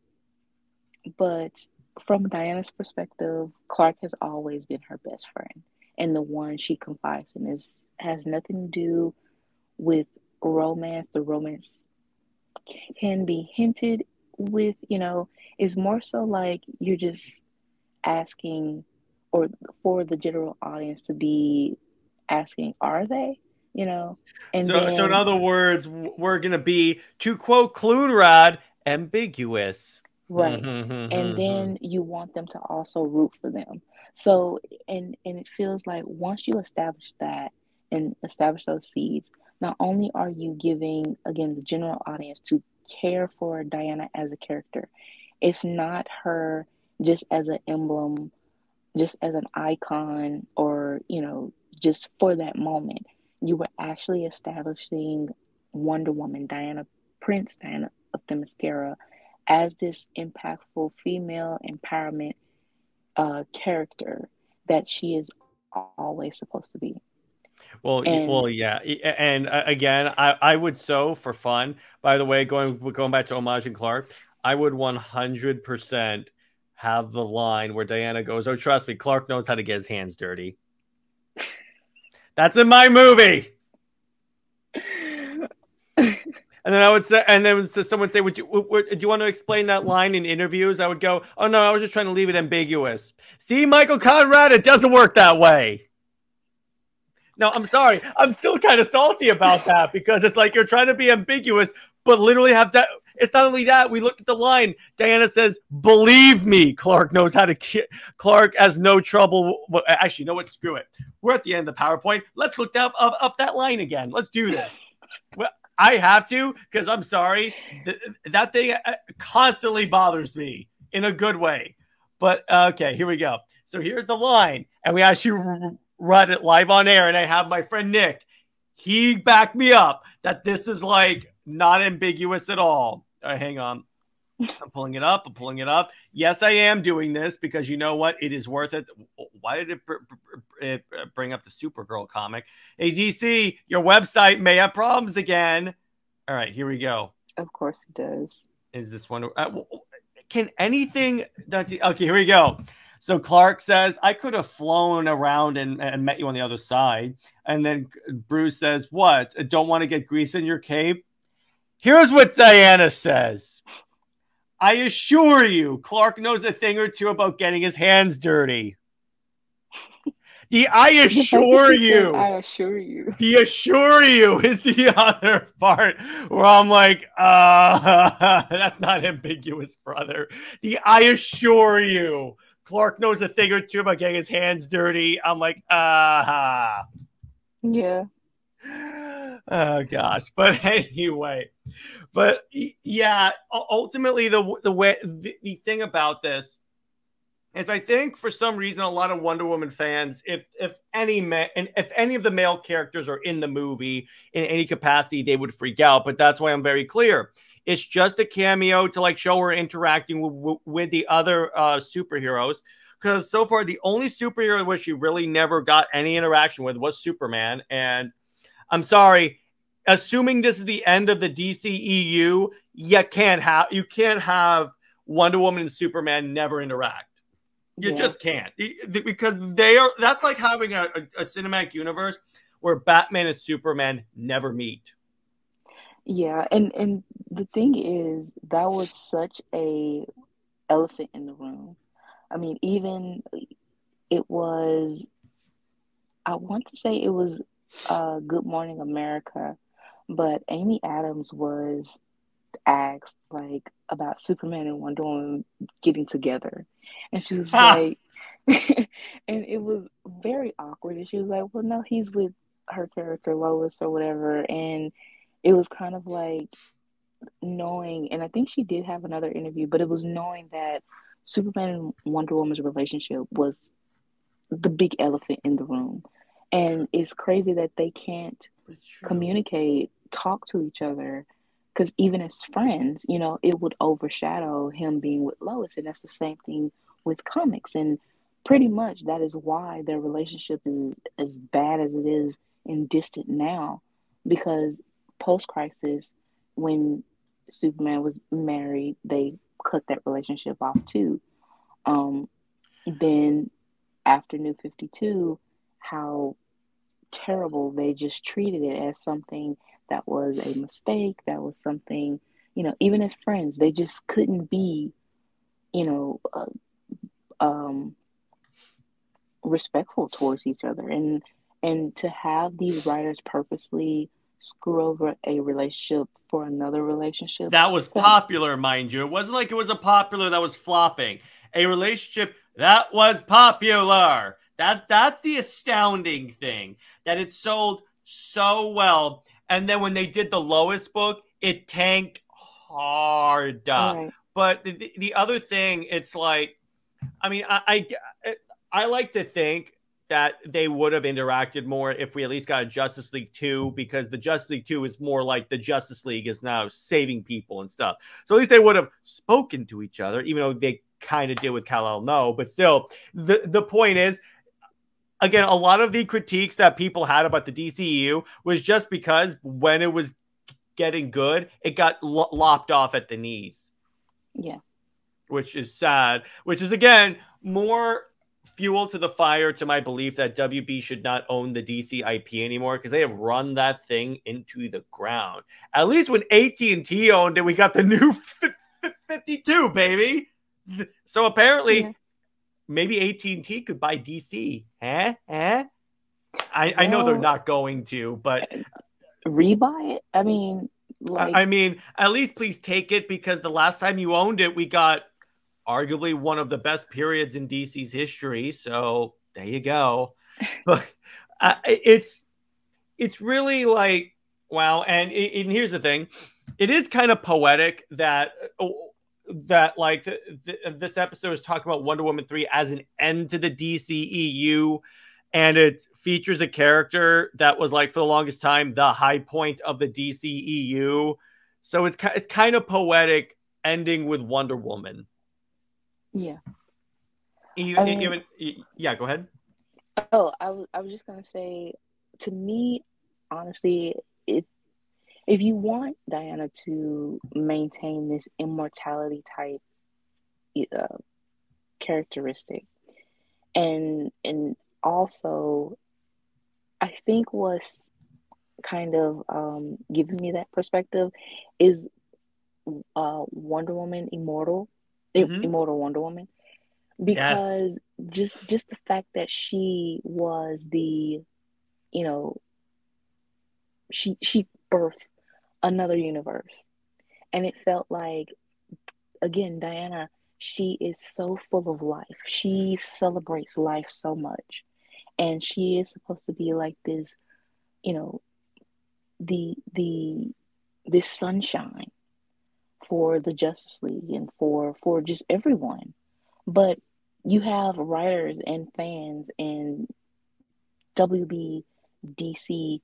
But from Diana's perspective, Clark has always been her best friend and the one she confides in. Is has nothing to do with romance. The romance can be hinted with, is more so like you're just asking, or for the general audience to be asking, are they? You know, and So in then other words, we're gonna be, to quote Clunrad, ambiguous. right. And then you want them to also root for them. So and it feels like once you establish that and establish those seeds, not only are you giving again the general audience to care for Diana as a character, it's not her just as an emblem, just as an icon, or just for that moment. You were actually establishing Wonder Woman, Diana Prince, Diana of Themyscira, as this impactful female empowerment character that she is always supposed to be. And Yeah, and again, I would, so for fun. By the way, going back to Homage and Clark, I would 100% have the line where Diana goes, "Oh, trust me, Clark knows how to get his hands dirty." That's in my movie. And then I would say, and then someone would say, do you want to explain that line in interviews? I would go, oh no, I was just trying to leave it ambiguous. See, Michael Conrad, it doesn't work that way. No, I'm sorry. I'm still kind of salty about that because it's like you're trying to be ambiguous, but literally have that. It's not only that. We looked at the line. Diana says, believe me, Clark knows how to Clark has no trouble. Well, actually, you know what? Screw it. We're at the end of the PowerPoint. Let's look up that line again. Let's do this. Well, I have to, because I'm sorry. That thing constantly bothers me in a good way. But okay, here we go. So here's the line. And we actually run it live on air. And I have my friend Nick. He backed me up that this is like not ambiguous at all. Hang on. I'm pulling it up. Yes, I am doing this because you know what? It is worth it. Why did it bring up the Supergirl comic? Hey, DC, your website may have problems again. All right, here we go. Of course it does. Is this one? Can anything... Okay, here we go. So Clark says, I could have flown around and met you on the other side. And then Bruce says, what? Don't want to get grease in your cape? Here's what Diana says. I assure you, Clark knows a thing or two about getting his hands dirty. I assure you. I assure you. The assure you is the other part where I'm like, that's not ambiguous, brother. The I assure you. Clark knows a thing or two about getting his hands dirty. I'm like, Yeah. Oh gosh, but anyway, but yeah, ultimately the thing about this is, I think for some reason a lot of Wonder Woman fans, if any of the male characters are in the movie in any capacity, they would freak out. But that's why I'm very clear. It's just a cameo to like show her interacting with the other superheroes. Because so far the only superhero which she really never got any interaction with was Superman. And I'm sorry, assuming this is the end of the DCEU, you can't have Wonder Woman and Superman never interact. You just can't, because that's like having a cinematic universe where Batman and Superman never meet. Yeah, and the thing is, that was such a elephant in the room. I mean, even it was, I want to say it was Good Morning America, but Amy Adams was asked like about Superman and Wonder Woman getting together, and she was like, and it was very awkward, and she was like, well, no, he's with her character Lois or whatever. And it was kind of like knowing, and I think she did have another interview, but it was knowing that Superman and Wonder Woman's relationship was the big elephant in the room. And it's crazy that they can't communicate, talk to each other, because even as friends, it would overshadow him being with Lois. And that's the same thing with comics. And pretty much that is why their relationship is as bad as it is and distant now, because post-crisis, when Superman was married, they cut that relationship off too. Then after New 52, how terrible they just treated it as something that was a mistake, that was something, even as friends, they just couldn't be, you know, respectful towards each other. And to have these writers purposely screw over a relationship for another relationship. That was popular, mind you. It wasn't like it was a popular that was flopping. A relationship that was popular. That's the astounding thing, that it sold so well. And then when they did the lowest book, it tanked hard. Right. But the other thing, it's like, I mean, I like to think that they would have interacted more if we at least got a Justice League 2, because the Justice League 2 is more like the Justice League is now saving people and stuff. So at least they would have spoken to each other, even though they kind of did with Kal-El. No, but still, the point is, again, a lot of the critiques that people had about the DCEU was just because when it was getting good, it got lopped off at the knees. Yeah. Which is sad, which is, again, more fuel to the fire to my belief that WB should not own the DC IP anymore, because they have run that thing into the ground. At least when AT&T owned it, we got the new 52, baby. So apparently, maybe AT&T could buy DC. I know they're not going to, but rebuy it. I mean, at least please take it, because the last time you owned it, we got arguably one of the best periods in DC's history. So there you go. But it's really like, wow. And here's the thing. It is kind of poetic that like this episode is talking about Wonder Woman 3 as an end to the DCEU. And it features a character that was, like, for the longest time, the high point of the DCEU. So it's kind of poetic ending with Wonder Woman. Yeah. Yeah, go ahead. Oh, I was just gonna say, to me, honestly, if you want Diana to maintain this immortality type characteristic, and also, I think what's kind of giving me that perspective is Wonder Woman Immortal. Immortal Wonder Woman, because just the fact that she was the, she birthed another universe, and it felt like, again, Diana, she is so full of life. She celebrates life so much, and she is supposed to be like this, this sunshine for the Justice League and for just everyone. But you have writers and fans and WB, DC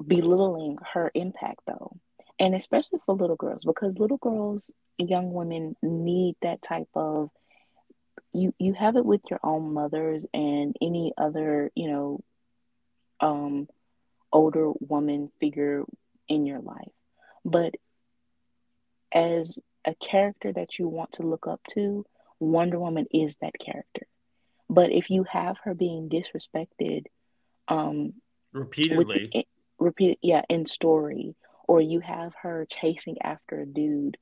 belittling her impact, though. And especially for little girls, because little girls, young women need that type of, you have it with your own mothers and any other, older woman figure in your life. But as a character that you want to look up to, Wonder Woman is that character. But if you have her being disrespected repeatedly, in story, or you have her chasing after a dude,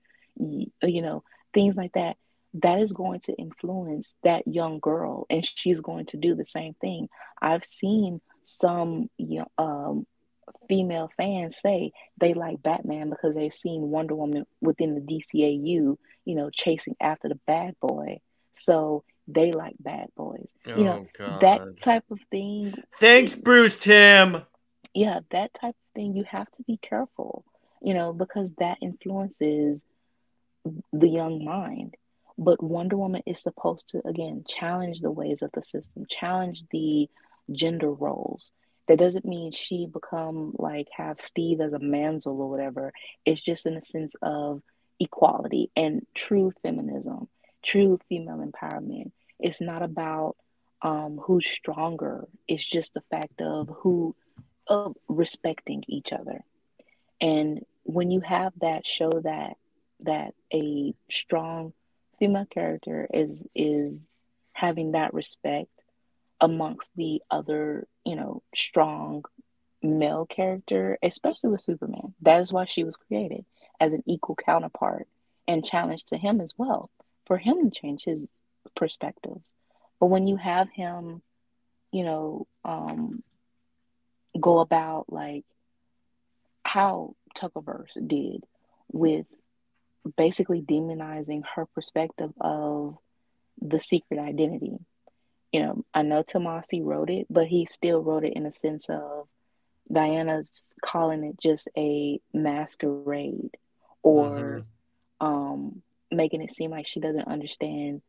things like that, that is going to influence that young girl, and she's going to do the same thing. I've seen some female fans say they like Batman because they've seen Wonder Woman within the DCAU, chasing after the bad boy. So they like bad boys. God. That type of thing. Thanks, Bruce Timm. Yeah, that type of thing, you have to be careful, because that influences the young mind. But Wonder Woman is supposed to, again, challenge the ways of the system, challenge the gender roles. That doesn't mean she become have Steve as a manzel or whatever. It's just in a sense of equality and true feminism, true female empowerment. It's not about who's stronger. It's just the fact of respecting each other. And when you have that, show that, that a strong female character is having that respect amongst the other, strong male character, especially with Superman. That is why she was created as an equal counterpart and challenge to him as well, for him to change his perspectives. But when you have him, you know, go about like how Tuckerverse did with basically demonizing her perspective of the secret identity. I know Tomasi wrote it, but he still wrote it in a sense of Diana's calling it just a masquerade, Mm-hmm. or making it seem like she doesn't understand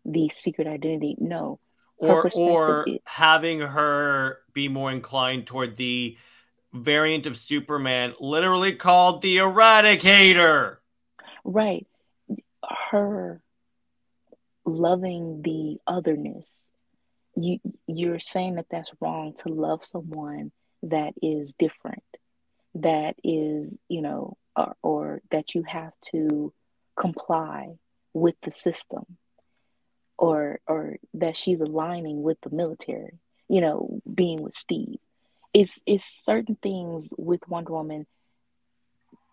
the secret identity. No, her perspective Or is having her be more inclined toward the variant of Superman literally called the Eradicator. right. Her loving the otherness. You you're saying that that's wrong to love someone that is different, that is, or that you have to comply with the system, or that she's aligning with the military, being with Steve. It's certain things with Wonder Woman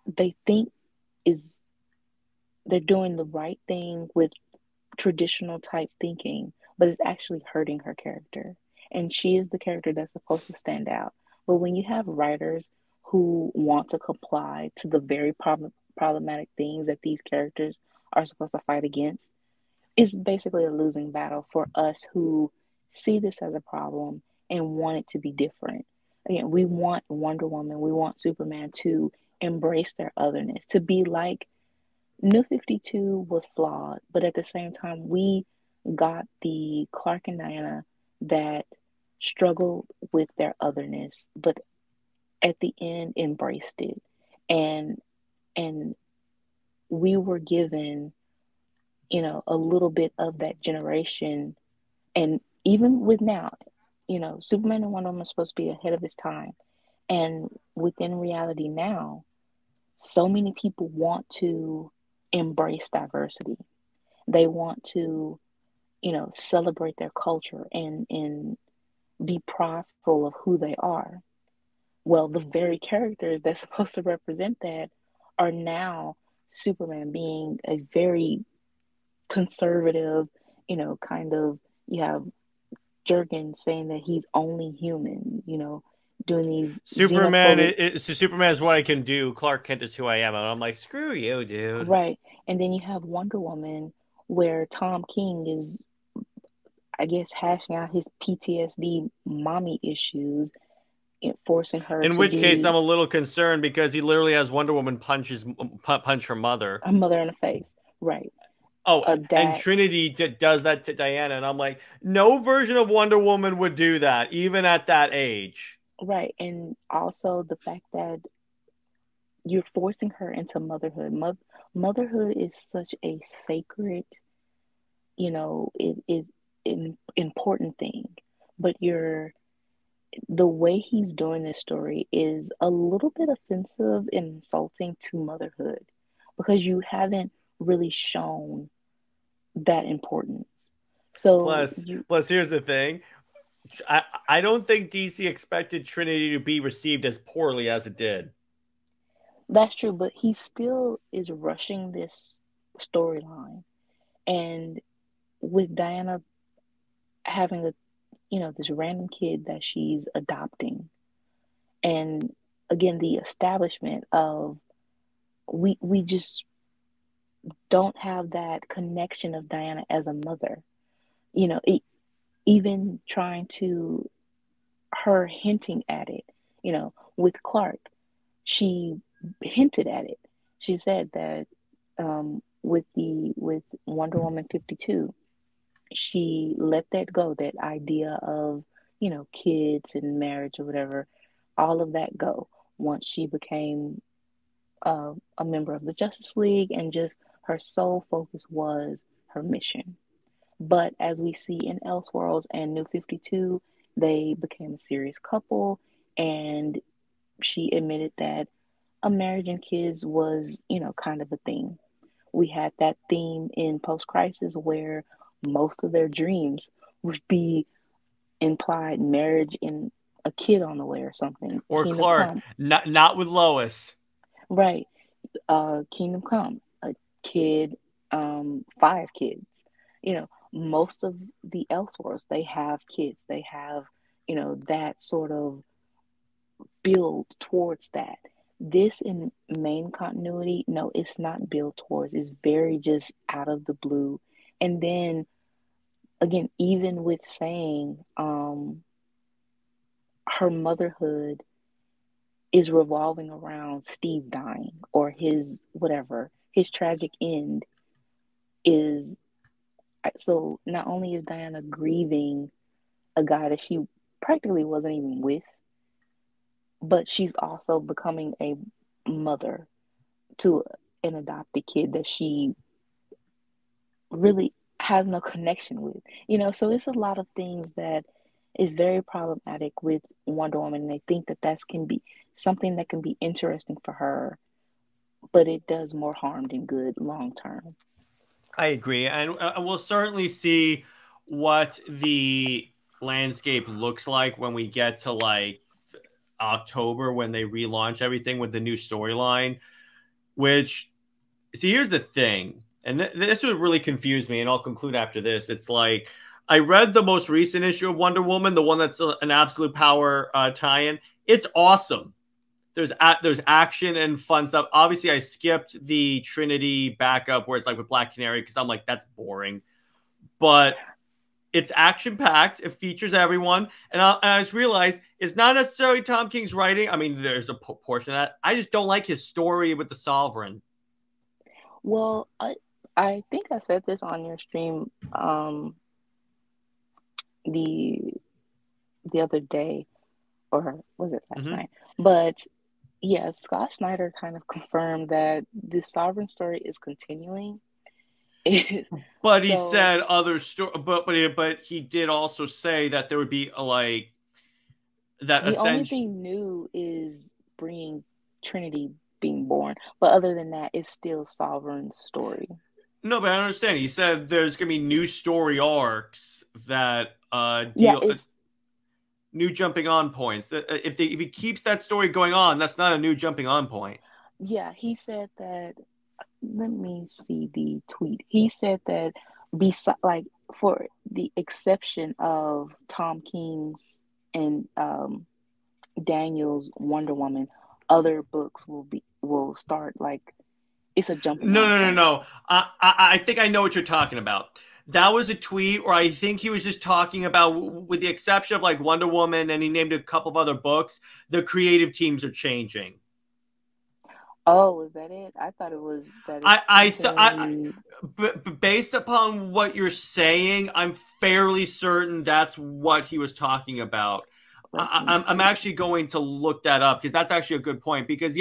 they think is they're doing the right thing with traditional type thinking, but it's actually hurting her character. And she is the character that's supposed to stand out. But when you have writers who want to comply to the very problematic things that these characters are supposed to fight against, it's basically a losing battle for us who see this as a problem and want it to be different. Again, we want Wonder Woman, we want Superman to embrace their otherness, to be like New 52 was flawed, but at the same time, we got the Clark and Diana that struggled with their otherness, but at the end embraced it. And and we were given, a little bit of that generation. And even with now, Superman and Wonder Woman are supposed to be ahead of his time. And within reality now, so many people want to embrace diversity. They want to, celebrate their culture and be prideful of who they are. Well, the very characters that's supposed to represent that are now Superman being a very conservative, kind of, you have Jurgen saying that he's only human, doing these xenophobic. So Superman is what I can do. Clark Kent is who I am. And I'm like, screw you, dude. Right. And then you have Wonder Woman where Tom King is, I guess, hashing out his PTSD mommy issues, forcing her In to which case, be I'm a little concerned because he literally has Wonder Woman punch her mother. a mother in the face. Right. Oh, and That, Trinity does that to Diana, and I'm like, no version of Wonder Woman would do that, even at that age. right. And also the fact that you're forcing her into motherhood. Motherhood is such a sacred, important thing. But the way he's doing this story is a little bit offensive and insulting to motherhood because you haven't really shown that importance. So Plus, here's the thing: I don't think DC expected Trinity to be received as poorly as it did. that's true, but he still is rushing this storyline. And with Diana having this random kid that she's adopting, and again, the establishment of we just don't have that connection of Diana as a mother. Even trying to her hinting at it, with Clark, she hinted at it. She said that with Wonder Woman 52, she let that go, that idea of, kids and marriage or whatever, all of that go once she became a member of the Justice League, and just her sole focus was her mission. But as we see in Elseworlds and New 52, they became a serious couple, and she admitted that a marriage and kids was, kind of a thing. We had that theme in Post Crisis where most of their dreams would be implied marriage and a kid on the way or something. Or Kingdom Clark, Come, not with Lois. right? Kingdom Come, a kid, 5 kids. Most of the Elseworlds, they have kids. They have, that sort of build towards that. This in main continuity, no, it's not built towards. It's very just out of the blue. And then again, even with saying her motherhood is revolving around Steve dying or his whatever, his tragic end is so not only is Diana grieving a guy that she practically wasn't even with, but she's also becoming a mother to an adopted kid that she really has no connection with. So it's a lot of things that is very problematic with Wonder Woman. And they think that can be something that can be interesting for her, but it does more harm than good long term. I agree, and we'll certainly see what the landscape looks like when we get to like October when they relaunch everything with the new storyline. Which, see, here's the thing, and this would really confuse me, and I'll conclude after this. It's like I read the most recent issue of Wonder Woman, the one that's an Absolute Power tie-in. It's awesome. There's action and fun stuff. Obviously, I skipped the Trinity backup where it's like with Black Canary because I'm like, that's boring. But it's action-packed. It features everyone. And I just realized it's not necessarily Tom King's writing. I mean, there's a portion of that. I just don't like his story with the Sovereign. Well, I think I said this on your stream the other day, or was it last night? But yeah, Scott Snyder kind of confirmed that the Sovereign story is continuing. But he said other story, but he did also say that there would be the only thing new is bringing Trinity being born, but other than that, it's still Sovereign's story. No, but I understand. He said there's gonna be new story arcs that new jumping on points. If he keeps that story going on, that's not a new jumping on point. Yeah, he said that. Let me see the tweet. He said that for the exception of Tom King's and Daniel's Wonder Woman, other books will start like it's a jumping. No. I think I know what you're talking about. That was a tweet, or I think he was just talking about, with the exception of like Wonder Woman, and he named a couple of other books, the creative teams are changing. Oh, is that it? I thought it was that. But based upon what you're saying, I'm fairly certain that's what he was talking about. I'm actually going to look that up because that's actually a good point. Because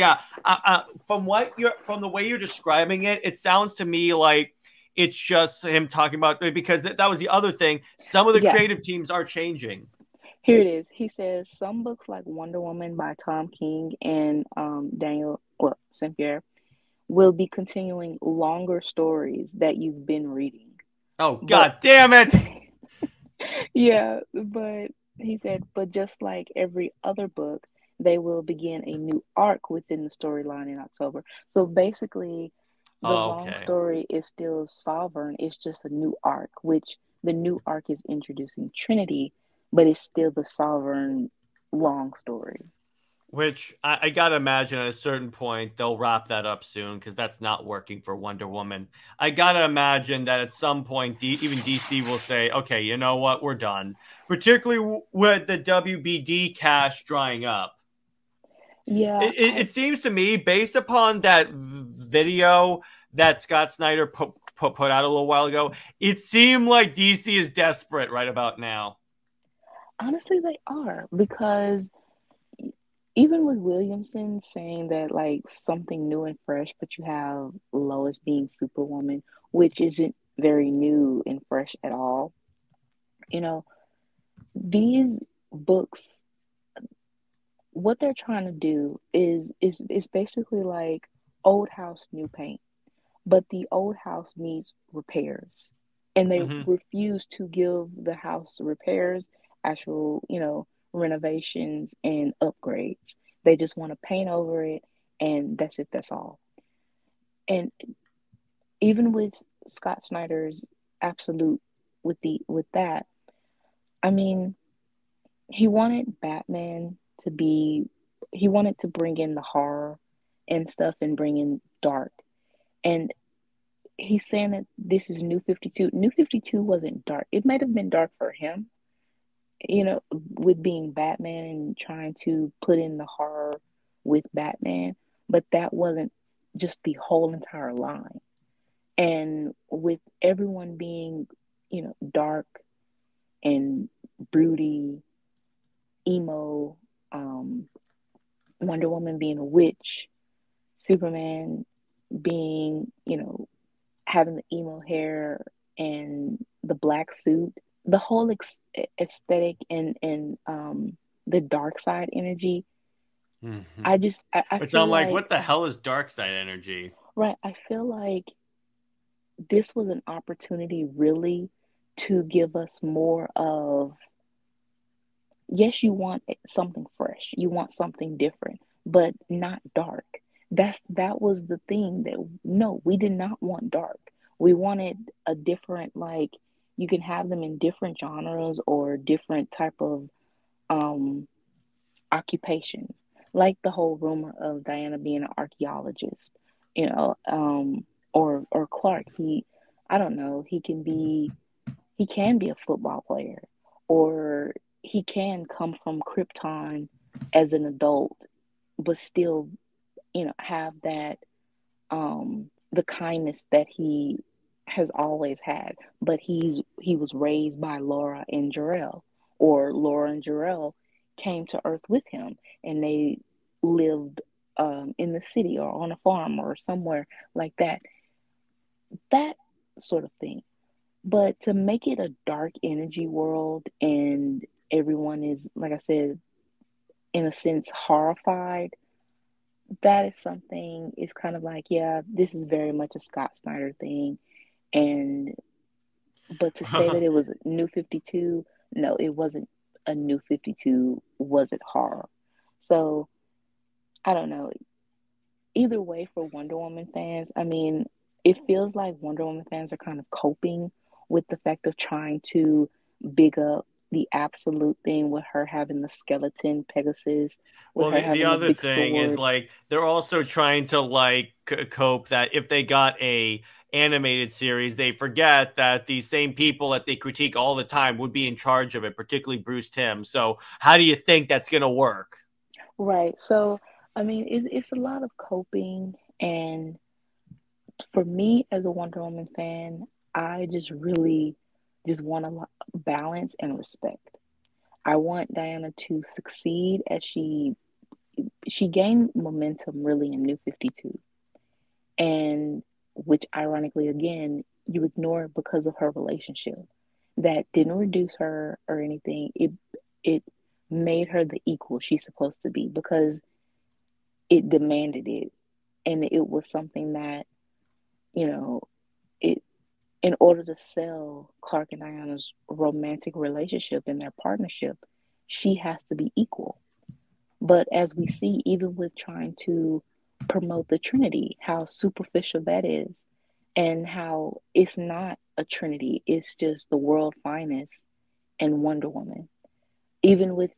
from the way you're describing it, it sounds to me like it's just him talking about, because that was the other thing. Some of the creative teams are changing. Here it is. He says some books like Wonder Woman by Tom King and Daniel St. Pierre will be continuing longer stories that you've been reading. Oh, God damn it! Yeah, but he said, but just like every other book, they will begin a new arc within the storyline in October. So basically, the long story is still Sovereign. It's just a new arc, which the new arc is introducing Trinity, but it's still the Sovereign long story. Which I gotta imagine at a certain point they'll wrap that up soon, because that's not working for Wonder Woman. I gotta imagine that at some point even DC will say, okay, you know what, we're done. Particularly with the WBD cash drying up. Yeah, it seems to me, based upon that video that Scott Snyder put out a little while ago, it seemed like DC is desperate right about now. Honestly, they are, because even with Williamson saying that like something new and fresh, but you have Lois being Superwoman, which isn't very new and fresh at all. These books, what they're trying to do is basically like old house, new paint. but the old house needs repairs, and they Hmm. refuse to give the house repairs, actual, renovations and upgrades. They just want to paint over it, and that's it, that's all. And even with Scott Snyder's absolute with that, I mean, he wanted Batman to be he wanted to bring in the horror and stuff and bring in dark. And he's saying that this is New 52. New 52 wasn't dark. It might have been dark for him, with being Batman and trying to put in the horror with Batman, but that wasn't just the whole entire line. And with everyone being, dark and broody, emo, Wonder Woman being a witch, Superman being, having the emo hair and the black suit, the whole aesthetic and the dark side energy. Hmm. I Which feel I'm like, like, what the hell is Darkseid energy? right, I feel like this was an opportunity really to give us more of, yes, you want something fresh, you want something different, but not dark. That was the thing, that no, we did not want dark. We wanted a different, like, you can have them in different genres or different type of um occupation, like the whole rumor of Diana being an archaeologist, or Clark. I don't know, he can be a football player, or he can come from Krypton as an adult, but still, have that, the kindness that he has always had. But he was raised by Laura and Jor-El, or Laura and Jor-El came to Earth with him, and they lived in the city or on a farm or somewhere like that. That sort of thing. But to make it a dark energy world, and everyone is, like I said, in a sense horrified, that is something, is kind of like, yeah, this is very much a Scott Snyder thing. And but to say that it was New 52, no, it wasn't a New 52, was it horror? So I don't know. Either way, for Wonder Woman fans, I mean, it feels like Wonder Woman fans are kind of coping with the fact of trying to big up the absolute thing, with her having the skeleton Pegasus, with Well, her the having the other big thing is sword. like they're also trying to like cope that if they got a animated series, they forget that the same people that they critique all the time would be in charge of it, particularly Bruce Timm. So how do you think that's gonna work? Right. So, I mean, it's a lot of coping. And for me, as a Wonder Woman fan, I just really just want a balance and respect. I want Diana to succeed, as she gained momentum really in New 52, and which ironically, again, you ignore because of her relationship. That didn't reduce her or anything. It made her the equal she's supposed to be, because it demanded it, and it was something that, you know it in order to sell Clark and Diana's romantic relationship and their partnership, she has to be equal. But as we see, even with trying to promote the Trinity, how superficial that is, and how it's not a Trinity, it's just the world finest and Wonder Woman. Even with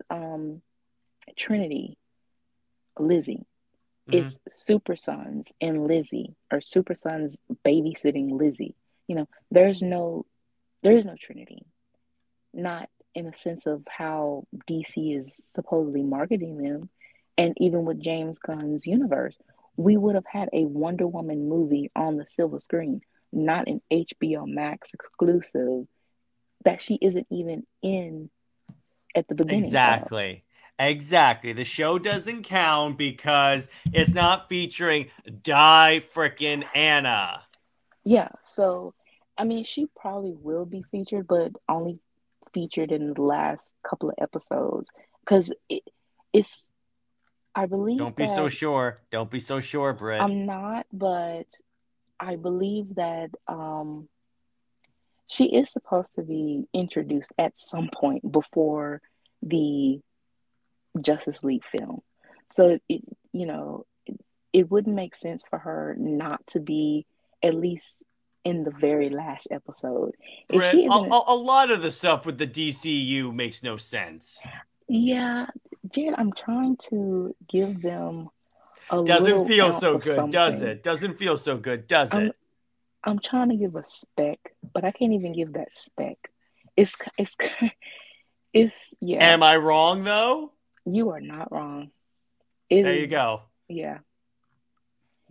Trinity, Lizzie, Mhm. it's Super Sons and Lizzie, or Super Sons babysitting Lizzie. There's no Trinity. Not in a sense of how DC is supposedly marketing them. And even with James Gunn's universe, we would have had a Wonder Woman movie on the silver screen, not an HBO Max exclusive that she isn't even in at the beginning of. Exactly. Exactly. The show doesn't count because it's not featuring Die Frickin' Anna. Yeah, so I mean, she probably will be featured, but only featured in the last couple of episodes, because it's. I believe Don't be so that sure. Don't be so sure, Britt. I'm not, but I believe that she is supposed to be introduced at some point before the Justice League film. So you know, it wouldn't make sense for her not to be at least in the very last episode. If Brit, she isn't, a lot of the stuff with the DCU makes no sense. yeah, Jared, I'm trying to give them a Doesn't little feel ounce so of good, does something. it? Doesn't feel so good, does I'm it? I'm trying to give a speck, but I can't even give that speck. It's it's yeah. Am I wrong though? You are not wrong. It There you is go. yeah.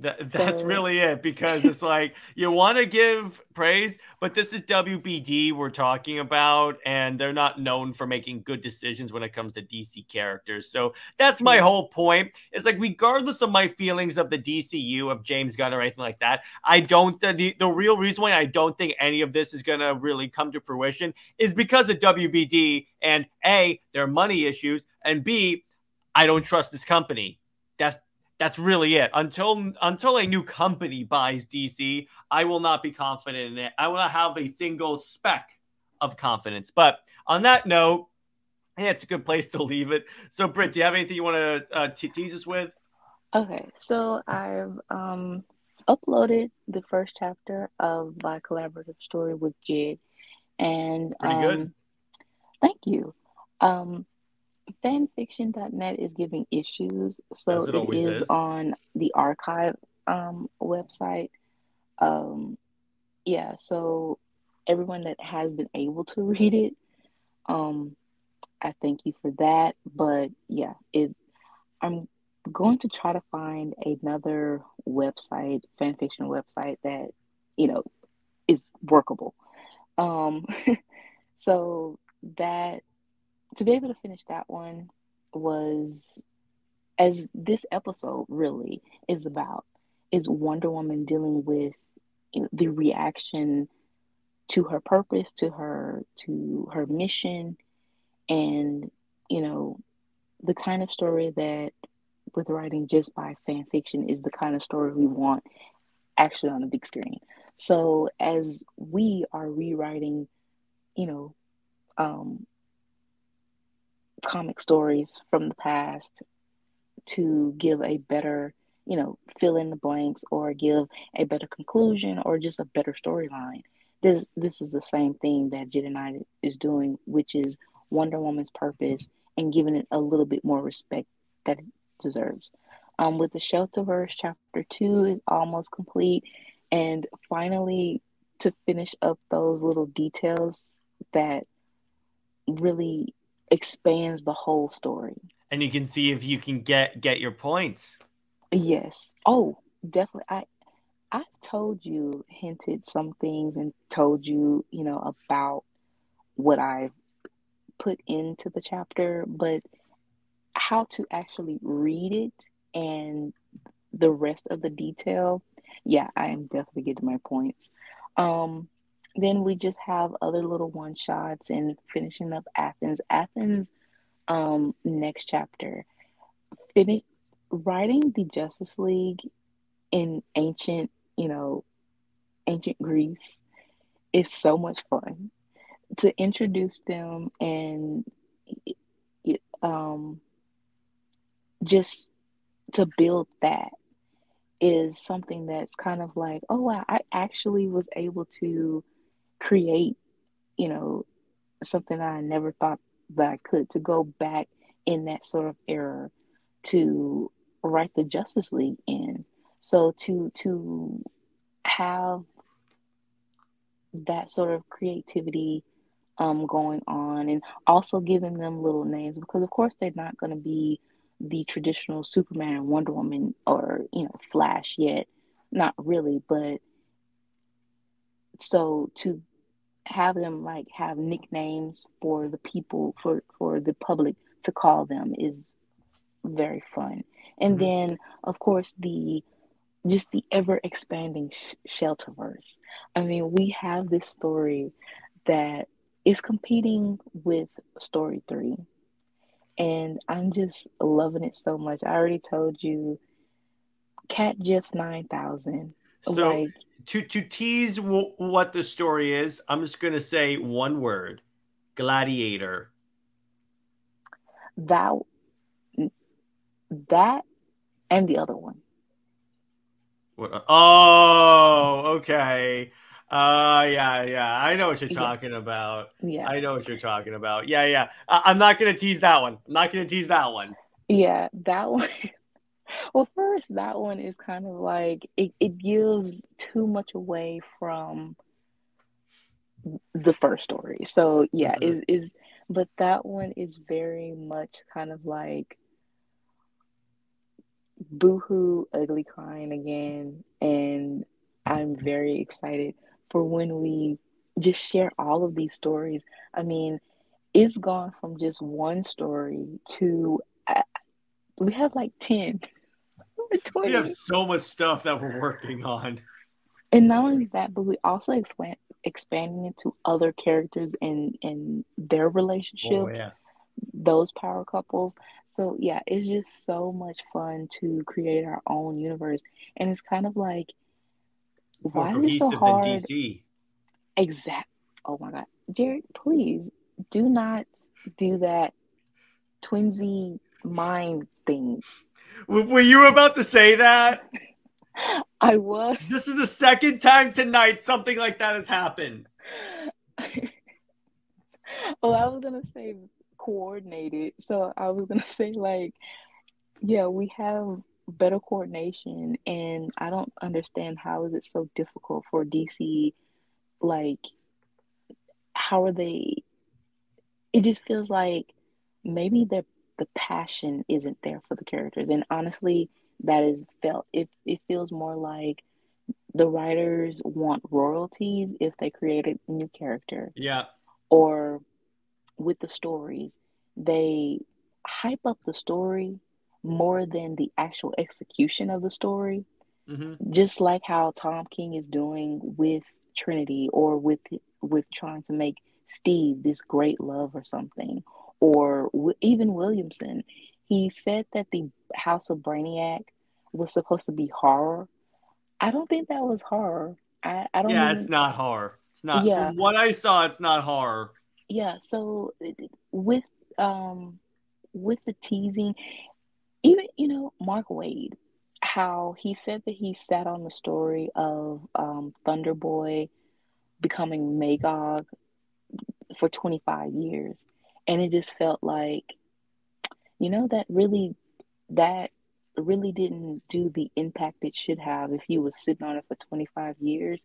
That's So really it, because it's like you want to give praise, but this is WBD we're talking about, and they're not known for making good decisions when it comes to DC characters. So that's my true. whole point. It's like, regardless of my feelings of the DCU, of James Gunn or anything like that, I don't. The real reason why I don't think any of this is gonna really come to fruition is because of WBD, and A, their money issues, and B, I don't trust this company. That's really it. Until a new company buys DC, I will not be confident in it. I will not have a single speck of confidence. But on that note, yeah, it's a good place to leave it. So, Britt, do you have anything you want to tease us with? Okay, so I've uploaded the first chapter of my collaborative story with Jid, and Pretty good. thank you. Um, fanfiction.net is giving issues, As so it it always is is. on the archive website. Um, yeah, so everyone that has been able to read it, um, I thank you for that. But yeah, it I'm going to try to find another website, fanfiction website that, you know, is workable. Um, so that to be able to finish that one was, as this episode really is about, is Wonder Woman dealing with, you know, the reaction to her purpose, to her mission, and you know, the kind of story that with writing just by fan fiction is the kind of story we want actually on the big screen. So as we are rewriting, you know, um, comic stories from the past to give a better, you know, fill in the blanks or give a better conclusion or just a better storyline. This is the same thing that Jid and I is doing, which is Wonder Woman's purpose and giving it a little bit more respect that it deserves. With the Shelterverse chapter 2 is almost complete, and finally to finish up those little details that really expands the whole story. And you can see if you can get your points. Yes. Oh, definitely. I told you, hinted some things, and told you, you know, about what I put into the chapter, but how to actually read it and the rest of the detail, yeah, I am definitely getting my points. Um, then we just have other little one shots and finishing up Athens. Athens, next chapter. Finish writing the Justice League in ancient, you know, ancient Greece is so much fun to introduce them and um, just to build that is something that's kind of like, oh wow, I actually was able to create, you know, something that I never thought that I could, to go back in that sort of era to write the Justice League in. So to have that sort of creativity going on, and also giving them little names, because of course they're not going to be the traditional Superman and Wonder Woman or, you know, Flash yet, not really, but so to have them like have nicknames for the people, for the public to call them is very fun. And Mm-hmm. then of course the just the ever expanding shelterverse. I mean, we have this story that is competing with story 3, and I'm just loving it so much. I already told you, Cat Jiff 9000. So Like to tease what the story is, I'm just gonna say one word: gladiator. that that and the other one. What? Oh, okay. Yeah. I know what you're Yeah, talking about. yeah, I know what you're talking about. Yeah. I'm not gonna tease that one. I'm not gonna tease that one. yeah. That one. Well, first, that one is kind of like it gives too much away from the first story. So yeah, Mhm. is but that one is very much kind of like boohoo, ugly crying again, and I'm very excited for when we just share all of these stories. I mean, it's gone from just one story to we have like 10 or We have 20. so much stuff that we're working on. And not only that, but we also expanding into other characters and their Oh relationships, yeah. those power couples. So yeah, it's just so much fun to create our own universe. And it's kind of like, It's more why is it so cohesive than hard? DC. Exact. Oh my God. Jared, please do not do that twinsy mind thing. Were you about to say that? I was. This is the second time tonight something like that has happened. Oh, I was gonna say coordinated. So I was gonna say like, yeah, we have better coordination, and I don't understand how is it so difficult for DC. Like, how are they? It just feels like maybe the passion isn't there for the characters, and honestly, that is felt. It feels more like the writers want royalties if they create a new character, Yeah. or with the stories, they hype up the story more than the actual execution of the story. Hmm. Just like how Tom King is doing with Trinity, or with trying to make Steve this great love or something, or even Williamson. He said that the House of Brainiac was supposed to be horror. I don't think that was horror. I don't Yeah, it's even. not horror. It's not. Yeah, From what I saw, it's not horror. yeah. So with um with the teasing, even Mark Wade, how he said that he sat on the story of Thunderboy becoming Magog for 25 years, and it just felt like that really didn't do the impact it should have if he was sitting on it for 25 years.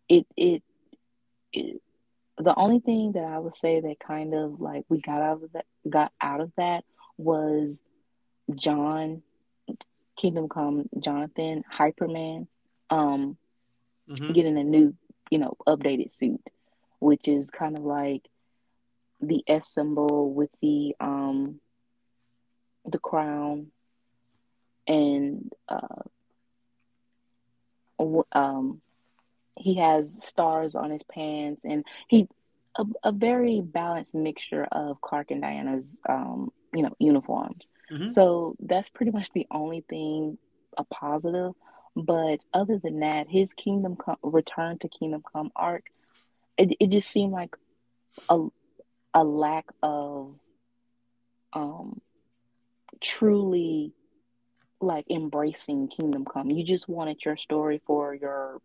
It, it, it the only thing that I would say that kind of like we got out of that was John Kingdom Come Jonathan Hyperman um Hmm. getting a new, updated suit, which is kind of like the S symbol with the crown, and um he has stars on his pants, and a very balanced mixture of Clark and Diana's uniforms. Hmm. So that's pretty much the only thing a positive. But other than that, his Kingdom Come return to Kingdom Come arc, it just seemed like a a lack of um truly like embracing Kingdom Come. You just wanted your story for your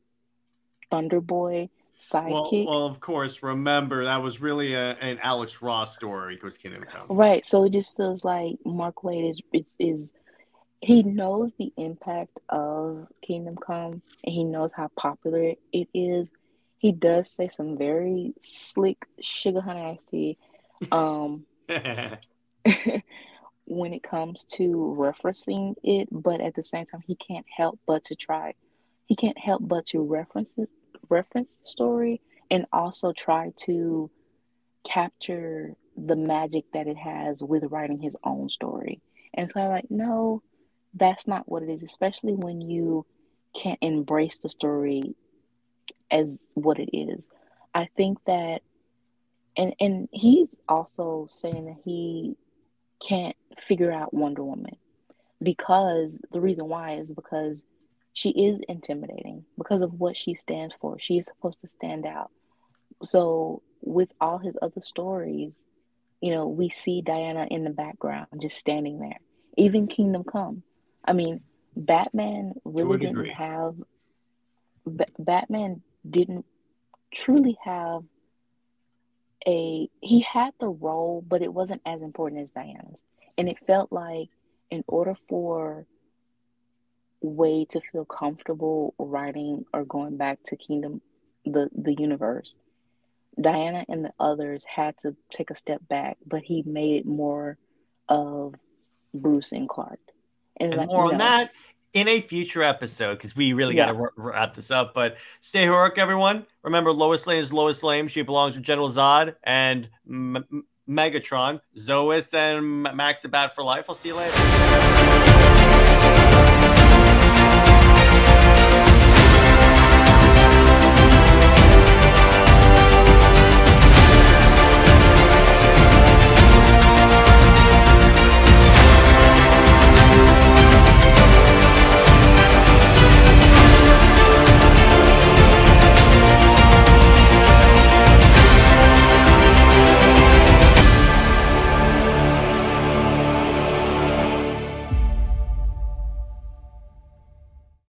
Thunder Boy sidekick. Well, of course. Remember that was really an Alex Ross story. Because Kingdom Come. Right. So it just feels like Mark Wade is he knows the impact of Kingdom Come, and he knows how popular it is. He does say some very slick sugar honey iced tea um when it comes to referencing it, but at the same time he can't help but to reference the story, and also try to capture the magic that it has with writing his own story. And so I'm like, no, that's not what it is, especially when you can't embrace the story as what it is. I think that, and he's also saying that he can't figure out Wonder Woman, because the reason why is because she is intimidating because of what she stands for. She is supposed to stand out. So with all his other stories, you know, we see Diana in the background just standing there. Even Kingdom Come. I mean, Batman really didn't have Batman didn't truly have he had the role, but it wasn't as important as Diana's. And it felt like in order for Wade to feel comfortable writing or going back to the universe, Diana and the others had to take a step back, but he made it more of Bruce and Clark. And like, more on that in a future episode, because we really got to wrap this up. But stay heroic, everyone. Remember, Lois Lane is Lois Lane. She belongs with General Zod and Megatron. Zois and Max the Bat for life. I'll see you later.